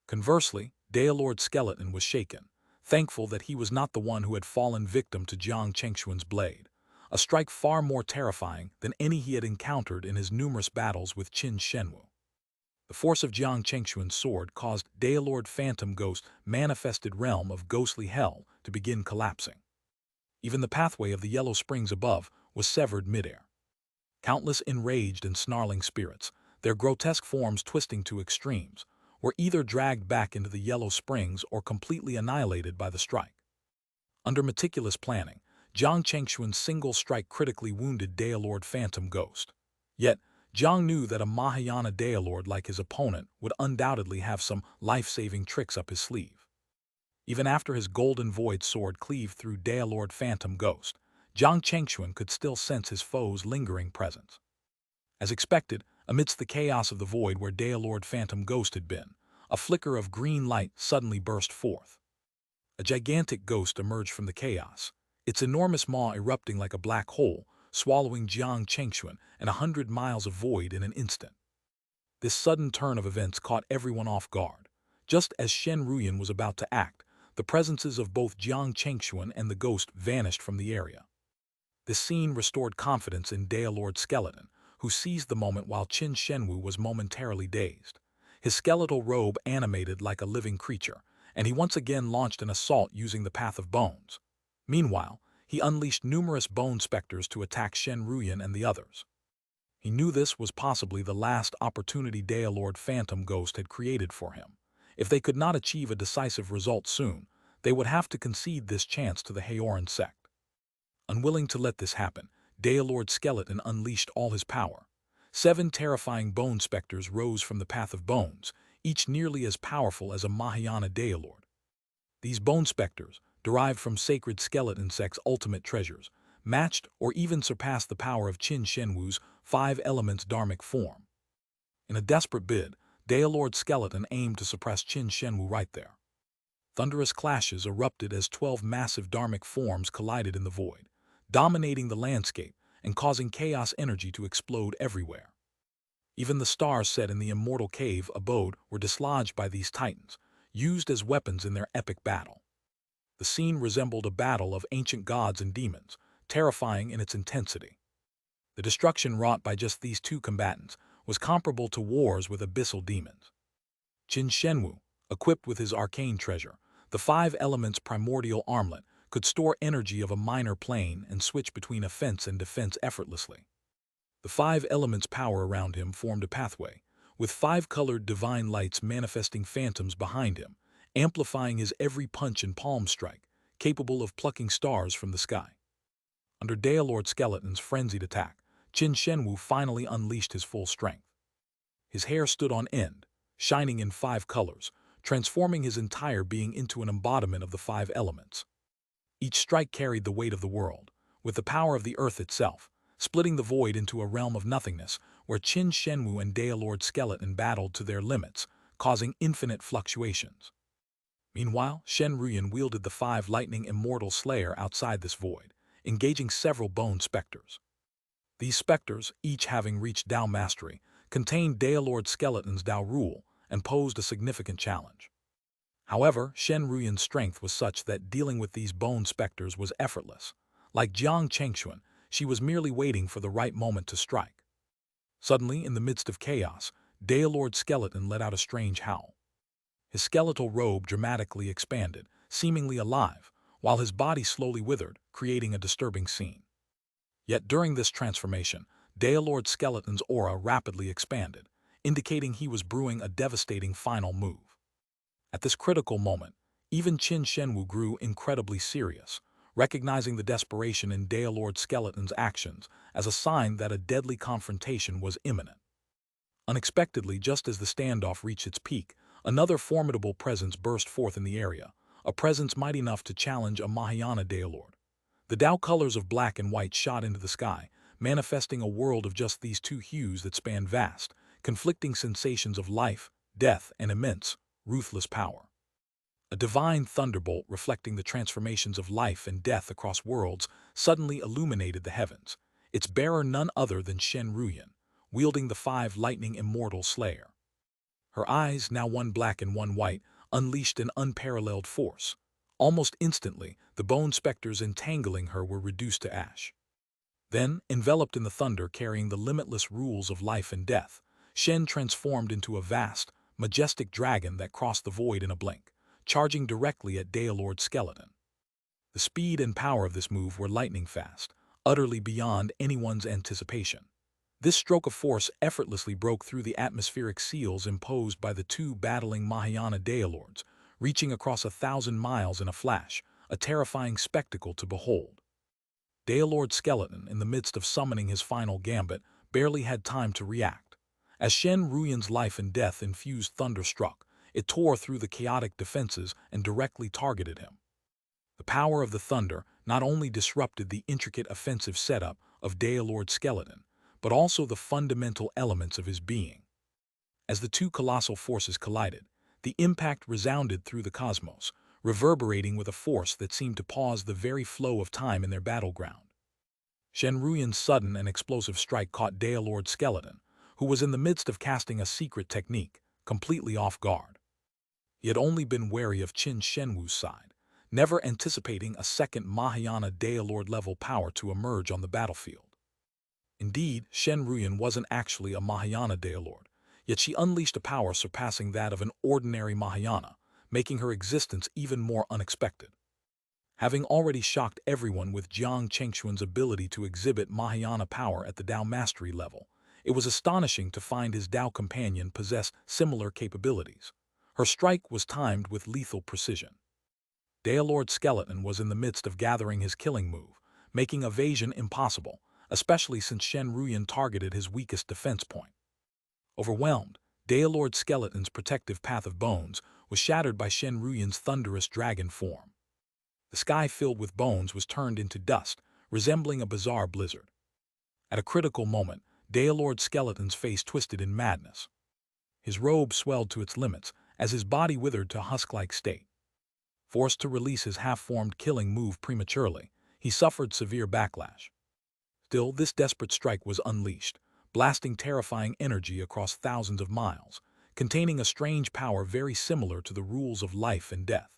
Conversely, Daelord Skeleton was shaken, thankful that he was not the one who had fallen victim to Jiang Chengxuan's blade, a strike far more terrifying than any he had encountered in his numerous battles with Qin Shenwu. The force of Jiang Chengxuan's sword caused Daelord Phantom Ghost's manifested realm of ghostly hell to begin collapsing. Even the pathway of the yellow springs above was severed midair. Countless enraged and snarling spirits, their grotesque forms twisting to extremes, were either dragged back into the yellow springs or completely annihilated by the strike. Under meticulous planning, Jiang Chengxuan's single strike critically wounded Daelord Phantom Ghost. Yet, Jiang knew that a Mahayana Daelord like his opponent would undoubtedly have some life-saving tricks up his sleeve. Even after his Golden Void Sword cleaved through Daelord Phantom Ghost, Jiang Chengxuan could still sense his foe's lingering presence. As expected, amidst the chaos of the void where Daelord Phantom Ghost had been, a flicker of green light suddenly burst forth. A gigantic ghost emerged from the chaos, its enormous maw erupting like a black hole, swallowing Jiang Chengxuan and 100 miles of void in an instant. This sudden turn of events caught everyone off guard. Just as Shen Ruyan was about to act, the presences of both Jiang Chengxuan and the ghost vanished from the area. This scene restored confidence in Daelord Skeleton, who seized the moment while Qin Shenwu was momentarily dazed. His skeletal robe animated like a living creature, and he once again launched an assault using the Path of Bones. Meanwhile, he unleashed numerous bone specters to attack Shen Ruyan and the others. He knew this was possibly the last opportunity Daelord Phantom Ghost had created for him. If they could not achieve a decisive result soon, they would have to concede this chance to the Haoran sect. Unwilling to let this happen, Daelord Skeleton unleashed all his power. 7 terrifying bone specters rose from the Path of Bones, each nearly as powerful as a Mahayana Daelord. These bone specters, derived from sacred skeleton sect's ultimate treasures, matched or even surpassed the power of Qin Shenwu's 5 elements dharmic form. In a desperate bid, Daelord Skeleton aimed to suppress Qin Shenwu right there. Thunderous clashes erupted as 12 massive dharmic forms collided in the void, dominating the landscape and causing chaos energy to explode everywhere. Even the stars set in the immortal cave abode were dislodged by these titans, used as weapons in their epic battle. The scene resembled a battle of ancient gods and demons, terrifying in its intensity. The destruction wrought by just these 2 combatants was comparable to wars with abyssal demons. Qin Shenwu, equipped with his arcane treasure, the 5 elements primordial armlet, could store energy of a minor plane and switch between offense and defense effortlessly. The 5 elements' power around him formed a pathway, with 5 colored divine lights manifesting phantoms behind him, amplifying his every punch and palm strike, capable of plucking stars from the sky. Under Daelord Skeleton's frenzied attack, Qin Shenwu finally unleashed his full strength. His hair stood on end, shining in 5 colors, transforming his entire being into an embodiment of the 5 elements. Each strike carried the weight of the world, with the power of the earth itself, splitting the void into a realm of nothingness where Qin Shenwu and Daylord Skeleton battled to their limits, causing infinite fluctuations. Meanwhile, Shen Ruyan wielded the 5 lightning immortal slayer outside this void, engaging several bone specters. These specters, each having reached Dao mastery, contained Daylord Skeleton's Dao rule and posed a significant challenge. However, Shen Ruyan's strength was such that dealing with these bone specters was effortless. Like Jiang Chengxuan, she was merely waiting for the right moment to strike. Suddenly, in the midst of chaos, Daylord Skeleton let out a strange howl. His skeletal robe dramatically expanded, seemingly alive, while his body slowly withered, creating a disturbing scene. Yet during this transformation, Daylord Skeleton's aura rapidly expanded, indicating he was brewing a devastating final move. At this critical moment, even Qin Shenwu grew incredibly serious, recognizing the desperation in Daylord Skeleton's actions as a sign that a deadly confrontation was imminent. Unexpectedly, just as the standoff reached its peak, another formidable presence burst forth in the area, a presence mighty enough to challenge a Mahayana Daylord. The Tao colors of black and white shot into the sky, manifesting a world of just these 2 hues that span vast, conflicting sensations of life, death, and immense, ruthless power. A divine thunderbolt reflecting the transformations of life and death across worlds suddenly illuminated the heavens, its bearer none other than Shen Ruyan, wielding the 5 lightning immortal slayer. Her eyes, now one black and one white, unleashed an unparalleled force. Almost instantly, the bone specters entangling her were reduced to ash. Then, enveloped in the thunder carrying the limitless rules of life and death, Shen transformed into a vast, majestic dragon that crossed the void in a blink, charging directly at Daylord Skeleton. The speed and power of this move were lightning fast, utterly beyond anyone's anticipation. This stroke of force effortlessly broke through the atmospheric seals imposed by the 2 battling Mahayana Daylords, reaching across 1,000 miles in a flash, a terrifying spectacle to behold. Daylord Skeleton, in the midst of summoning his final gambit, barely had time to react. As Shen Ruyan's life and death infused thunder struck, it tore through the chaotic defenses and directly targeted him. The power of the thunder not only disrupted the intricate offensive setup of Daylord Skeleton, but also the fundamental elements of his being. As the 2 colossal forces collided, the impact resounded through the cosmos, reverberating with a force that seemed to pause the very flow of time in their battleground. Shen Ruyan's sudden and explosive strike caught Daylord Skeleton, who was in the midst of casting a secret technique, completely off guard. He had only been wary of Qin Shenwu's side, never anticipating a second Mahayana Daylord-level power to emerge on the battlefield. Indeed, Shen Ruyan wasn't actually a Mahayana Daylord, yet she unleashed a power surpassing that of an ordinary Mahayana, making her existence even more unexpected. Having already shocked everyone with Jiang Chengxuan's ability to exhibit Mahayana power at the Dao mastery level, it was astonishing to find his Dao companion possess similar capabilities. Her strike was timed with lethal precision. Daylord Skeleton was in the midst of gathering his killing move, making evasion impossible, especially since Shen Ruyan targeted his weakest defense point. Overwhelmed, Daylord Skeleton's protective path of bones was shattered by Shen Ruyan's thunderous dragon form. The sky filled with bones was turned into dust, resembling a bizarre blizzard. At a critical moment, Daylord Skeleton's face twisted in madness. His robe swelled to its limits as his body withered to a husk-like state. Forced to release his half-formed killing move prematurely, he suffered severe backlash. Still, this desperate strike was unleashed, blasting terrifying energy across thousands of miles, containing a strange power very similar to the rules of life and death.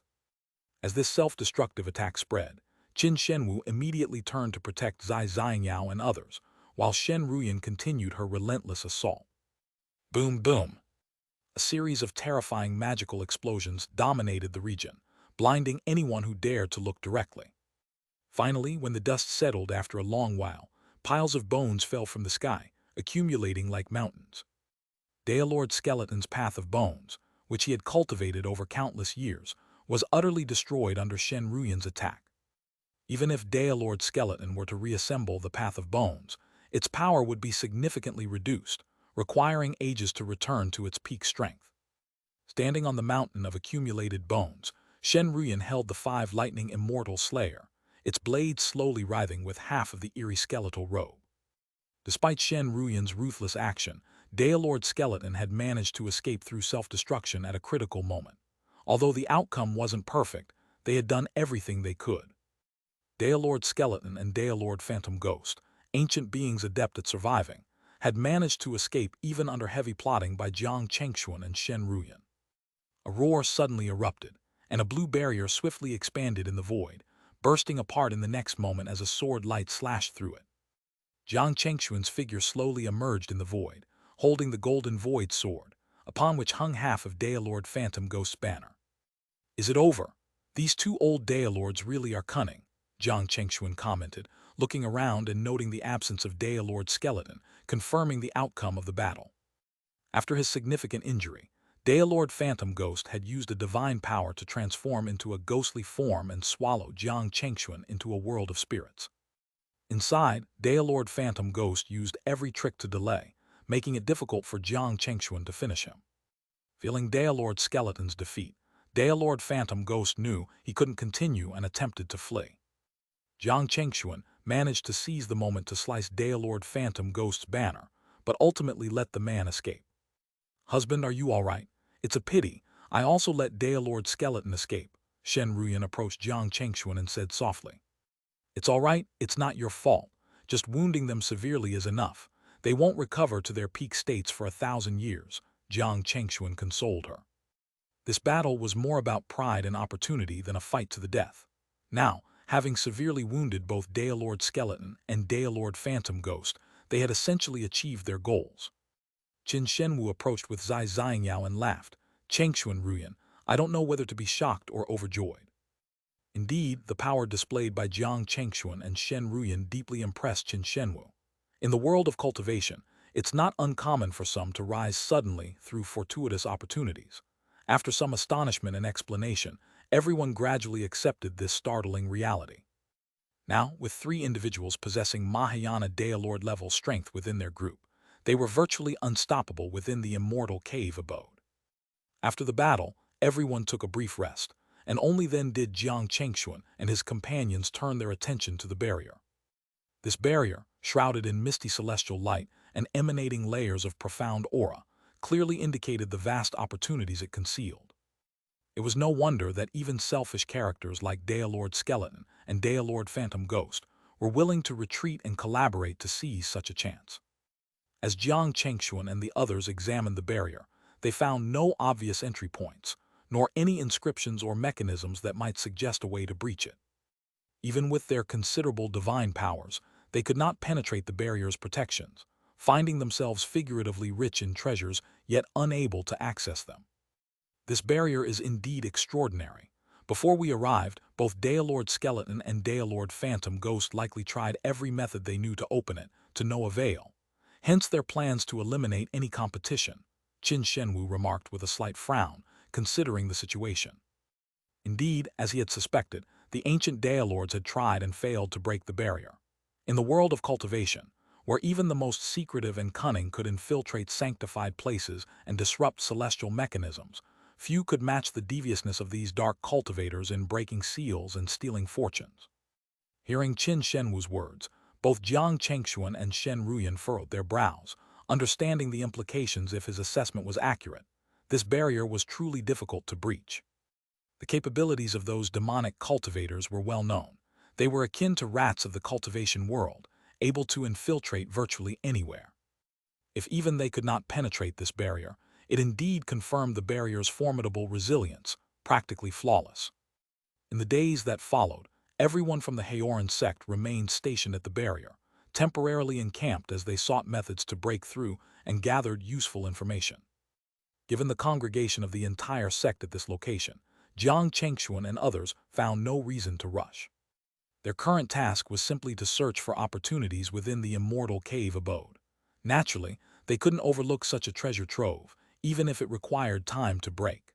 As this self-destructive attack spread, Qin Shenwu immediately turned to protect Zai Xiangyao and others, while Shen Ruyan continued her relentless assault. Boom boom! A series of terrifying magical explosions dominated the region, blinding anyone who dared to look directly. Finally, when the dust settled after a long while, piles of bones fell from the sky, accumulating like mountains. Daylord Skeleton's path of bones, which he had cultivated over countless years, was utterly destroyed under Shen Ruyan's attack. Even if Daylord Skeleton were to reassemble the path of bones, its power would be significantly reduced, requiring ages to return to its peak strength. Standing on the mountain of accumulated bones, Shen Ruyan held the five lightning immortal slayer, its blade slowly writhing with half of the eerie skeletal robe. Despite Shen Ruyan's ruthless action, Daelord Skeleton had managed to escape through self-destruction at a critical moment. Although the outcome wasn't perfect, they had done everything they could. Daelord Skeleton and Daelord Phantom Ghost, ancient beings adept at surviving, had managed to escape even under heavy plotting by Jiang Chengxuan and Shen Ruyan. A roar suddenly erupted, and a blue barrier swiftly expanded in the void, bursting apart in the next moment as a sword light slashed through it. Jiang Chengxuan's figure slowly emerged in the void, holding the golden void sword, upon which hung half of Daelord Phantom Ghost's banner. "Is it over? These two old Daelords really are cunning," Jiang Chengxuan commented, looking around and noting the absence of Daelord Skeleton, confirming the outcome of the battle. After his significant injury, Daelord Phantom Ghost had used a divine power to transform into a ghostly form and swallow Jiang Chengxuan into a world of spirits. Inside, Daelord Phantom Ghost used every trick to delay, making it difficult for Jiang Chengxuan to finish him. Feeling Daelord Skeleton's defeat, Daelord Phantom Ghost knew he couldn't continue and attempted to flee. Jiang Chengxuan managed to seize the moment to slice Daelord Phantom Ghost's banner, but ultimately let the man escape. "Husband, are you all right? It's a pity. I also let Daelord Skeleton escape," Shen Ruyan approached Jiang Chengxuan and said softly. "It's all right, it's not your fault. Just wounding them severely is enough. They won't recover to their peak states for 1,000 years, Jiang Chengxuan consoled her. This battle was more about pride and opportunity than a fight to the death. Now, having severely wounded both Daelord Skeleton and Daelord Phantom Ghost, they had essentially achieved their goals. Qin Shenwu approached with Zai Xiangyao and laughed. "Chengxuan Ruyan, I don't know whether to be shocked or overjoyed." Indeed, the power displayed by Jiang Chengxuan and Shen Ruyan deeply impressed Qin Shenwu. In the world of cultivation, it's not uncommon for some to rise suddenly through fortuitous opportunities. After some astonishment and explanation, everyone gradually accepted this startling reality. Now, with three individuals possessing Mahayana Daelord-level strength within their group, they were virtually unstoppable within the immortal cave abode. After the battle, everyone took a brief rest, and only then did Jiang Chengxuan and his companions turn their attention to the barrier. This barrier, shrouded in misty celestial light and emanating layers of profound aura, clearly indicated the vast opportunities it concealed. It was no wonder that even selfish characters like Daelord Skeleton and Daelord Phantom Ghost were willing to retreat and collaborate to seize such a chance. As Jiang Chengxuan and the others examined the barrier, they found no obvious entry points, nor any inscriptions or mechanisms that might suggest a way to breach it. Even with their considerable divine powers, they could not penetrate the barrier's protections, finding themselves figuratively rich in treasures yet unable to access them. This barrier is indeed extraordinary. Before we arrived, both Daelord Skeleton and Daelord Phantom Ghost likely tried every method they knew to open it, to no avail. Hence their plans to eliminate any competition, Qin Shenwu remarked with a slight frown, considering the situation. Indeed, as he had suspected, the ancient Daelords had tried and failed to break the barrier. In the world of cultivation, where even the most secretive and cunning could infiltrate sanctified places and disrupt celestial mechanisms, few could match the deviousness of these dark cultivators in breaking seals and stealing fortunes. Hearing Qin Shenwu's words, both Jiang Chengxuan and Shen Ruyan furrowed their brows, understanding the implications if his assessment was accurate. This barrier was truly difficult to breach. The capabilities of those demonic cultivators were well known. They were akin to rats of the cultivation world, able to infiltrate virtually anywhere. If even they could not penetrate this barrier, it indeed confirmed the barrier's formidable resilience, practically flawless. In the days that followed, everyone from the Haoran sect remained stationed at the barrier, temporarily encamped as they sought methods to break through and gathered useful information. Given the congregation of the entire sect at this location, Jiang Chengxuan and others found no reason to rush. Their current task was simply to search for opportunities within the immortal cave abode. Naturally, they couldn't overlook such a treasure trove, even if it required time to break.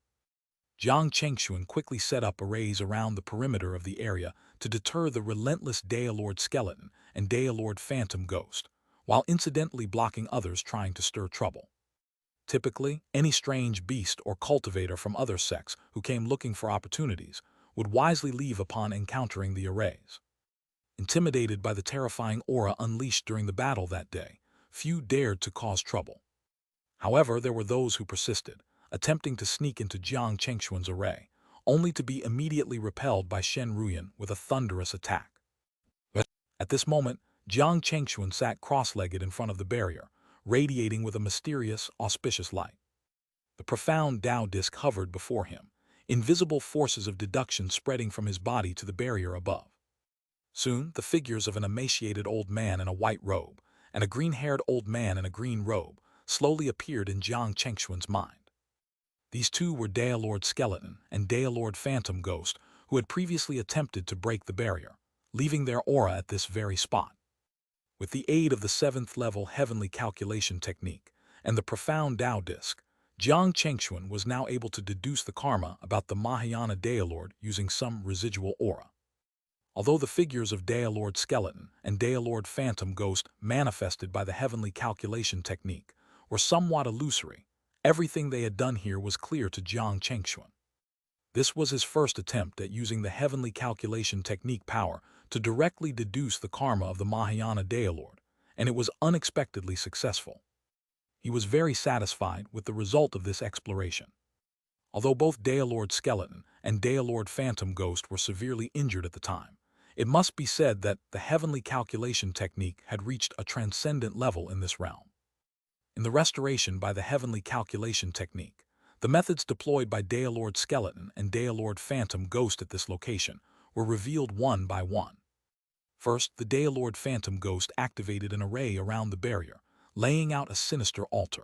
Jiang Chengxuan quickly set up arrays around the perimeter of the area to deter the relentless Daelord Skeleton and Daelord Phantom Ghost, while incidentally blocking others trying to stir trouble. Typically, any strange beast or cultivator from other sects who came looking for opportunities would wisely leave upon encountering the arrays. Intimidated by the terrifying aura unleashed during the battle that day, few dared to cause trouble. However, there were those who persisted, attempting to sneak into Jiang Chengxuan's array, only to be immediately repelled by Shen Ruyan with a thunderous attack. At this moment, Jiang Chengxuan sat cross-legged in front of the barrier, radiating with a mysterious, auspicious light. The profound Tao disc hovered before him, invisible forces of deduction spreading from his body to the barrier above. Soon, the figures of an emaciated old man in a white robe and a green-haired old man in a green robe slowly appeared in Jiang Chengxuan's mind. These two were Lord Skeleton and Lord Phantom Ghost, who had previously attempted to break the barrier, leaving their aura at this very spot. With the aid of the 7th-level heavenly calculation technique and the profound Tao disc, Jiang Chengxuan was now able to deduce the karma about the Mahayana Daelord using some residual aura. Although the figures of Daelord Skeleton and Daelord Phantom Ghost manifested by the heavenly calculation technique were somewhat illusory, everything they had done here was clear to Jiang Chengxuan. This was his first attempt at using the heavenly calculation technique power to directly deduce the karma of the Mahayana Daelord, and it was unexpectedly successful. He was very satisfied with the result of this exploration. Although both Daelord Skeleton and Daelord Phantom Ghost were severely injured at the time, it must be said that the heavenly calculation technique had reached a transcendent level in this realm. In the restoration by the heavenly calculation technique, the methods deployed by Daelord Skeleton and Daelord Phantom Ghost at this location were revealed one by one. First, the Daelord Phantom Ghost activated an array around the barrier, laying out a sinister altar.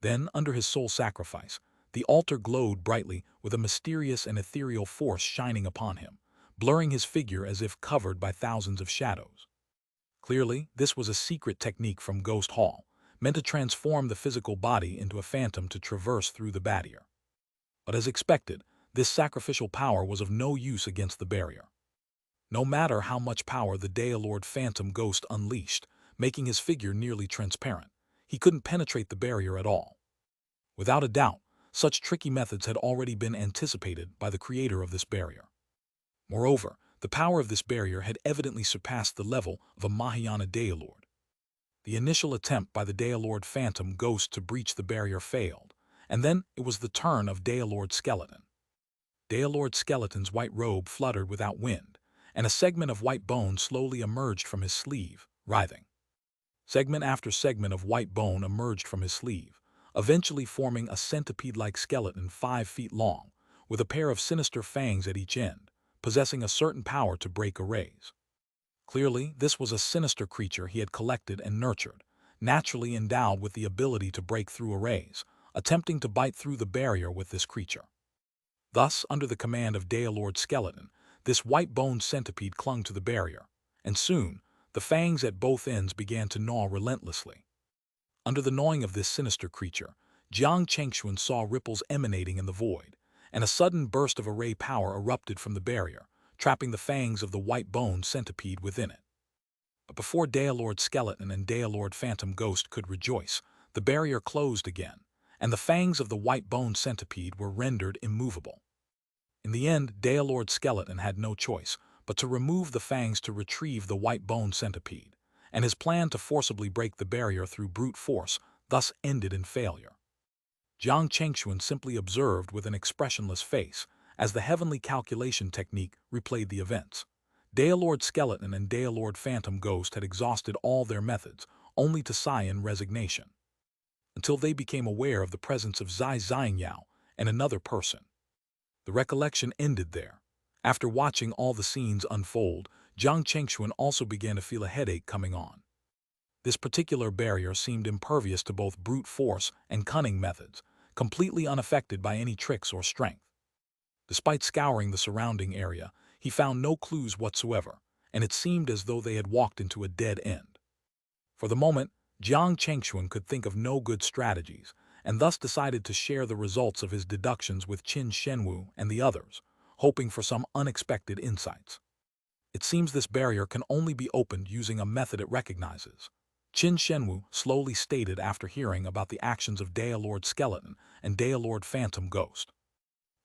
Then, under his soul sacrifice, the altar glowed brightly with a mysterious and ethereal force shining upon him, blurring his figure as if covered by thousands of shadows. Clearly, this was a secret technique from Ghost Hall, meant to transform the physical body into a phantom to traverse through the barrier. But as expected, this sacrificial power was of no use against the barrier. No matter how much power the Daelord Phantom Ghost unleashed, making his figure nearly transparent, he couldn't penetrate the barrier at all. Without a doubt, such tricky methods had already been anticipated by the creator of this barrier. Moreover, the power of this barrier had evidently surpassed the level of a Mahayana Daelord. The initial attempt by the Daelord Phantom Ghost to breach the barrier failed, and then it was the turn of Daelord Skeleton. Daelord Skeleton's white robe fluttered without wind, and a segment of white bone slowly emerged from his sleeve, writhing. Segment after segment of white bone emerged from his sleeve, eventually forming a centipede-like skeleton 5 feet long, with a pair of sinister fangs at each end, possessing a certain power to break arrays. Clearly, this was a sinister creature he had collected and nurtured, naturally endowed with the ability to break through arrays, attempting to bite through the barrier with this creature. Thus, under the command of Daelord Skeleton, this white-boned centipede clung to the barrier, and soon, the fangs at both ends began to gnaw relentlessly. Under the gnawing of this sinister creature, Jiang Chengxuan saw ripples emanating in the void, and a sudden burst of array power erupted from the barrier, trapping the fangs of the white-boned centipede within it. But before Daelord Skeleton and Daelord Phantom Ghost could rejoice, the barrier closed again, and the fangs of the white-boned centipede were rendered immovable. In the end, Daelord Skeleton had no choice but to remove the fangs to retrieve the white-boned centipede, and his plan to forcibly break the barrier through brute force thus ended in failure. Jiang Chengxuan simply observed with an expressionless face as the heavenly calculation technique replayed the events. Daelord Skeleton and Daelord Phantom Ghost had exhausted all their methods, only to sigh in resignation, until they became aware of the presence of Xianxia and another person. The recollection ended there. After watching all the scenes unfold, Jiang Chengxuan also began to feel a headache coming on. This particular barrier seemed impervious to both brute force and cunning methods, completely unaffected by any tricks or strength. Despite scouring the surrounding area, he found no clues whatsoever, and it seemed as though they had walked into a dead end. For the moment, Jiang Chengxuan could think of no good strategies, and thus decided to share the results of his deductions with Qin Shenwu and the others, hoping for some unexpected insights. It seems this barrier can only be opened using a method it recognizes. Qin Shenwu slowly stated after hearing about the actions of Daylord Skeleton and Daylord Phantom Ghost.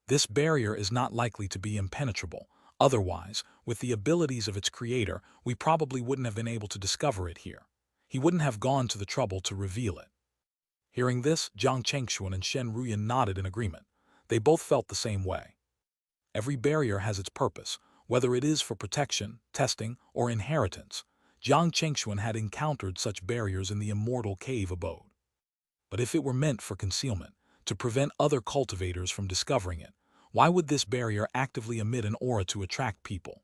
This barrier is not likely to be impenetrable. Otherwise, with the abilities of its creator, we probably wouldn't have been able to discover it here. He wouldn't have gone to the trouble to reveal it. Hearing this, Jiang Chengxuan and Shen Ruyan nodded in agreement. They both felt the same way. Every barrier has its purpose, whether it is for protection, testing, or inheritance. Jiang Chengxuan had encountered such barriers in the immortal cave abode. But if it were meant for concealment, to prevent other cultivators from discovering it, why would this barrier actively emit an aura to attract people?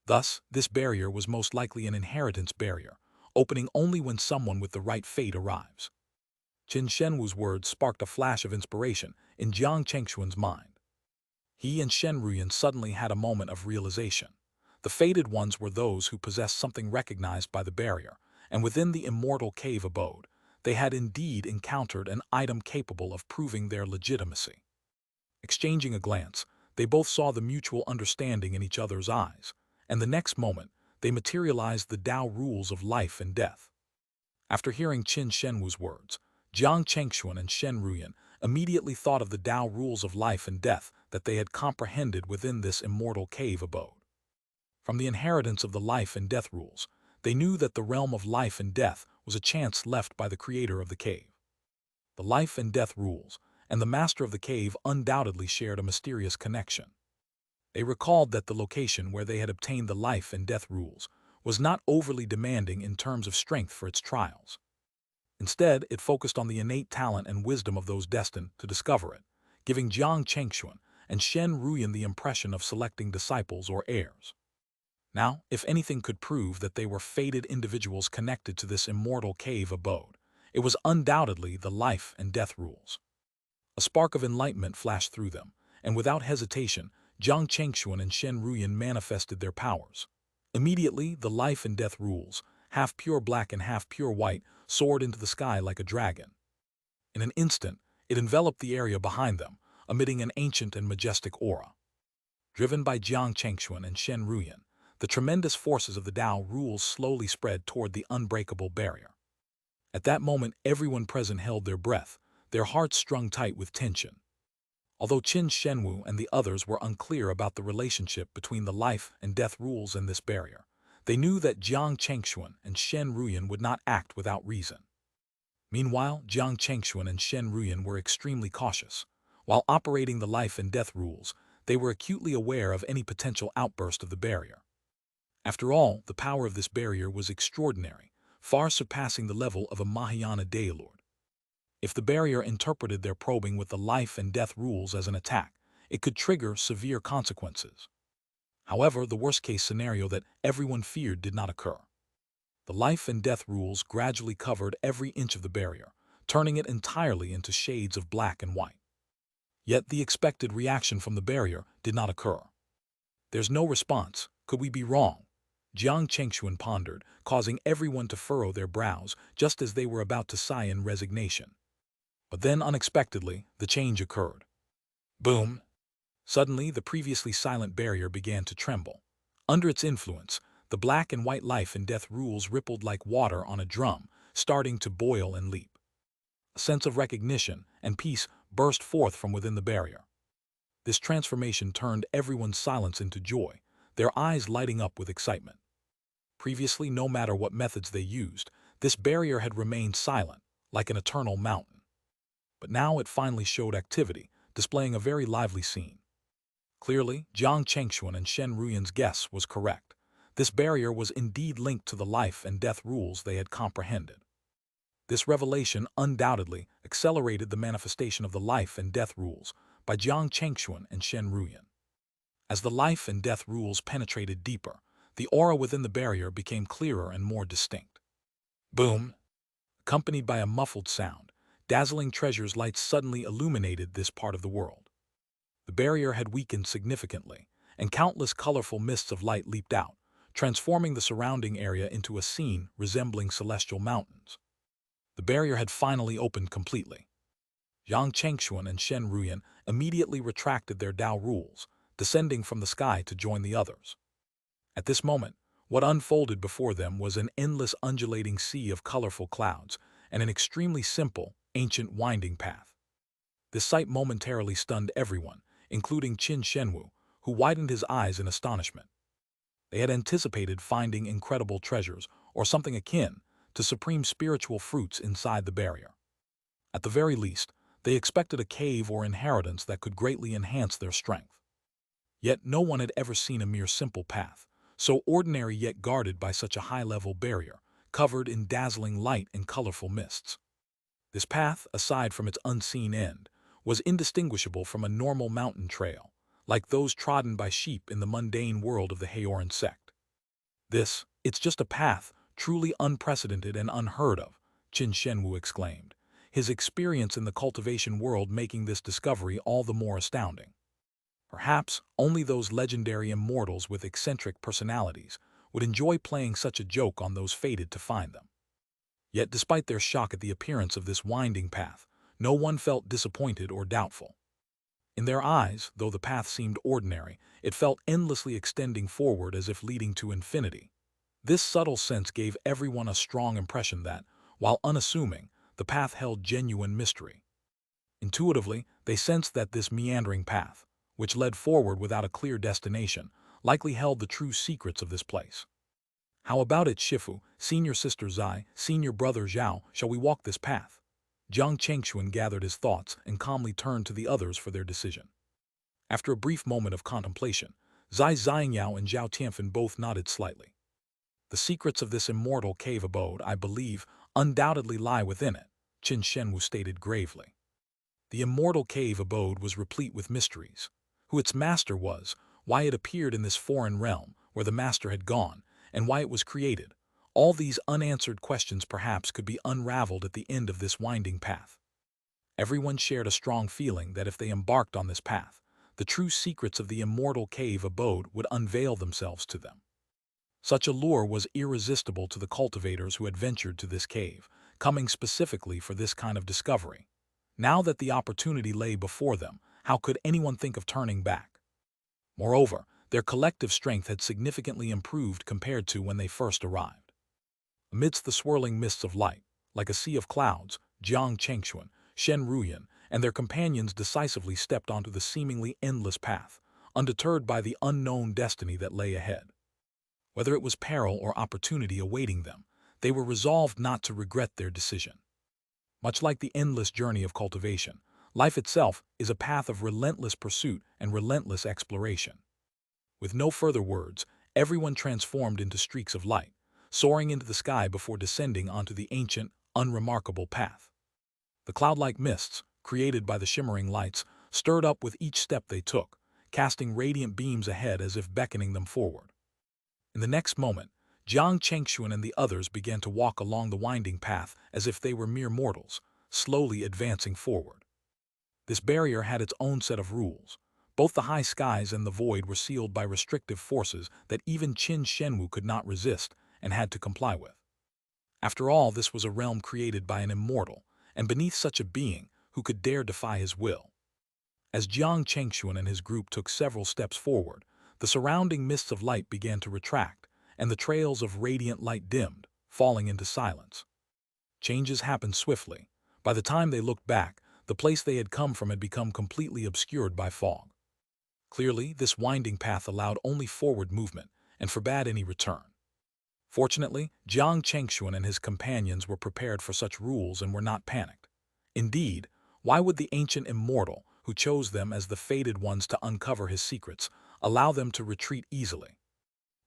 Thus, this barrier was most likely an inheritance barrier, opening only when someone with the right fate arrives. Qin Shenwu's words sparked a flash of inspiration in Jiang Chengxuan's mind. He and Shen Ruyan suddenly had a moment of realization. The fated ones were those who possessed something recognized by the barrier, and within the immortal cave abode, they had indeed encountered an item capable of proving their legitimacy. Exchanging a glance, they both saw the mutual understanding in each other's eyes, and the next moment, they materialized the Tao rules of life and death. After hearing Qin Shenwu's words, Jiang Chengxuan and Shen Ruyan immediately thought of the Tao rules of life and death that they had comprehended within this immortal cave abode. From the inheritance of the life and death rules, they knew that the realm of life and death was a chance left by the creator of the cave. The life and death rules, and the master of the cave undoubtedly shared a mysterious connection. They recalled that the location where they had obtained the life and death rules was not overly demanding in terms of strength for its trials. Instead, it focused on the innate talent and wisdom of those destined to discover it, giving Jiang Chengxuan and Shen Ruyan the impression of selecting disciples or heirs. Now, if anything could prove that they were fated individuals connected to this immortal cave abode, it was undoubtedly the life and death rules. A spark of enlightenment flashed through them, and without hesitation, Jiang Chengxuan and Shen Ruyan manifested their powers. Immediately, the life and death rules, half pure black and half pure white, soared into the sky like a dragon. In an instant, it enveloped the area behind them, emitting an ancient and majestic aura. Driven by Jiang Chengxuan and Shen Ruyan, the tremendous forces of the Tao rules slowly spread toward the unbreakable barrier. At that moment, everyone present held their breath, their hearts strung tight with tension. Although Qin Shenwu and the others were unclear about the relationship between the life and death rules and this barrier, they knew that Jiang Chengxuan and Shen Ruyan would not act without reason. Meanwhile, Jiang Chengxuan and Shen Ruyan were extremely cautious. While operating the life and death rules, they were acutely aware of any potential outburst of the barrier. After all, the power of this barrier was extraordinary, far surpassing the level of a Mahayana Daylord. If the barrier interpreted their probing with the life and death rules as an attack, it could trigger severe consequences. However, the worst-case scenario that everyone feared did not occur. The life and death rules gradually covered every inch of the barrier, turning it entirely into shades of black and white. Yet the expected reaction from the barrier did not occur. There's no response. Could we be wrong? Jiang Chengxuan pondered, causing everyone to furrow their brows just as they were about to sigh in resignation. But then, unexpectedly, the change occurred. Boom! Suddenly, the previously silent barrier began to tremble. Under its influence, the black and white life and death rules rippled like water on a drum, starting to boil and leap. A sense of recognition and peace burst forth from within the barrier. This transformation turned everyone's silence into joy, their eyes lighting up with excitement. Previously, no matter what methods they used, this barrier had remained silent, like an eternal mountain. But now it finally showed activity, displaying a very lively scene. Clearly, Jiang Chengxuan and Shen Ruyan's guess was correct. This barrier was indeed linked to the life and death rules they had comprehended. This revelation undoubtedly accelerated the manifestation of the life and death rules by Jiang Chengxuan and Shen Ruyan. As the life and death rules penetrated deeper, the aura within the barrier became clearer and more distinct. Boom! Accompanied by a muffled sound, dazzling treasures lights suddenly illuminated this part of the world. The barrier had weakened significantly, and countless colorful mists of light leaped out, transforming the surrounding area into a scene resembling celestial mountains. The barrier had finally opened completely. Jiang Chengxuan and Shen Ruyan immediately retracted their Tao rules, descending from the sky to join the others. At this moment, What unfolded before them was an endless undulating sea of colorful clouds and an extremely simple, ancient winding path. This sight momentarily stunned everyone, including Qin Shenwu, who widened his eyes in astonishment. They had anticipated finding incredible treasures, or something akin to supreme spiritual fruits inside the barrier. At the very least, they expected a cave or inheritance that could greatly enhance their strength. Yet no one had ever seen a mere simple path, so ordinary yet guarded by such a high-level barrier, covered in dazzling light and colorful mists. This path, aside from its unseen end, was indistinguishable from a normal mountain trail, like those trodden by sheep in the mundane world of the Haoran sect. It's just a path, truly unprecedented and unheard of, Qin Shenwu exclaimed, his experience in the cultivation world making this discovery all the more astounding. Perhaps only those legendary immortals with eccentric personalities would enjoy playing such a joke on those fated to find them. Yet despite their shock at the appearance of this winding path, no one felt disappointed or doubtful. In their eyes, though the path seemed ordinary, it felt endlessly extending forward as if leading to infinity. This subtle sense gave everyone a strong impression that, while unassuming, the path held genuine mystery. Intuitively, they sensed that this meandering path, which led forward without a clear destination, likely held the true secrets of this place. How about it, Shifu, senior sister Zai, senior brother Zhao, shall we walk this path? Jiang Chengxuan gathered his thoughts and calmly turned to the others for their decision. After a brief moment of contemplation, Zai Xiangyao and Zhao Tianfen both nodded slightly. The secrets of this immortal cave abode, I believe, undoubtedly lie within it, Qin Shenwu stated gravely. The immortal cave abode was replete with mysteries. Who its master was, why it appeared in this foreign realm, where the master had gone, and why it was created. All these unanswered questions perhaps could be unraveled at the end of this winding path. Everyone shared a strong feeling that if they embarked on this path, the true secrets of the immortal cave abode would unveil themselves to them. Such allure was irresistible to the cultivators who had ventured to this cave, coming specifically for this kind of discovery. Now that the opportunity lay before them, how could anyone think of turning back? Moreover, their collective strength had significantly improved compared to when they first arrived. Amidst the swirling mists of light, like a sea of clouds, Jiang Chengxuan, Shen Ruyan, and their companions decisively stepped onto the seemingly endless path, undeterred by the unknown destiny that lay ahead. Whether it was peril or opportunity awaiting them, they were resolved not to regret their decision. Much like the endless journey of cultivation, life itself is a path of relentless pursuit and relentless exploration. With no further words, everyone transformed into streaks of light, soaring into the sky before descending onto the ancient, unremarkable path. The cloud-like mists, created by the shimmering lights, stirred up with each step they took, casting radiant beams ahead as if beckoning them forward. In the next moment, Jiang Chengxuan and the others began to walk along the winding path as if they were mere mortals, slowly advancing forward. This barrier had its own set of rules. Both the high skies and the void were sealed by restrictive forces that even Qin Shenwu could not resist and had to comply with. After all, this was a realm created by an immortal, and beneath such a being, who could dare defy his will? As Jiang Chengxuan and his group took several steps forward, the surrounding mists of light began to retract, and the trails of radiant light dimmed, falling into silence. Changes happened swiftly. By the time they looked back, the place they had come from had become completely obscured by fog. Clearly, this winding path allowed only forward movement and forbade any return. Fortunately, Jiang Chengxuan and his companions were prepared for such rules and were not panicked. Indeed, why would the ancient immortal, who chose them as the fated ones to uncover his secrets, allow them to retreat easily?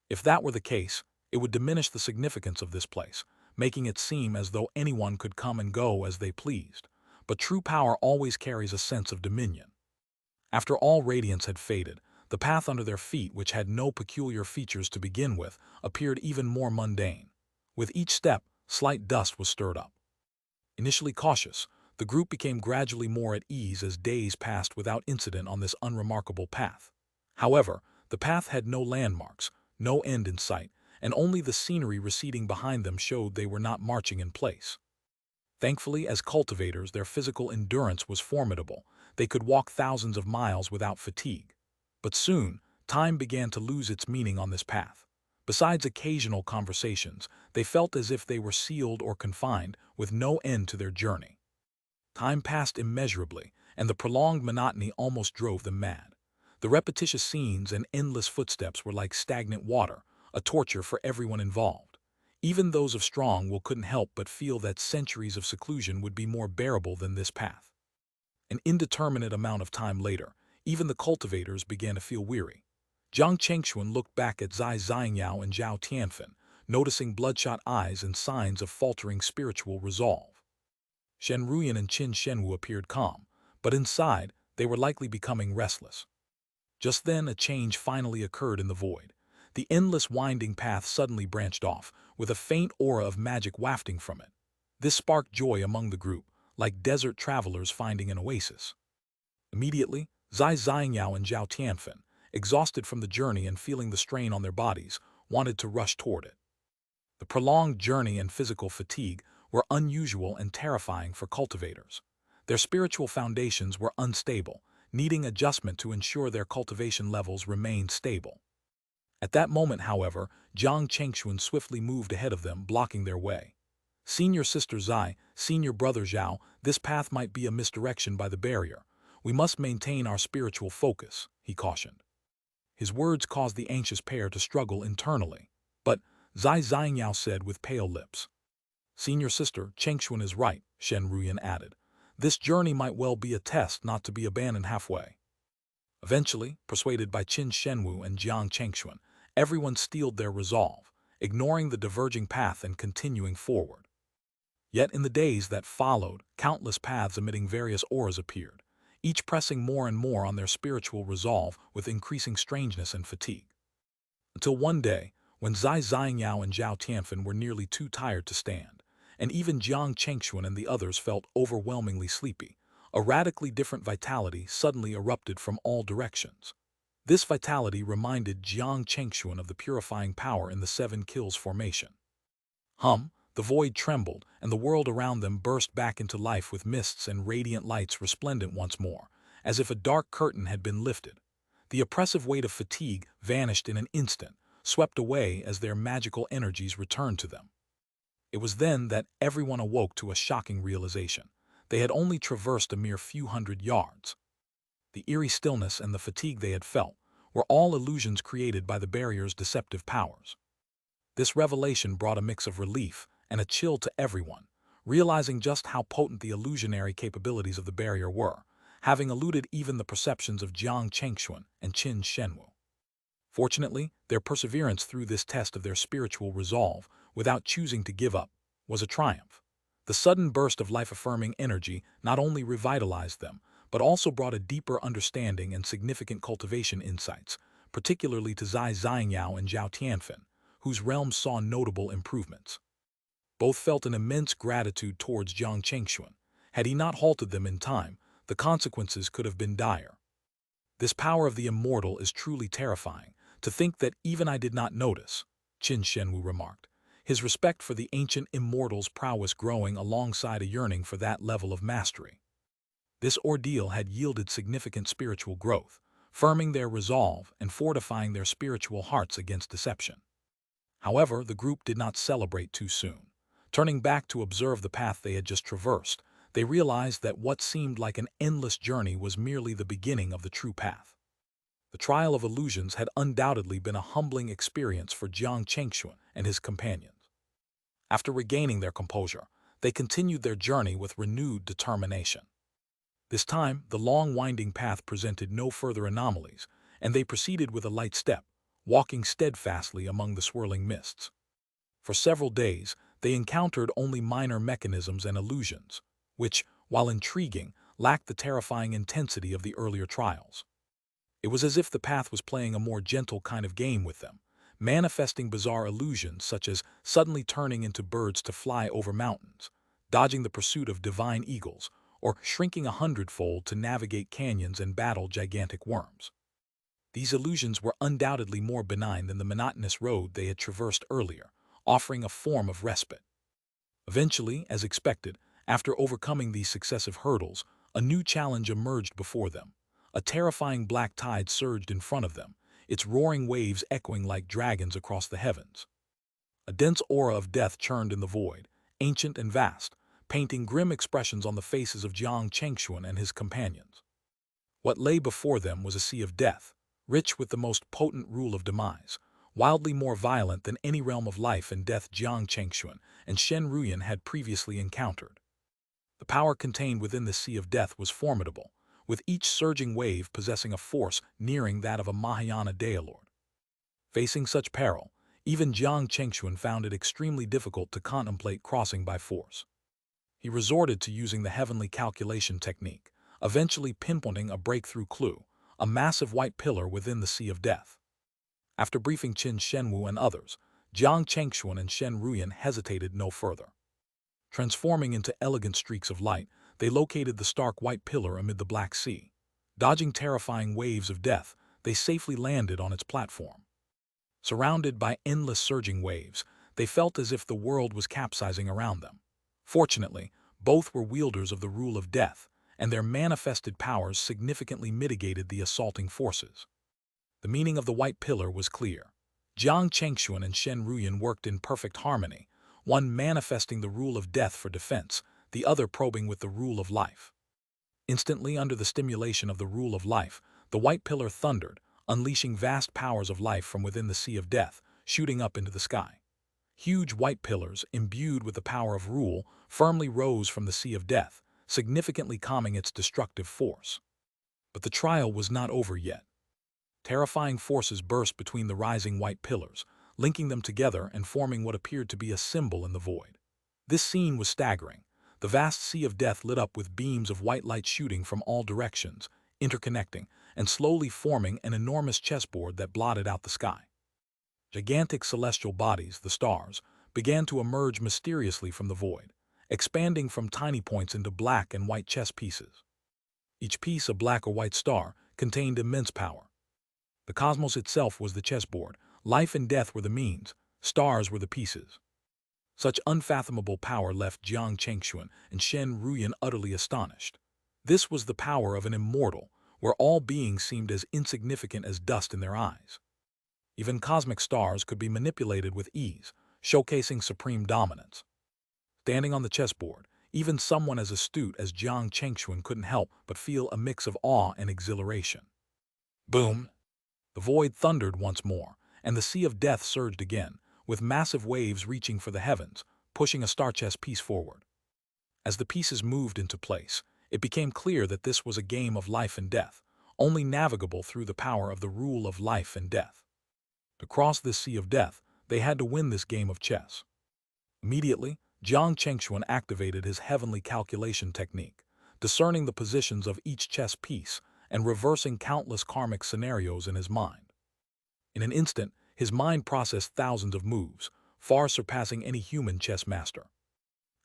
If that were the case, it would diminish the significance of this place, making it seem as though anyone could come and go as they pleased. But true power always carries a sense of dominion. After all radiance had faded, the path under their feet, which had no peculiar features to begin with, appeared even more mundane. With each step, slight dust was stirred up. Initially cautious, the group became gradually more at ease as days passed without incident on this unremarkable path. However, the path had no landmarks, no end in sight, and only the scenery receding behind them showed they were not marching in place. Thankfully, as cultivators, their physical endurance was formidable. They could walk thousands of miles without fatigue. But soon, time began to lose its meaning on this path. Besides occasional conversations, they felt as if they were sealed or confined, with no end to their journey. Time passed immeasurably, and the prolonged monotony almost drove them mad. The repetitious scenes and endless footsteps were like stagnant water, a torture for everyone involved. Even those of strong will couldn't help but feel that centuries of seclusion would be more bearable than this path. An indeterminate amount of time later, even the cultivators began to feel weary. Jiang Chengxuan looked back at Zai Xiangyao and Zhao Tianfen, noticing bloodshot eyes and signs of faltering spiritual resolve. Shen Ruyan and Qin Shenwu appeared calm, but inside, they were likely becoming restless. Just then, a change finally occurred in the void. The endless winding path suddenly branched off, with a faint aura of magic wafting from it. This sparked joy among the group, like desert travelers finding an oasis. Immediately, Zai Xiangyao and Zhao Tianfen, exhausted from the journey and feeling the strain on their bodies, wanted to rush toward it. The prolonged journey and physical fatigue were unusual and terrifying for cultivators. Their spiritual foundations were unstable, needing adjustment to ensure their cultivation levels remained stable. At that moment, however, Jiang Chengxuan swiftly moved ahead of them, blocking their way. "Senior sister Zai, senior brother Zhao, this path might be a misdirection by the barrier. We must maintain our spiritual focus," he cautioned. His words caused the anxious pair to struggle internally. But Zai Xiangyao said with pale lips. "Senior sister, Chengxuan is right," Shen Ruyan added. "This journey might well be a test not to be abandoned halfway." Eventually, persuaded by Qin Shenwu and Jiang Chengxuan, everyone steeled their resolve, ignoring the diverging path and continuing forward. Yet in the days that followed, countless paths emitting various auras appeared, each pressing more and more on their spiritual resolve with increasing strangeness and fatigue. Until one day, when Zai Xiangyao and Zhao Tianfen were nearly too tired to stand, and even Jiang Chengxuan and the others felt overwhelmingly sleepy, a radically different vitality suddenly erupted from all directions. This vitality reminded Jiang Chengxuan of the purifying power in the Seven Kills formation. The void trembled, and the world around them burst back into life with mists and radiant lights resplendent once more, as if a dark curtain had been lifted. The oppressive weight of fatigue vanished in an instant, swept away as their magical energies returned to them. It was then that everyone awoke to a shocking realization. They had only traversed a mere few hundred yards. The eerie stillness and the fatigue they had felt were all illusions created by the barrier's deceptive powers. This revelation brought a mix of relief and a chill to everyone, realizing just how potent the illusionary capabilities of the barrier were, having eluded even the perceptions of Jiang Chengxuan and Qin Shenwu. Fortunately, their perseverance through this test of their spiritual resolve, without choosing to give up, was a triumph. The sudden burst of life-affirming energy not only revitalized them, but also brought a deeper understanding and significant cultivation insights, particularly to Zai Xiangyao and Zhao Tianfen, whose realms saw notable improvements. Both felt an immense gratitude towards Jiang Chengxuan. Had he not halted them in time, the consequences could have been dire. "This power of the immortal is truly terrifying. To think that even I did not notice," Qin Shenwu remarked, his respect for the ancient immortal's prowess growing alongside a yearning for that level of mastery. This ordeal had yielded significant spiritual growth, firming their resolve and fortifying their spiritual hearts against deception. However, the group did not celebrate too soon. Turning back to observe the path they had just traversed, they realized that what seemed like an endless journey was merely the beginning of the true path. The trial of illusions had undoubtedly been a humbling experience for Jiang Chengxuan and his companions. After regaining their composure, they continued their journey with renewed determination. This time, the long winding path presented no further anomalies, and they proceeded with a light step, walking steadfastly among the swirling mists. For several days, they encountered only minor mechanisms and illusions, which, while intriguing, lacked the terrifying intensity of the earlier trials. It was as if the path was playing a more gentle kind of game with them, manifesting bizarre illusions such as suddenly turning into birds to fly over mountains, dodging the pursuit of divine eagles, or shrinking 100-fold to navigate canyons and battle gigantic worms. These illusions were undoubtedly more benign than the monotonous road they had traversed earlier, offering a form of respite. Eventually, as expected, after overcoming these successive hurdles, a new challenge emerged before them. A terrifying black tide surged in front of them, its roaring waves echoing like dragons across the heavens. A dense aura of death churned in the void, ancient and vast, painting grim expressions on the faces of Jiang Chengxuan and his companions. What lay before them was a sea of death, rich with the most potent rule of demise, wildly more violent than any realm of life and death Jiang Chengxuan and Shen Ruyan had previously encountered. The power contained within the sea of death was formidable, with each surging wave possessing a force nearing that of a Mahayana Dailord. Facing such peril, even Jiang Chengxuan found it extremely difficult to contemplate crossing by force. He resorted to using the heavenly calculation technique, eventually pinpointing a breakthrough clue, a massive white pillar within the sea of death. After briefing Qin Shenwu and others, Jiang Chengxuan and Shen Ruyan hesitated no further. Transforming into elegant streaks of light, they located the stark white pillar amid the Black Sea. Dodging terrifying waves of death, they safely landed on its platform. Surrounded by endless surging waves, they felt as if the world was capsizing around them. Fortunately, both were wielders of the rule of death, and their manifested powers significantly mitigated the assaulting forces. The meaning of the white pillar was clear. Jiang Chengxuan and Shen Ruyan worked in perfect harmony, one manifesting the rule of death for defense, the other probing with the rule of life. Instantly under the stimulation of the rule of life, the white pillar thundered, unleashing vast powers of life from within the sea of death, shooting up into the sky. Huge white pillars, imbued with the power of rule, firmly rose from the sea of death, significantly calming its destructive force. But the trial was not over yet. Terrifying forces burst between the rising white pillars, linking them together and forming what appeared to be a symbol in the void. This scene was staggering. The vast sea of death lit up with beams of white light shooting from all directions, interconnecting, and slowly forming an enormous chessboard that blotted out the sky. Gigantic celestial bodies, the stars, began to emerge mysteriously from the void, expanding from tiny points into black and white chess pieces. Each piece, a black or white star, contained immense power. The cosmos itself was the chessboard, life and death were the means, stars were the pieces. Such unfathomable power left Jiang Chengxuan and Shen Ruyan utterly astonished. This was the power of an immortal, where all beings seemed as insignificant as dust in their eyes. Even cosmic stars could be manipulated with ease, showcasing supreme dominance. Standing on the chessboard, even someone as astute as Jiang Chengxuan couldn't help but feel a mix of awe and exhilaration. Boom! The void thundered once more, and the sea of death surged again, with massive waves reaching for the heavens, pushing a star chess piece forward. As the pieces moved into place, it became clear that this was a game of life and death, only navigable through the power of the rule of life and death. To cross this sea of death, they had to win this game of chess. Immediately, Jiang Chengxuan activated his heavenly calculation technique, discerning the positions of each chess piece and reversing countless karmic scenarios in his mind. In an instant, his mind processed thousands of moves, far surpassing any human chess master.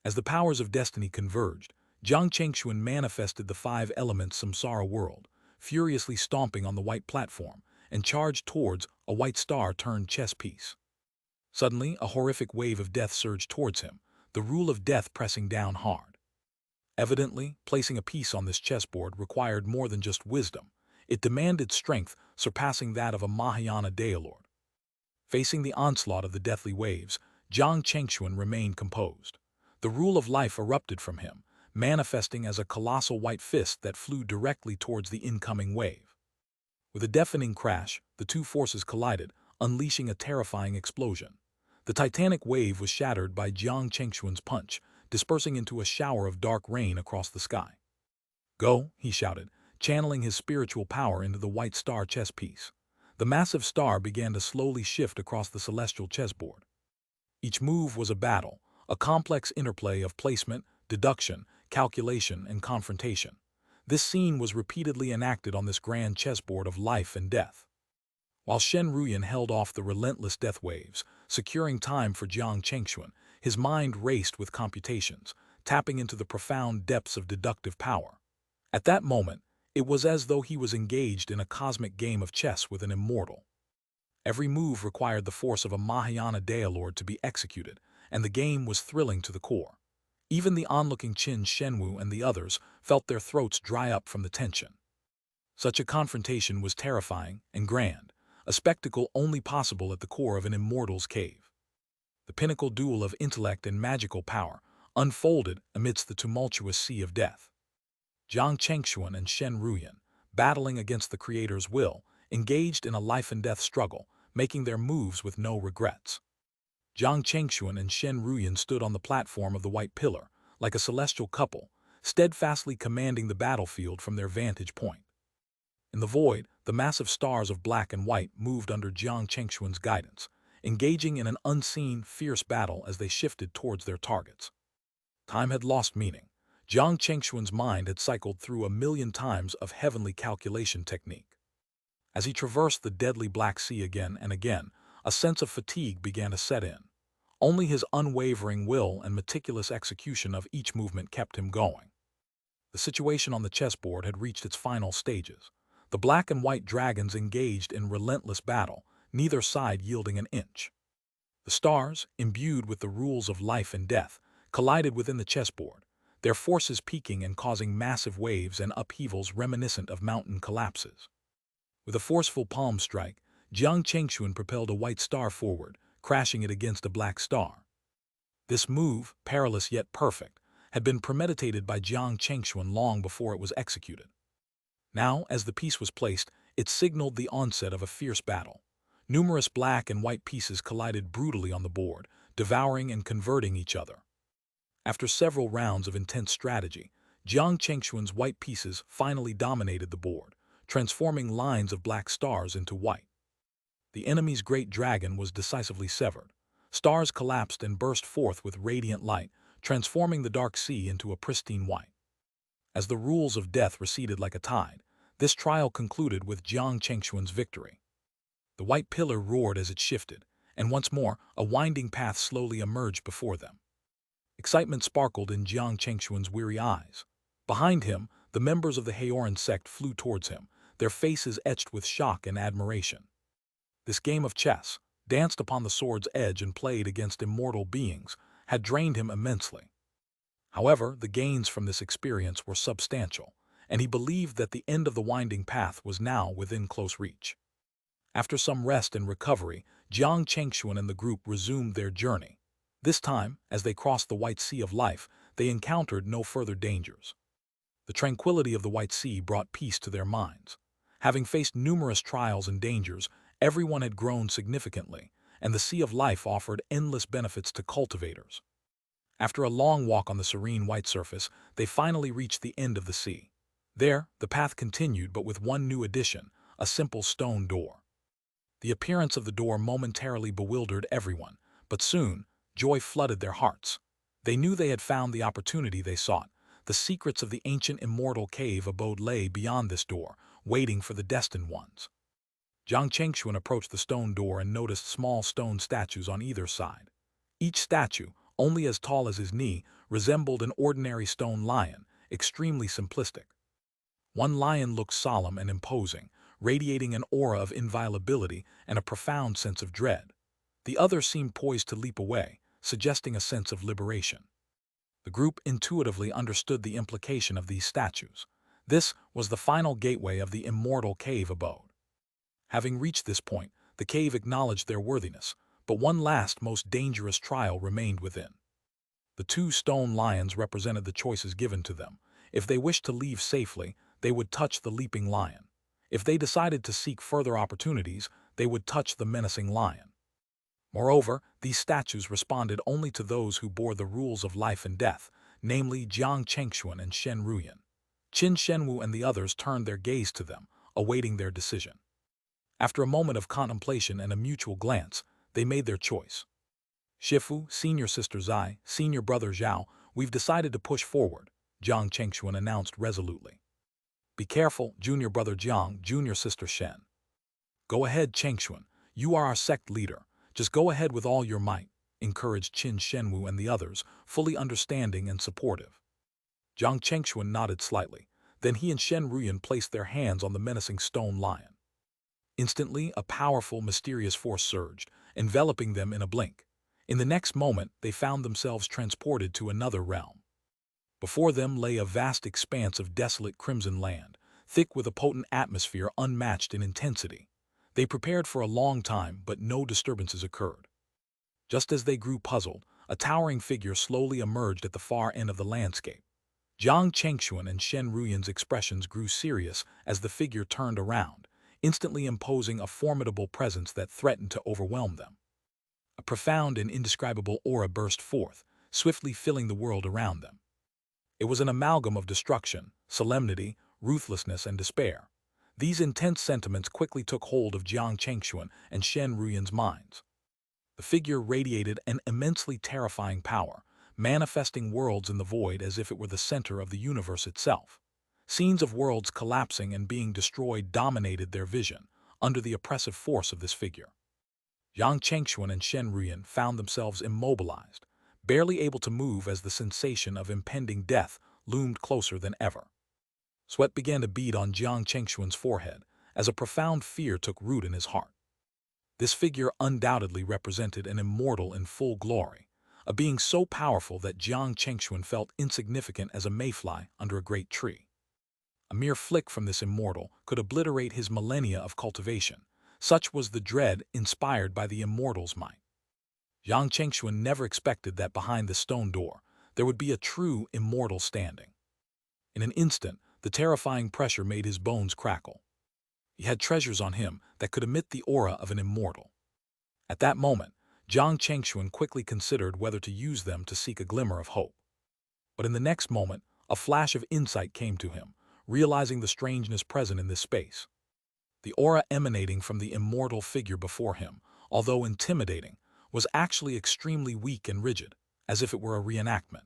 As the powers of destiny converged, Jiang Chengxuan manifested the five elements samsara world, furiously stomping on the white platform, and charged towards a white star-turned chess piece. Suddenly, a horrific wave of death surged towards him, the rule of death pressing down hard. Evidently, placing a piece on this chessboard required more than just wisdom. It demanded strength surpassing that of a Mahayana Dailord. Facing the onslaught of the deathly waves, Jiang Chengxuan remained composed. The rule of life erupted from him, manifesting as a colossal white fist that flew directly towards the incoming wave. With a deafening crash, the two forces collided, unleashing a terrifying explosion. The titanic wave was shattered by Jiang Chengxuan's punch, dispersing into a shower of dark rain across the sky. "Go," he shouted, channeling his spiritual power into the white star chess piece. The massive star began to slowly shift across the celestial chessboard. Each move was a battle, a complex interplay of placement, deduction, calculation, and confrontation. This scene was repeatedly enacted on this grand chessboard of life and death. While Shen Ruyan held off the relentless death waves, securing time for Jiang Chengxuan, his mind raced with computations, tapping into the profound depths of deductive power. At that moment, it was as though he was engaged in a cosmic game of chess with an immortal. Every move required the force of a Mahayana Dailord to be executed, and the game was thrilling to the core. Even the onlooking Qin Shenwu and the others felt their throats dry up from the tension. Such a confrontation was terrifying and grand, a spectacle only possible at the core of an immortal's cave. The pinnacle duel of intellect and magical power unfolded amidst the tumultuous sea of death. Jiang Chengxuan and Shen Ruyan, battling against the creator's will, engaged in a life-and-death struggle, making their moves with no regrets. Jiang Chengxuan and Shen Ruyan stood on the platform of the White Pillar, like a celestial couple, steadfastly commanding the battlefield from their vantage point. In the void, the massive stars of black and white moved under Jiang Chengxuan's guidance, engaging in an unseen, fierce battle as they shifted towards their targets. Time had lost meaning. Jiang Chengxuan's mind had cycled through 1,000,000 times of heavenly calculation technique. As he traversed the deadly Black Sea again and again, a sense of fatigue began to set in. Only his unwavering will and meticulous execution of each movement kept him going. The situation on the chessboard had reached its final stages. The black and white dragons engaged in relentless battle, neither side yielding an inch. The stars, imbued with the rules of life and death, collided within the chessboard, their forces peaking and causing massive waves and upheavals reminiscent of mountain collapses. With a forceful palm strike, Jiang Chengxuan propelled a white star forward, crashing it against a black star. This move, perilous yet perfect, had been premeditated by Jiang Chengxuan long before it was executed. Now, as the piece was placed, it signaled the onset of a fierce battle. Numerous black and white pieces collided brutally on the board, devouring and converting each other. After several rounds of intense strategy, Jiang Chengxuan's white pieces finally dominated the board, transforming lines of black stars into white. The enemy's great dragon was decisively severed. Stars collapsed and burst forth with radiant light, transforming the dark sea into a pristine white. As the rules of death receded like a tide, this trial concluded with Jiang Chengxuan's victory. The white pillar roared as it shifted, and once more a winding path slowly emerged before them. Excitement sparkled in Jiang Chengxuan's weary eyes. Behind him, the members of the Heoran sect flew towards him, their faces etched with shock and admiration. This game of chess, danced upon the sword's edge and played against immortal beings, had drained him immensely. However, the gains from this experience were substantial, and he believed that the end of the winding path was now within close reach. After some rest and recovery, Jiang Chengxuan and the group resumed their journey. This time, as they crossed the White Sea of Life, they encountered no further dangers. The tranquility of the White Sea brought peace to their minds. Having faced numerous trials and dangers, everyone had grown significantly, and the Sea of Life offered endless benefits to cultivators. After a long walk on the serene white surface, they finally reached the end of the sea. There, the path continued, but with one new addition, a simple stone door. The appearance of the door momentarily bewildered everyone, but soon, joy flooded their hearts. They knew they had found the opportunity they sought. The secrets of the ancient immortal cave abode lay beyond this door, waiting for the destined ones. Jiang Chengxuan approached the stone door and noticed small stone statues on either side. Each statue, only as tall as his knee, resembled an ordinary stone lion, extremely simplistic. One lion looked solemn and imposing, radiating an aura of inviolability and a profound sense of dread. The other seemed poised to leap away, suggesting a sense of liberation. The group intuitively understood the implication of these statues. This was the final gateway of the immortal cave abode. Having reached this point, the cave acknowledged their worthiness, but one last, most dangerous trial remained within. The two stone lions represented the choices given to them. If they wished to leave safely, they would touch the leaping lion. If they decided to seek further opportunities, they would touch the menacing lion. Moreover, these statues responded only to those who bore the rules of life and death, namely Jiang Chengxuan and Shen Ruyan. Qin Shenwu and the others turned their gaze to them, awaiting their decision. After a moment of contemplation and a mutual glance, they made their choice. Shifu, senior sister Zai, senior brother Zhao, we've decided to push forward, Jiang Chengxuan announced resolutely. Be careful, junior brother Jiang, junior sister Shen. Go ahead, Chengxuan, you are our sect leader. Just go ahead with all your might, encouraged Qin Shenwu and the others, fully understanding and supportive. Jiang Chengxuan nodded slightly. Then he and Shen Ruyan placed their hands on the menacing stone lion. Instantly, a powerful, mysterious force surged, enveloping them in a blink. In the next moment, they found themselves transported to another realm. Before them lay a vast expanse of desolate crimson land, thick with a potent atmosphere unmatched in intensity. They prepared for a long time, but no disturbances occurred. Just as they grew puzzled, a towering figure slowly emerged at the far end of the landscape. Jiang Chengxuan and Shen Ruyan's expressions grew serious as the figure turned around, instantly imposing a formidable presence that threatened to overwhelm them. A profound and indescribable aura burst forth, swiftly filling the world around them. It was an amalgam of destruction, solemnity, ruthlessness, and despair. These intense sentiments quickly took hold of Jiang Chengxuan and Shen Ruyan's minds. The figure radiated an immensely terrifying power, manifesting worlds in the void as if it were the center of the universe itself. Scenes of worlds collapsing and being destroyed dominated their vision, under the oppressive force of this figure. Jiang Chengxuan and Shen Ruyan found themselves immobilized, barely able to move as the sensation of impending death loomed closer than ever. Sweat began to bead on Jiang Chengxuan's forehead as a profound fear took root in his heart. This figure undoubtedly represented an immortal in full glory, a being so powerful that Jiang Chengxuan felt insignificant as a mayfly under a great tree. A mere flick from this immortal could obliterate his millennia of cultivation. Such was the dread inspired by the immortal's might. Jiang Chengxuan never expected that behind the stone door there would be a true immortal standing. In an instant, the terrifying pressure made his bones crackle. He had treasures on him that could emit the aura of an immortal. At that moment, Jiang Chengxuan quickly considered whether to use them to seek a glimmer of hope. But in the next moment, a flash of insight came to him, realizing the strangeness present in this space. The aura emanating from the immortal figure before him, although intimidating, was actually extremely weak and rigid, as if it were a reenactment.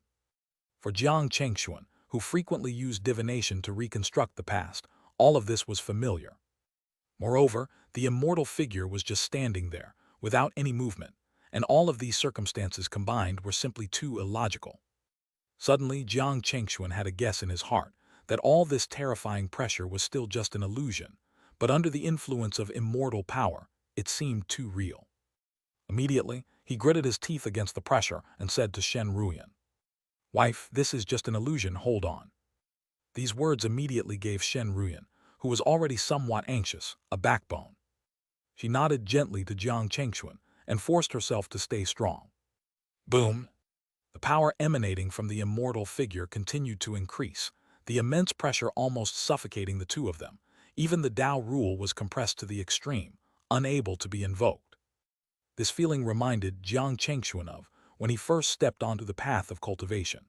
For Jiang Chengxuan, who frequently used divination to reconstruct the past, all of this was familiar. Moreover, the immortal figure was just standing there, without any movement, and all of these circumstances combined were simply too illogical. Suddenly, Jiang Chengxuan had a guess in his heart that all this terrifying pressure was still just an illusion, but under the influence of immortal power, it seemed too real. Immediately, he gritted his teeth against the pressure and said to Shen Ruyan, "Wife, this is just an illusion, hold on." These words immediately gave Shen Ruyan, who was already somewhat anxious, a backbone. She nodded gently to Jiang Chengxuan and forced herself to stay strong. Boom! The power emanating from the immortal figure continued to increase, the immense pressure almost suffocating the two of them. Even the Tao rule was compressed to the extreme, unable to be invoked. This feeling reminded Jiang Chengxuan of when he first stepped onto the path of cultivation.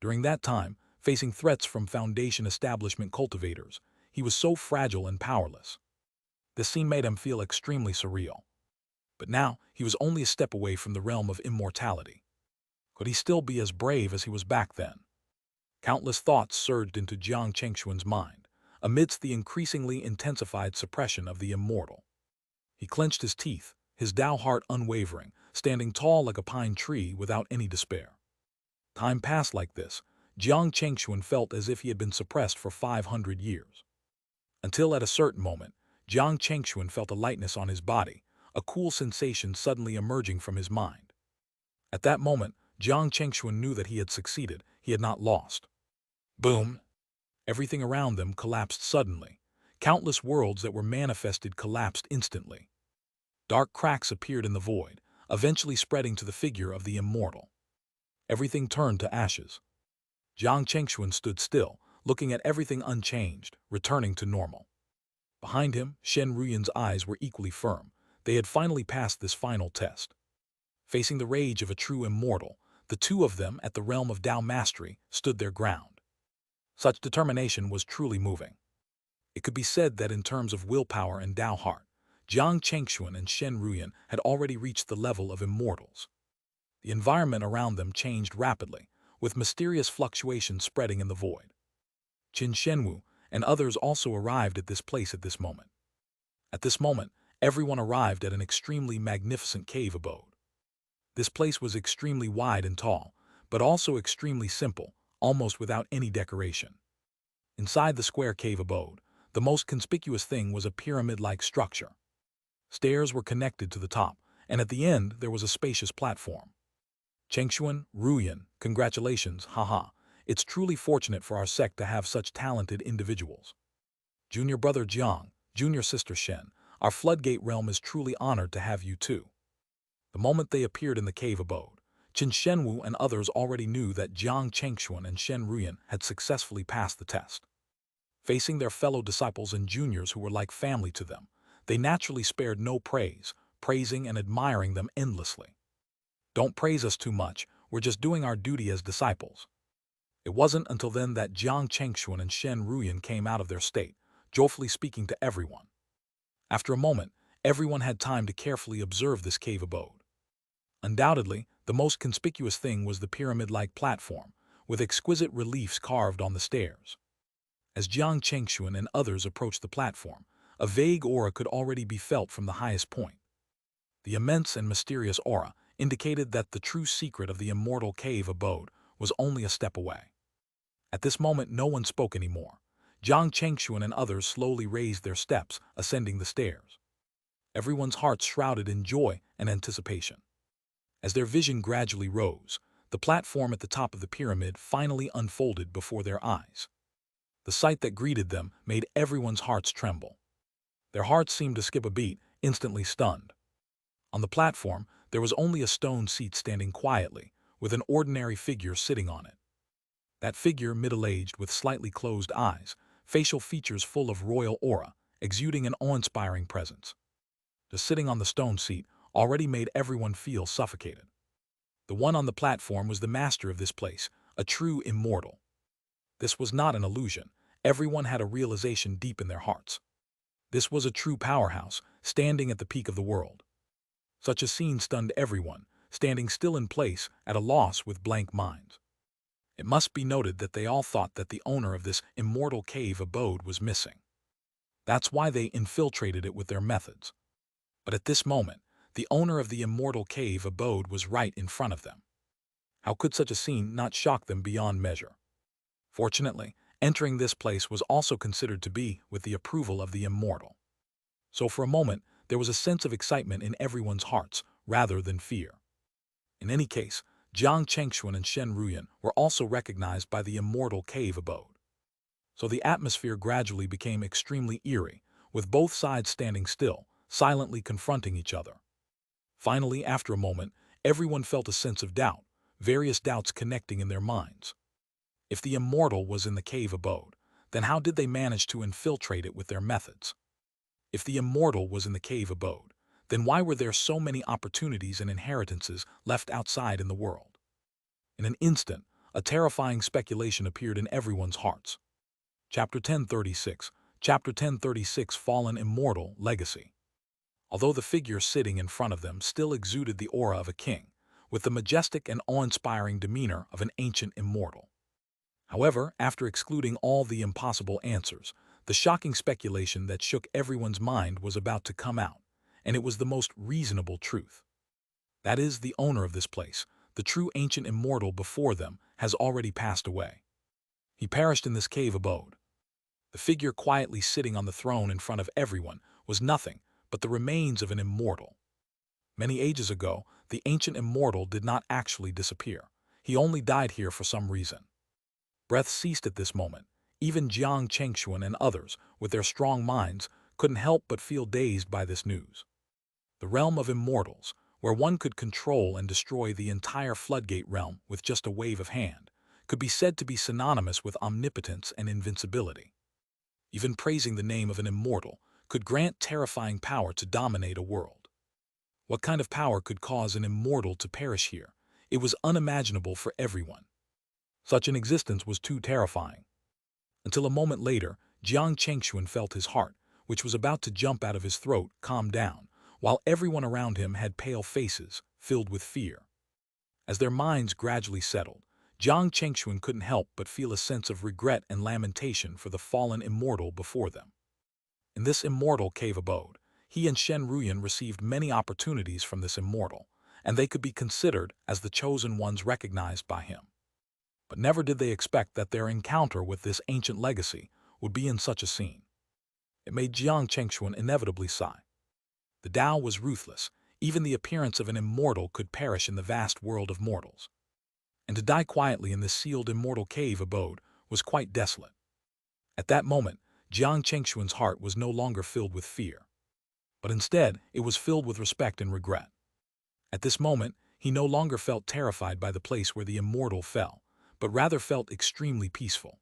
During that time, facing threats from Foundation establishment cultivators, he was so fragile and powerless. This scene made him feel extremely surreal. But now, he was only a step away from the realm of immortality. Could he still be as brave as he was back then? Countless thoughts surged into Jiang Chengxuan's mind, amidst the increasingly intensified suppression of the immortal. He clenched his teeth, his Tao heart unwavering, standing tall like a pine tree without any despair. Time passed like this. Jiang Chengxuan felt as if he had been suppressed for 500 years. Until at a certain moment, Jiang Chengxuan felt a lightness on his body, a cool sensation suddenly emerging from his mind. At that moment, Jiang Chengxuan knew that he had succeeded, he had not lost. Boom! Everything around them collapsed suddenly. Countless worlds that were manifested collapsed instantly. Dark cracks appeared in the void, eventually spreading to the figure of the immortal. Everything turned to ashes. Jiang Chengxuan stood still, looking at everything unchanged, returning to normal. Behind him, Shen Ruyan's eyes were equally firm. They had finally passed this final test. Facing the rage of a true immortal, the two of them at the realm of Tao mastery stood their ground. Such determination was truly moving. It could be said that in terms of willpower and Tao heart, Jiang Chengxuan and Shen Ruyan had already reached the level of immortals. The environment around them changed rapidly, with mysterious fluctuations spreading in the void. Qin Shenwu and others also arrived at this place at this moment. At this moment, everyone arrived at an extremely magnificent cave abode. This place was extremely wide and tall, but also extremely simple, almost without any decoration. Inside the square cave abode, the most conspicuous thing was a pyramid-like structure. Stairs were connected to the top, and at the end there was a spacious platform. Chengxuan, Ruyan, congratulations, haha. It's truly fortunate for our sect to have such talented individuals. Junior brother Jiang, junior sister Shen, Our floodgate realm is truly honored to have you too." The moment they appeared in the cave abode, Qin Shenwu and others already knew that Jiang Chengxuan and Shen Ruyan had successfully passed the test. Facing their fellow disciples and juniors who were like family to them, they naturally spared no praise, praising and admiring them endlessly. "Don't praise us too much, we're just doing our duty as disciples." It wasn't until then that Jiang Chengxuan and Shen Ruyan came out of their state, joyfully speaking to everyone. After a moment, everyone had time to carefully observe this cave abode. Undoubtedly, the most conspicuous thing was the pyramid-like platform, with exquisite reliefs carved on the stairs. As Jiang Chengxuan and others approached the platform, a vague aura could already be felt from the highest point. The immense and mysterious aura indicated that the true secret of the immortal cave abode was only a step away. At this moment, no one spoke anymore. Jiang Chengxuan and others slowly raised their steps, ascending the stairs. Everyone's hearts shrouded in joy and anticipation. As their vision gradually rose, the platform at the top of the pyramid finally unfolded before their eyes. The sight that greeted them made everyone's hearts tremble. Their hearts seemed to skip a beat, instantly stunned. On the platform, there was only a stone seat standing quietly, with an ordinary figure sitting on it. That figure, middle-aged with slightly closed eyes, facial features full of royal aura, exuding an awe-inspiring presence. Just sitting on the stone seat already made everyone feel suffocated. The one on the platform was the master of this place, a true immortal. This was not an illusion. Everyone had a realization deep in their hearts. This was a true powerhouse, standing at the peak of the world. Such a scene stunned everyone, standing still in place, at a loss with blank minds. It must be noted that they all thought that the owner of this immortal cave abode was missing. That's why they infiltrated it with their methods. But at this moment, the owner of the immortal cave abode was right in front of them. How could such a scene not shock them beyond measure? Fortunately, entering this place was also considered to be with the approval of the immortal. So for a moment, there was a sense of excitement in everyone's hearts, rather than fear. In any case, Jiang Chengxuan and Shen Ruyan were also recognized by the immortal cave abode. So the atmosphere gradually became extremely eerie, with both sides standing still, silently confronting each other. Finally, after a moment, everyone felt a sense of doubt, various doubts connecting in their minds. If the immortal was in the cave abode, then how did they manage to infiltrate it with their methods? If the immortal was in the cave abode, then why were there so many opportunities and inheritances left outside in the world? In an instant, a terrifying speculation appeared in everyone's hearts. Chapter 1036, Chapter 1036, Fallen Immortal Legacy. Although the figure sitting in front of them still exuded the aura of a king, with the majestic and awe-inspiring demeanor of an ancient immortal. However, after excluding all the impossible answers, the shocking speculation that shook everyone's mind was about to come out, and it was the most reasonable truth. That is, the owner of this place, the true ancient immortal before them, has already passed away. He perished in this cave abode. The figure quietly sitting on the throne in front of everyone was nothing but the remains of an immortal. Many ages ago, the ancient immortal did not actually disappear. He only died here for some reason. Breath ceased at this moment. Even Jiang Chengxuan and others, with their strong minds, couldn't help but feel dazed by this news. The realm of immortals, where one could control and destroy the entire floodgate realm with just a wave of hand, could be said to be synonymous with omnipotence and invincibility. Even praising the name of an immortal could grant terrifying power to dominate a world. What kind of power could cause an immortal to perish here? It was unimaginable for everyone. Such an existence was too terrifying. Until a moment later, Jiang Chengxuan felt his heart, which was about to jump out of his throat, calm down, while everyone around him had pale faces, filled with fear. As their minds gradually settled, Jiang Chengxuan couldn't help but feel a sense of regret and lamentation for the fallen immortal before them. In this immortal cave abode, he and Shen Ruyan received many opportunities from this immortal, and they could be considered as the chosen ones recognized by him. But never did they expect that their encounter with this ancient legacy would be in such a scene. It made Jiang Chengxuan inevitably sigh. The Tao was ruthless. Even the appearance of an immortal could perish in the vast world of mortals. And to die quietly in this sealed immortal cave abode was quite desolate. At that moment, Jiang Chengxuan's heart was no longer filled with fear. But instead, it was filled with respect and regret. At this moment, he no longer felt terrified by the place where the immortal fell, but rather felt extremely peaceful.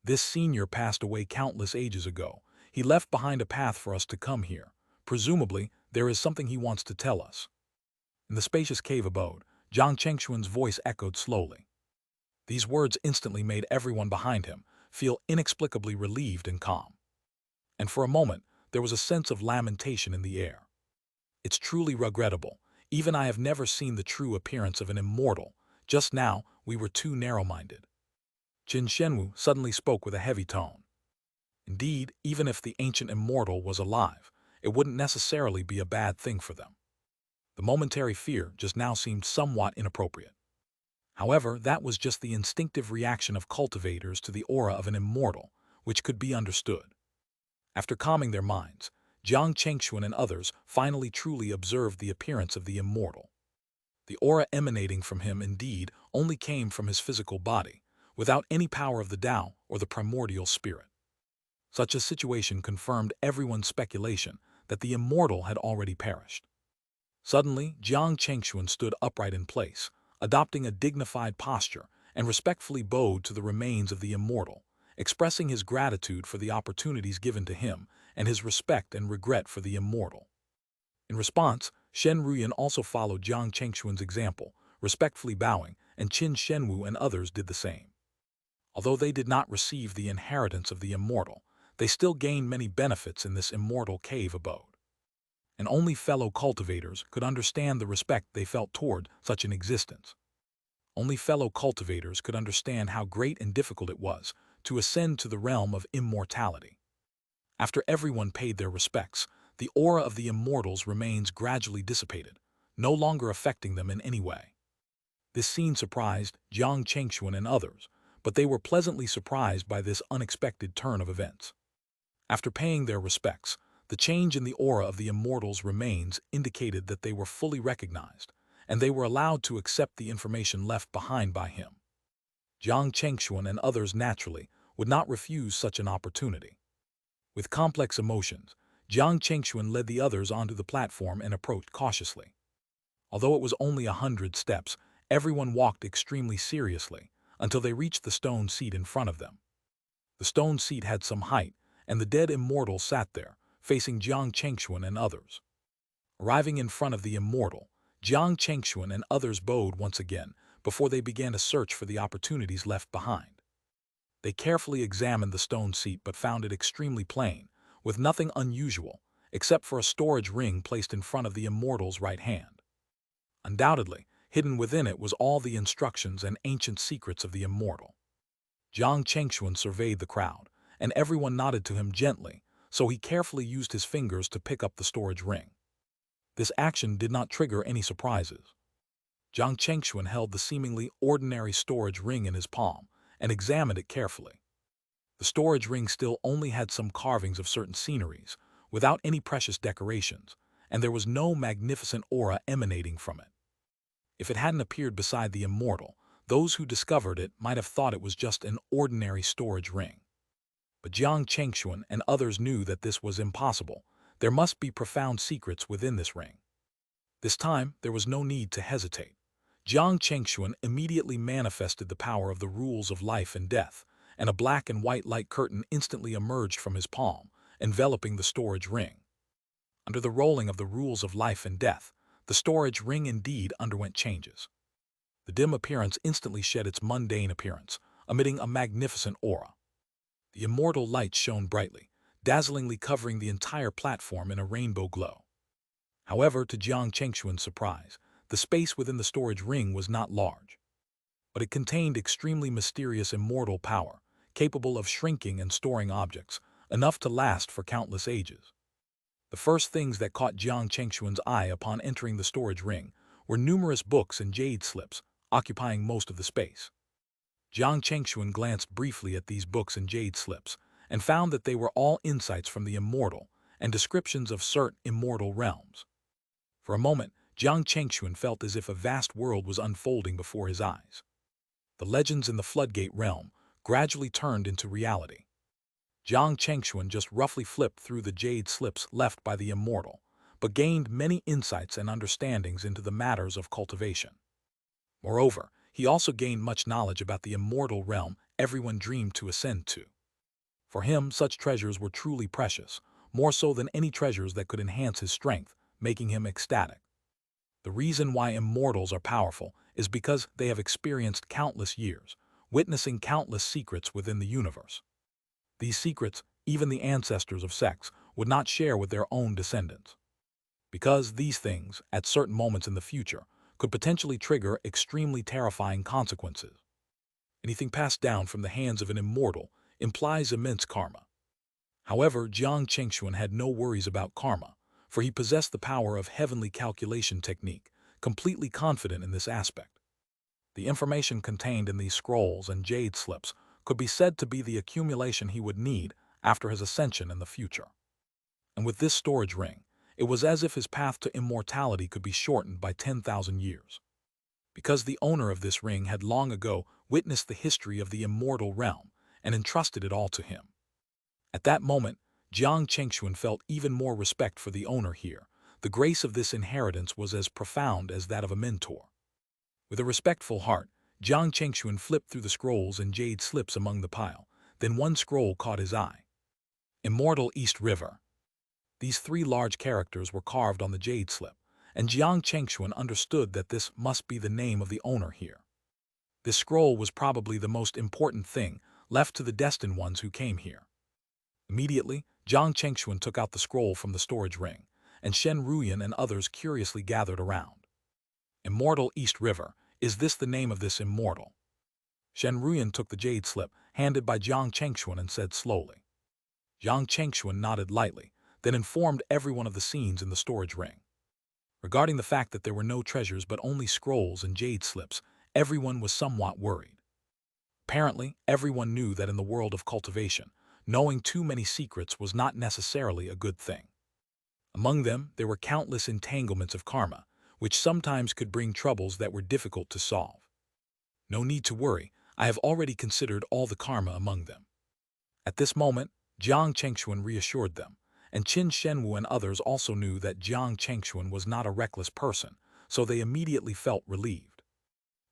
This senior passed away countless ages ago. He left behind a path for us to come here. Presumably, there is something he wants to tell us. In the spacious cave abode, Jiang Chengxuan's voice echoed slowly. These words instantly made everyone behind him feel inexplicably relieved and calm. And for a moment, there was a sense of lamentation in the air. It's truly regrettable. Even I have never seen the true appearance of an immortal. Just now, we were too narrow-minded. Qin Shenwu suddenly spoke with a heavy tone. Indeed, even if the ancient immortal was alive, it wouldn't necessarily be a bad thing for them. The momentary fear just now seemed somewhat inappropriate. However, that was just the instinctive reaction of cultivators to the aura of an immortal, which could be understood. After calming their minds, Jiang Chengxuan and others finally truly observed the appearance of the immortal. The aura emanating from him indeed only came from his physical body, without any power of the Tao or the primordial spirit. Such a situation confirmed everyone's speculation that the immortal had already perished. Suddenly, Jiang Chengxuan stood upright in place, adopting a dignified posture, and respectfully bowed to the remains of the immortal, expressing his gratitude for the opportunities given to him and his respect and regret for the immortal. In response, Shen Ruyan also followed Jiang Chengxuan's example, respectfully bowing, and Qin Shenwu and others did the same. Although they did not receive the inheritance of the immortal, they still gained many benefits in this immortal cave abode. And only fellow cultivators could understand the respect they felt toward such an existence. Only fellow cultivators could understand how great and difficult it was to ascend to the realm of immortality. After everyone paid their respects, the aura of the immortals remains gradually dissipated, no longer affecting them in any way. This scene surprised Jiang Chengxuan and others, but they were pleasantly surprised by this unexpected turn of events. After paying their respects, the change in the aura of the immortals' remains indicated that they were fully recognized, and they were allowed to accept the information left behind by him. Jiang Chengxuan and others naturally would not refuse such an opportunity. With complex emotions, Jiang Chengxuan led the others onto the platform and approached cautiously. Although it was only 100 steps, everyone walked extremely seriously until they reached the stone seat in front of them. The stone seat had some height, and the dead immortal sat there, facing Jiang Chengxuan and others. Arriving in front of the immortal, Jiang Chengxuan and others bowed once again before they began to search for the opportunities left behind. They carefully examined the stone seat but found it extremely plain, with nothing unusual, except for a storage ring placed in front of the immortal's right hand. Undoubtedly, hidden within it was all the instructions and ancient secrets of the immortal. Jiang Chengxuan surveyed the crowd, and everyone nodded to him gently, so he carefully used his fingers to pick up the storage ring. This action did not trigger any surprises. Jiang Chengxuan held the seemingly ordinary storage ring in his palm and examined it carefully. The storage ring still only had some carvings of certain sceneries, without any precious decorations, and there was no magnificent aura emanating from it. If it hadn't appeared beside the immortal, those who discovered it might have thought it was just an ordinary storage ring. But Jiang Chengxuan and others knew that this was impossible. There must be profound secrets within this ring. This time, there was no need to hesitate. Jiang Chengxuan immediately manifested the power of the rules of life and death, and a black and white light curtain instantly emerged from his palm, enveloping the storage ring. Under the rolling of the rules of life and death, the storage ring indeed underwent changes. The dim appearance instantly shed its mundane appearance, emitting a magnificent aura. The immortal light shone brightly, dazzlingly covering the entire platform in a rainbow glow. However, to Jiang Chengxuan's surprise, the space within the storage ring was not large. But it contained extremely mysterious immortal power, capable of shrinking and storing objects, enough to last for countless ages. The first things that caught Jiang Chengxuan's eye upon entering the storage ring were numerous books and jade slips, occupying most of the space. Jiang Chengxuan glanced briefly at these books and jade slips, and found that they were all insights from the immortal and descriptions of certain immortal realms. For a moment, Jiang Chengxuan felt as if a vast world was unfolding before his eyes. The legends in the floodgate realm gradually turned into reality. Jiang Chengxuan just roughly flipped through the jade slips left by the immortal, but gained many insights and understandings into the matters of cultivation. Moreover, he also gained much knowledge about the immortal realm everyone dreamed to ascend to. For him, such treasures were truly precious, more so than any treasures that could enhance his strength, making him ecstatic. The reason why immortals are powerful is because they have experienced countless years, witnessing countless secrets within the universe. These secrets, even the ancestors of sects would not share with their own descendants. Because these things, at certain moments in the future, could potentially trigger extremely terrifying consequences. Anything passed down from the hands of an immortal implies immense karma. However, Jiang Chengxuan had no worries about karma, for he possessed the power of heavenly calculation technique, completely confident in this aspect. The information contained in these scrolls and jade slips could be said to be the accumulation he would need after his ascension in the future. And with this storage ring, it was as if his path to immortality could be shortened by 10,000 years. Because the owner of this ring had long ago witnessed the history of the immortal realm and entrusted it all to him. At that moment, Jiang Chengxuan felt even more respect for the owner here. The grace of this inheritance was as profound as that of a mentor. With a respectful heart, Jiang Chengxuan flipped through the scrolls and jade slips among the pile. Then one scroll caught his eye. Immortal East River. These three large characters were carved on the jade slip, and Jiang Chengxuan understood that this must be the name of the owner here. This scroll was probably the most important thing left to the destined ones who came here. Immediately, Jiang Chengxuan took out the scroll from the storage ring, and Shen Ruyan and others curiously gathered around. Immortal East River, is this the name of this immortal? Shen Ruyan took the jade slip, handed by Jiang Chengxuan, and said slowly. Jiang Chengxuan nodded lightly, then informed everyone of the scenes in the storage ring. Regarding the fact that there were no treasures but only scrolls and jade slips, everyone was somewhat worried. Apparently, everyone knew that in the world of cultivation, knowing too many secrets was not necessarily a good thing. Among them, there were countless entanglements of karma, which sometimes could bring troubles that were difficult to solve. No need to worry, I have already considered all the karma among them. At this moment, Jiang Chengxuan reassured them, and Qin Shenwu and others also knew that Jiang Chengxuan was not a reckless person, so they immediately felt relieved.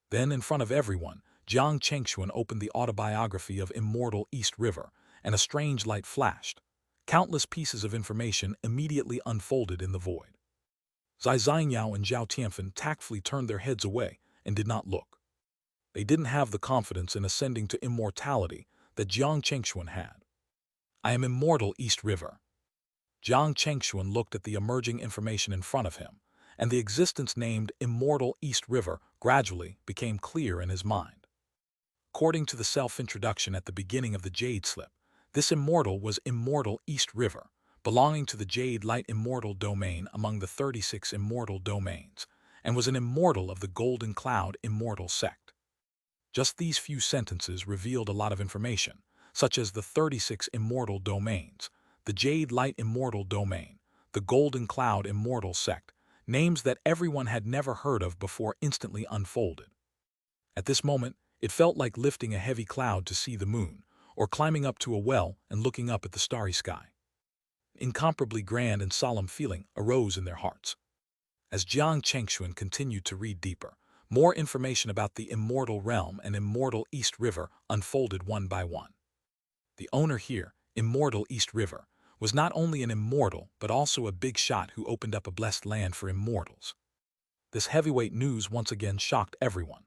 Then, in front of everyone, Jiang Chengxuan opened the autobiography of Immortal East River, and a strange light flashed. Countless pieces of information immediately unfolded in the void. Zai Xianyao and Zhao Tianfen tactfully turned their heads away and did not look. They didn't have the confidence in ascending to immortality that Jiang Chengxuan had. I am Immortal East River. Jiang Chengxuan looked at the emerging information in front of him, and the existence named Immortal East River gradually became clear in his mind. According to the self-introduction at the beginning of the Jade slip, this immortal was Immortal East River, belonging to the Jade Light Immortal domain among the 36 immortal domains, and was an immortal of the Golden Cloud Immortal sect. Just these few sentences revealed a lot of information, such as the 36 immortal domains, the Jade Light Immortal domain, the Golden Cloud Immortal sect, names that everyone had never heard of before instantly unfolded. At this moment, it felt like lifting a heavy cloud to see the moon, or climbing up to a well and looking up at the starry sky. An incomparably grand and solemn feeling arose in their hearts. As Jiang Chengxuan continued to read deeper, more information about the immortal realm and Immortal East River unfolded one by one. The owner here, Immortal East River, was not only an immortal but also a big shot who opened up a blessed land for immortals. This heavyweight news once again shocked everyone.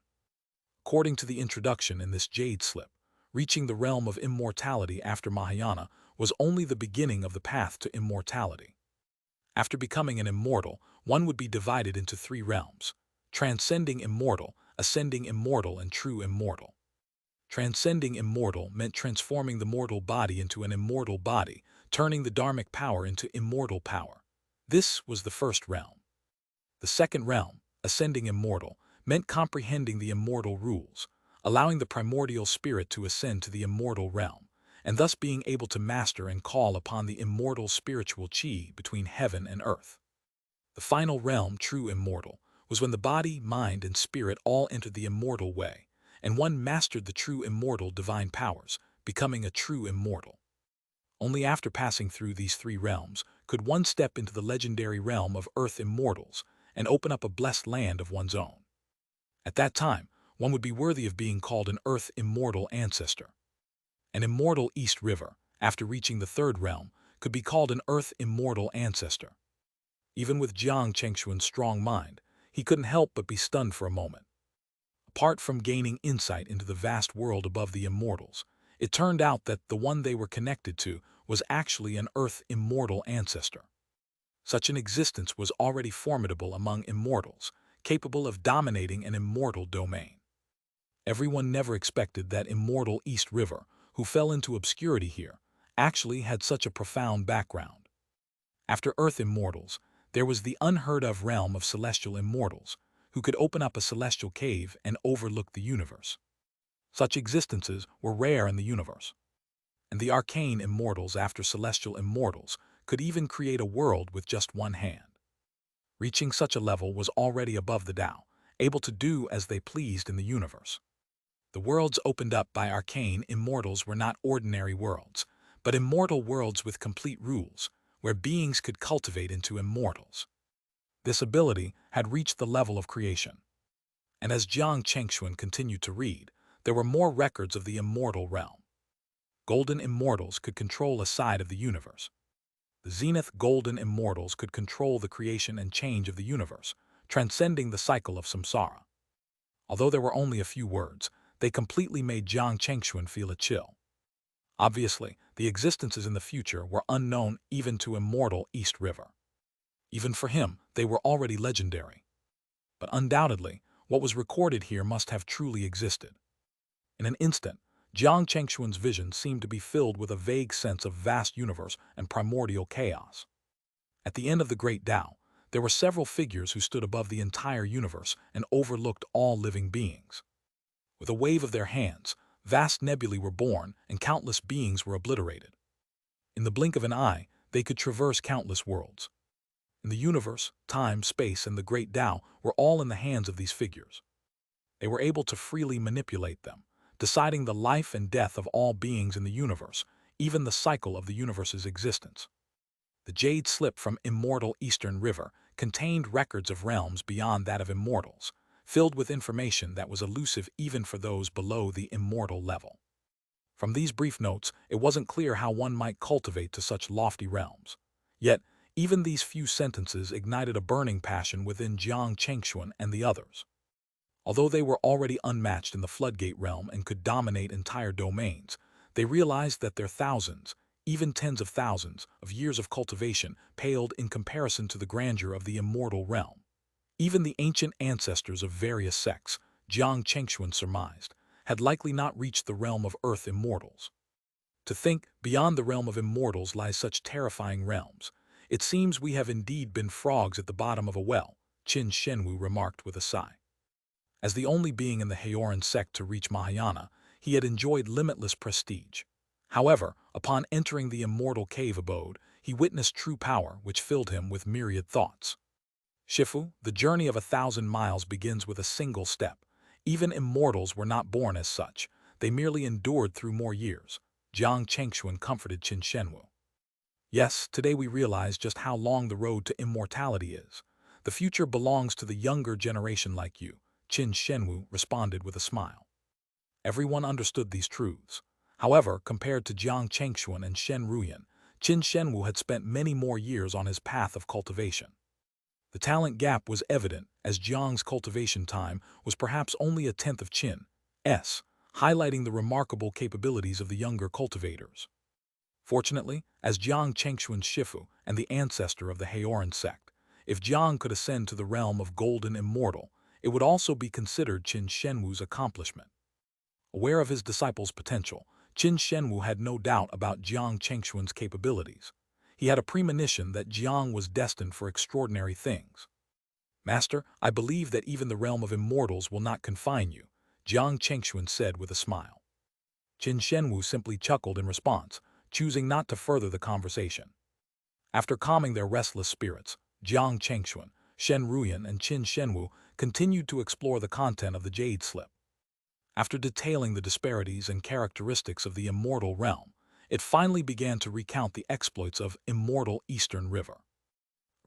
According to the introduction in this jade slip, reaching the realm of immortality after Mahayana was only the beginning of the path to immortality. After becoming an immortal, one would be divided into three realms: transcending immortal, ascending immortal, and true immortal. Transcending immortal meant transforming the mortal body into an immortal body, turning the dharmic power into immortal power. This was the first realm. The second realm, ascending immortal, meant comprehending the immortal rules, allowing the primordial spirit to ascend to the immortal realm, and thus being able to master and call upon the immortal spiritual chi between heaven and earth. The final realm, true immortal, was when the body, mind, and spirit all entered the immortal way, and one mastered the true immortal divine powers, becoming a true immortal. Only after passing through these three realms could one step into the legendary realm of Earth immortals and open up a blessed land of one's own. At that time, one would be worthy of being called an Earth immortal ancestor. An immortal East River, after reaching the third realm, could be called an Earth immortal ancestor. Even with Jiang Chengxuan's strong mind, he couldn't help but be stunned for a moment. Apart from gaining insight into the vast world above the immortals, it turned out that the one they were connected to was actually an Earth immortal ancestor. Such an existence was already formidable among immortals, capable of dominating an immortal domain. Everyone never expected that immortal East River, who fell into obscurity here, actually had such a profound background. After Earth immortals, there was the unheard-of realm of celestial immortals, who could open up a celestial cave and overlook the universe. Such existences were rare in the universe. And the arcane immortals after celestial immortals could even create a world with just one hand. Reaching such a level was already above the Tao, able to do as they pleased in the universe. The worlds opened up by arcane immortals were not ordinary worlds, but immortal worlds with complete rules, where beings could cultivate into immortals. This ability had reached the level of creation. And as Jiang Chengxuan continued to read, there were more records of the immortal realm. Golden immortals could control a side of the universe. The zenith golden immortals could control the creation and change of the universe, transcending the cycle of samsara. Although there were only a few words, they completely made Jiang Chengxuan feel a chill. Obviously, the existences in the future were unknown even to immortal East River. Even for him, they were already legendary. But undoubtedly, what was recorded here must have truly existed. In an instant, Jiang Chengxuan's vision seemed to be filled with a vague sense of vast universe and primordial chaos. At the end of the great Tao, there were several figures who stood above the entire universe and overlooked all living beings. With a wave of their hands, vast nebulae were born and countless beings were obliterated. In the blink of an eye, they could traverse countless worlds. In the universe, time, space, and the great Tao were all in the hands of these figures. They were able to freely manipulate them, deciding the life and death of all beings in the universe, even the cycle of the universe's existence. The Jade slip from immortal Eastern River contained records of realms beyond that of immortals, filled with information that was elusive even for those below the immortal level. From these brief notes, it wasn't clear how one might cultivate to such lofty realms. Yet, even these few sentences ignited a burning passion within Jiang Chengxuan and the others. Although they were already unmatched in the floodgate realm and could dominate entire domains, they realized that their thousands, even tens of thousands, of years of cultivation paled in comparison to the grandeur of the immortal realm. Even the ancient ancestors of various sects, Jiang Chengxuan surmised, had likely not reached the realm of Earth immortals. To think beyond the realm of immortals lies such terrifying realms. It seems we have indeed been frogs at the bottom of a well, Qin Shenwu remarked with a sigh. As the only being in the Haoran sect to reach Mahayana, he had enjoyed limitless prestige. However, upon entering the immortal cave abode, he witnessed true power which filled him with myriad thoughts. Shifu, the journey of 1,000 miles begins with a single step. Even immortals were not born as such. They merely endured through more years. Jiang Chengxuan comforted Qin Shenwu. Yes, today we realize just how long the road to immortality is. The future belongs to the younger generation like you, Qin Shenwu responded with a smile. Everyone understood these truths. However, compared to Jiang Chengxuan and Shen Ruyan, Qin Shenwu had spent many more years on his path of cultivation. The talent gap was evident, as Jiang's cultivation time was perhaps only a tenth of Qin's, highlighting the remarkable capabilities of the younger cultivators. Fortunately, as Jiang Chengxuan's Shifu and the ancestor of the Haoran sect, if Jiang could ascend to the realm of golden immortal, it would also be considered Qin Shenwu's accomplishment. Aware of his disciple's potential, Qin Shenwu had no doubt about Jiang Chengxuan's capabilities. He had a premonition that Jiang was destined for extraordinary things. Master, I believe that even the realm of immortals will not confine you, Jiang Chengxuan said with a smile. Qin Shenwu simply chuckled in response, choosing not to further the conversation. After calming their restless spirits, Jiang Chengxuan, Shen Ruyan, and Qin Shenwu continued to explore the content of the Jade slip. After detailing the disparities and characteristics of the immortal realm, it finally began to recount the exploits of immortal Eastern River.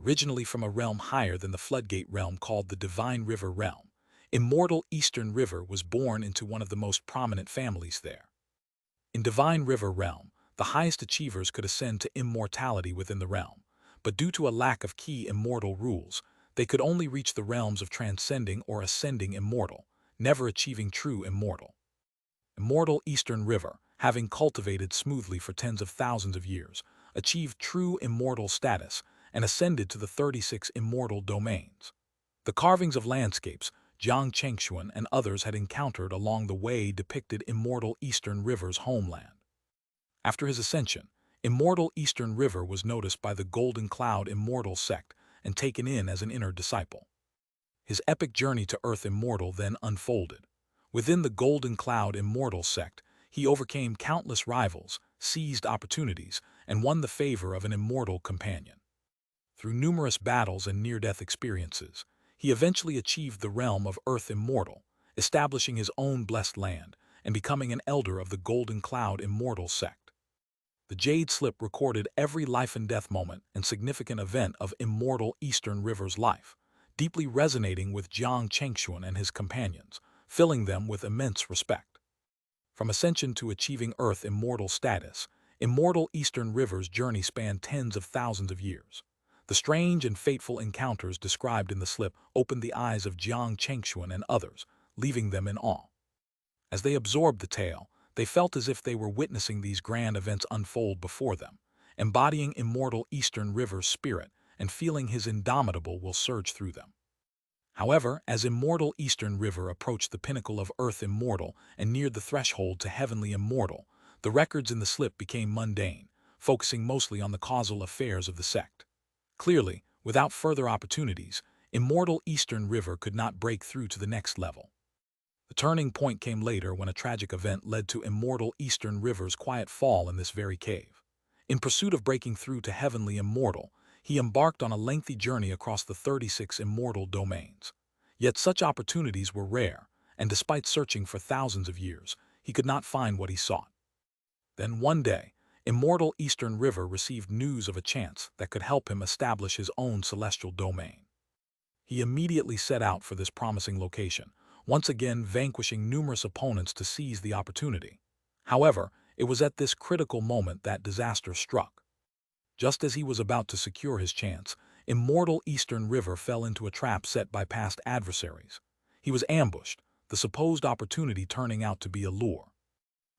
Originally from a realm higher than the floodgate realm called the Divine River realm, immortal Eastern River was born into one of the most prominent families there. In Divine River realm, the highest achievers could ascend to immortality within the realm, but due to a lack of key immortal rules, they could only reach the realms of transcending or ascending immortal, never achieving true immortal. Immortal Eastern River, having cultivated smoothly for tens of thousands of years, achieved true immortal status and ascended to the 36 immortal domains. The carvings of landscapes Xianxia and others had encountered along the way depicted immortal Eastern River's homeland. After his ascension, immortal Eastern River was noticed by the Golden Cloud Immortal sect and taken in as an inner disciple. His epic journey to Earth Immortal then unfolded. Within the Golden Cloud Immortal sect, he overcame countless rivals, seized opportunities, and won the favor of an immortal companion. Through numerous battles and near-death experiences, he eventually achieved the realm of Earth Immortal, establishing his own blessed land and becoming an elder of the Golden Cloud Immortal sect. The Jade slip recorded every life and death moment and significant event of immortal Eastern River's life, deeply resonating with Xianxia and his companions, filling them with immense respect. From ascension to achieving Earth Immortal status, immortal Eastern River's journey spanned tens of thousands of years. The strange and fateful encounters described in the slip opened the eyes of Xianxia and others, leaving them in awe. As they absorbed the tale, they felt as if they were witnessing these grand events unfold before them, embodying immortal Eastern River's spirit and feeling his indomitable will surge through them. However, as immortal Eastern River approached the pinnacle of Earth Immortal and neared the threshold to Heavenly Immortal, the records in the slip became mundane, focusing mostly on the causal affairs of the sect. Clearly, without further opportunities, immortal Eastern River could not break through to the next level. The turning point came later when a tragic event led to immortal Eastern River's quiet fall in this very cave. In pursuit of breaking through to Heavenly Immortal, he embarked on a lengthy journey across the 36 immortal domains. Yet such opportunities were rare, and despite searching for thousands of years, he could not find what he sought. Then one day, immortal Eastern River received news of a chance that could help him establish his own celestial domain. He immediately set out for this promising location, once again vanquishing numerous opponents to seize the opportunity. However, it was at this critical moment that disaster struck. Just as he was about to secure his chance, immortal Eastern River fell into a trap set by past adversaries. He was ambushed, the supposed opportunity turning out to be a lure.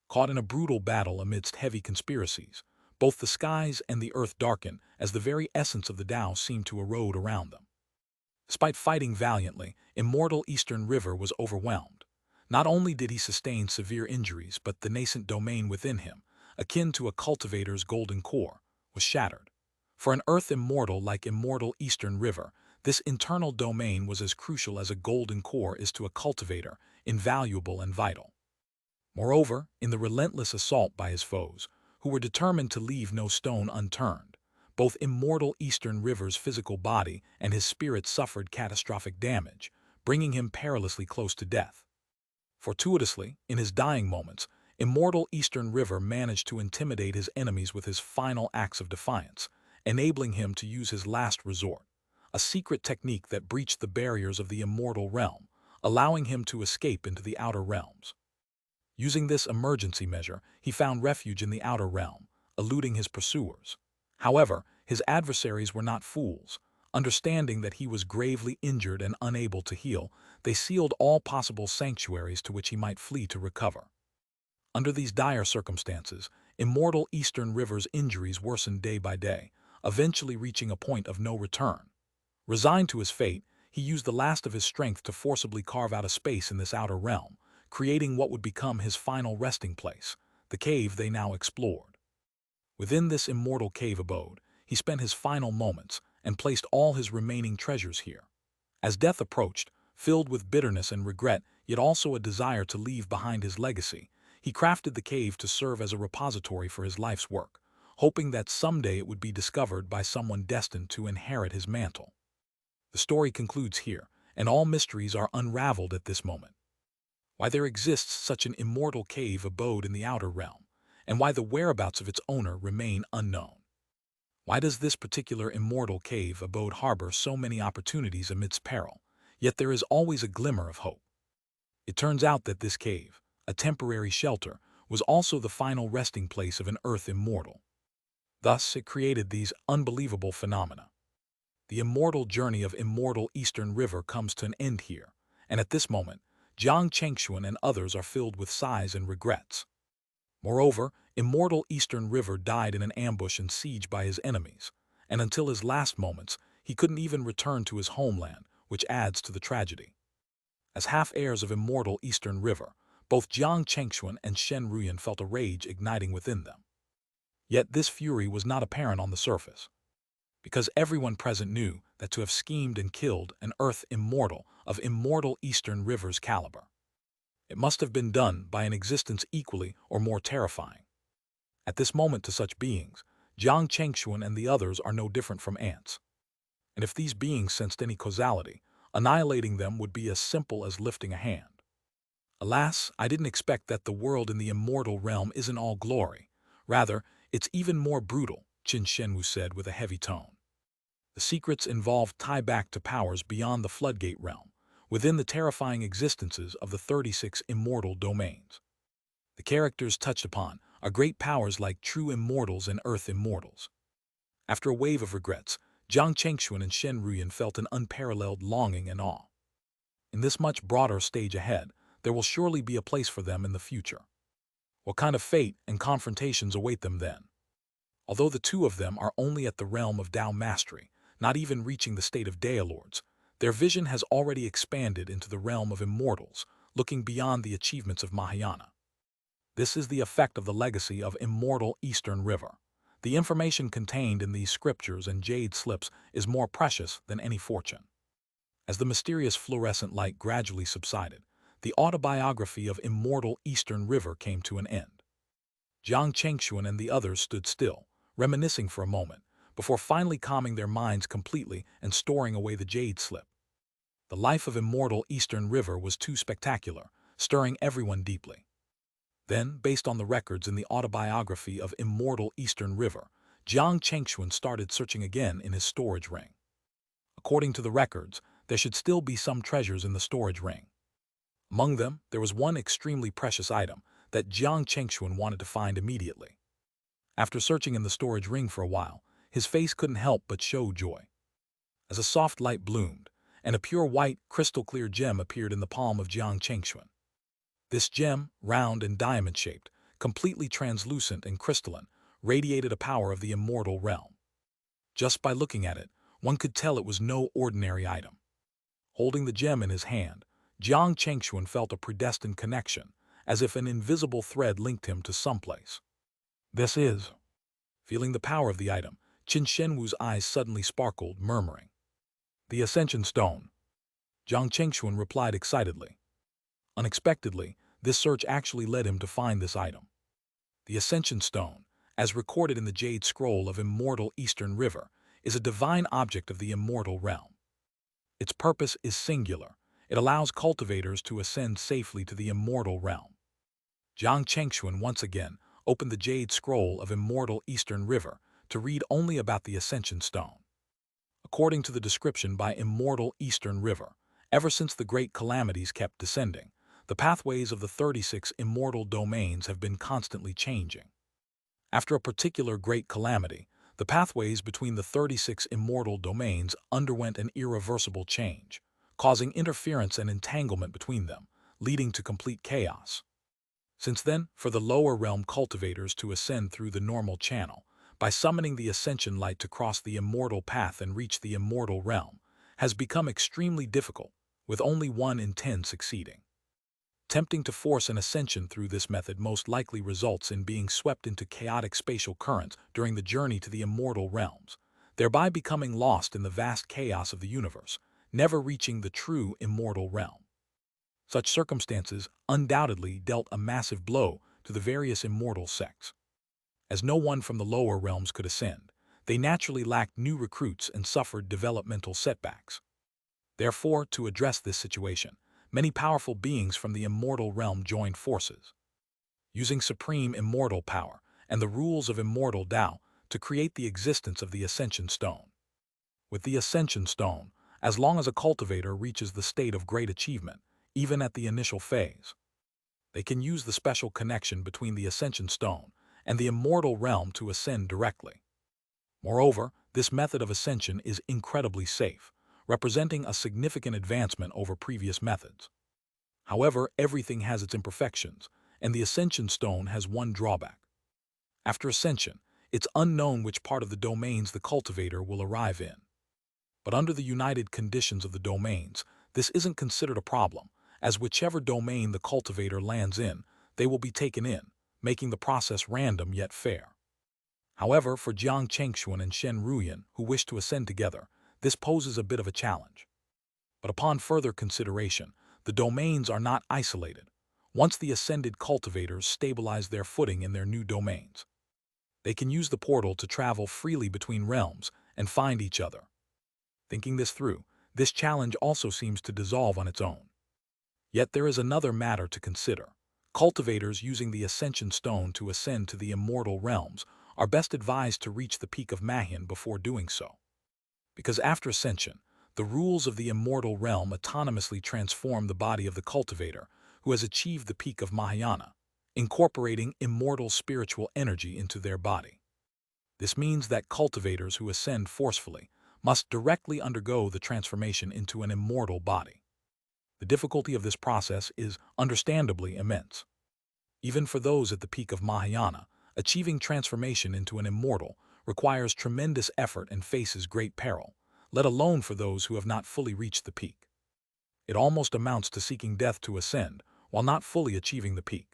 Caught in a brutal battle amidst heavy conspiracies, both the skies and the earth darkened as the very essence of the Tao seemed to erode around them. Despite fighting valiantly, immortal Eastern River was overwhelmed. Not only did he sustain severe injuries, but the nascent domain within him, akin to a cultivator's golden core, was shattered. For an earth immortal like immortal Eastern River, this internal domain was as crucial as a golden core is to a cultivator, invaluable and vital. Moreover, in the relentless assault by his foes, who were determined to leave no stone unturned, both immortal Eastern River's physical body and his spirit suffered catastrophic damage, bringing him perilously close to death. Fortuitously, in his dying moments, immortal Eastern River managed to intimidate his enemies with his final acts of defiance, enabling him to use his last resort, a secret technique that breached the barriers of the immortal realm, allowing him to escape into the outer realms. Using this emergency measure, he found refuge in the outer realm, eluding his pursuers. However, his adversaries were not fools. Understanding that he was gravely injured and unable to heal, they sealed all possible sanctuaries to which he might flee to recover. Under these dire circumstances, immortal Eastern River's injuries worsened day by day, eventually reaching a point of no return. Resigned to his fate, he used the last of his strength to forcibly carve out a space in this outer realm, creating what would become his final resting place, the cave they now explored. Within this immortal cave abode, he spent his final moments and placed all his remaining treasures here. As death approached, filled with bitterness and regret, yet also a desire to leave behind his legacy, he crafted the cave to serve as a repository for his life's work, hoping that someday it would be discovered by someone destined to inherit his mantle. The story concludes here, and all mysteries are unraveled at this moment. Why there exists such an immortal cave abode in the outer realm, and why the whereabouts of its owner remain unknown. Why does this particular immortal cave abode harbor so many opportunities amidst peril, yet there is always a glimmer of hope? It turns out that this cave, a temporary shelter, was also the final resting place of an Earth immortal. Thus, it created these unbelievable phenomena. The immortal journey of immortal Eastern River comes to an end here, and at this moment, Jiang Chengxuan and others are filled with sighs and regrets. Moreover, immortal Eastern River died in an ambush and siege by his enemies, and until his last moments, he couldn't even return to his homeland, which adds to the tragedy. As half-heirs of immortal Eastern River, both Jiang Chengxuan and Shen Ruyan felt a rage igniting within them. Yet this fury was not apparent on the surface, because everyone present knew that to have schemed and killed an Earth immortal of immortal Eastern River's caliber, it must have been done by an existence equally or more terrifying. At this moment to such beings, Jiang Chengxuan and the others are no different from ants. And if these beings sensed any causality, annihilating them would be as simple as lifting a hand. Alas, I didn't expect that the world in the immortal realm isn't all glory. Rather, it's even more brutal, Qin Shenwu said with a heavy tone. The secrets involved tie back to powers beyond the floodgate realm, within the terrifying existences of the 36 immortal domains. The characters touched upon are great powers like true immortals and Earth immortals. After a wave of regrets, Jiang Chengxuan and Shen Ruyan felt an unparalleled longing and awe. In this much broader stage ahead, there will surely be a place for them in the future. What kind of fate and confrontations await them then? Although the two of them are only at the realm of Tao mastery, not even reaching the state of Dailords, their vision has already expanded into the realm of immortals, looking beyond the achievements of Mahayana. This is the effect of the legacy of immortal Eastern River. The information contained in these scriptures and Jade slips is more precious than any fortune. As the mysterious fluorescent light gradually subsided, the autobiography of immortal Eastern River came to an end. Jiang Chengxuan and the others stood still, reminiscing for a moment, before finally calming their minds completely and storing away the Jade slip. The life of immortal Eastern River was too spectacular, stirring everyone deeply. Then, based on the records in the autobiography of immortal Eastern River, Jiang Chengxuan started searching again in his storage ring. According to the records, there should still be some treasures in the storage ring. Among them, there was one extremely precious item that Jiang Chengxuan wanted to find immediately. After searching in the storage ring for a while, his face couldn't help but show joy. As a soft light bloomed, and a pure white, crystal-clear gem appeared in the palm of Jiang Chengxuan. This gem, round and diamond-shaped, completely translucent and crystalline, radiated a power of the immortal realm. Just by looking at it, one could tell it was no ordinary item. Holding the gem in his hand, Jiang Chengxuan felt a predestined connection, as if an invisible thread linked him to someplace. This is... Feeling the power of the item, Qin Shenwu's eyes suddenly sparkled, murmuring, "The Ascension Stone." Jiang Chengxuan replied excitedly. Unexpectedly, this search actually led him to find this item. The Ascension Stone, as recorded in the Jade Scroll of immortal Eastern River, is a divine object of the immortal realm. Its purpose is singular. It allows cultivators to ascend safely to the immortal realm. Jiang Chengxuan once again opened the Jade Scroll of immortal Eastern River to read only about the Ascension Stone. According to the description by immortal Eastern River, ever since the great calamities kept descending, the pathways of the 36 immortal domains have been constantly changing. After a particular great calamity, the pathways between the 36 immortal domains underwent an irreversible change, causing interference and entanglement between them, leading to complete chaos. Since then, for the lower realm cultivators to ascend through the normal channel, by summoning the ascension light to cross the immortal path and reach the immortal realm, has become extremely difficult, with only 1 in 10 succeeding. Attempting to force an ascension through this method most likely results in being swept into chaotic spatial currents during the journey to the immortal realms, thereby becoming lost in the vast chaos of the universe, never reaching the true immortal realm. Such circumstances undoubtedly dealt a massive blow to the various immortal sects. As no one from the lower realms could ascend, they naturally lacked new recruits and suffered developmental setbacks. Therefore, to address this situation, many powerful beings from the immortal realm joined forces. using supreme immortal power and the rules of immortal Tao to create the existence of the Ascension Stone. With the Ascension Stone, as long as a cultivator reaches the state of great achievement, even at the initial phase, they can use the special connection between the Ascension Stone and the immortal realm to ascend directly. Moreover, this method of ascension is incredibly safe, representing a significant advancement over previous methods. However, everything has its imperfections, and the Ascension Stone has one drawback. After ascension, it's unknown which part of the domains the cultivator will arrive in. But under the united conditions of the domains, this isn't considered a problem, as whichever domain the cultivator lands in, they will be taken in, making the process random yet fair. However, for Jiang Chengxuan and Shen Ruyan, who wish to ascend together, this poses a bit of a challenge. But upon further consideration, the domains are not isolated. Once the ascended cultivators stabilize their footing in their new domains, they can use the portal to travel freely between realms and find each other. Thinking this through, this challenge also seems to dissolve on its own. Yet there is another matter to consider. Cultivators using the Ascension Stone to ascend to the immortal realms are best advised to reach the peak of Mahyan before doing so. Because after ascension, the rules of the immortal realm autonomously transform the body of the cultivator who has achieved the peak of Mahayana, incorporating immortal spiritual energy into their body. This means that cultivators who ascend forcefully must directly undergo the transformation into an immortal body. The difficulty of this process is understandably immense. Even for those at the peak of Mahayana, achieving transformation into an immortal requires tremendous effort and faces great peril, let alone for those who have not fully reached the peak. It almost amounts to seeking death to ascend while not fully achieving the peak.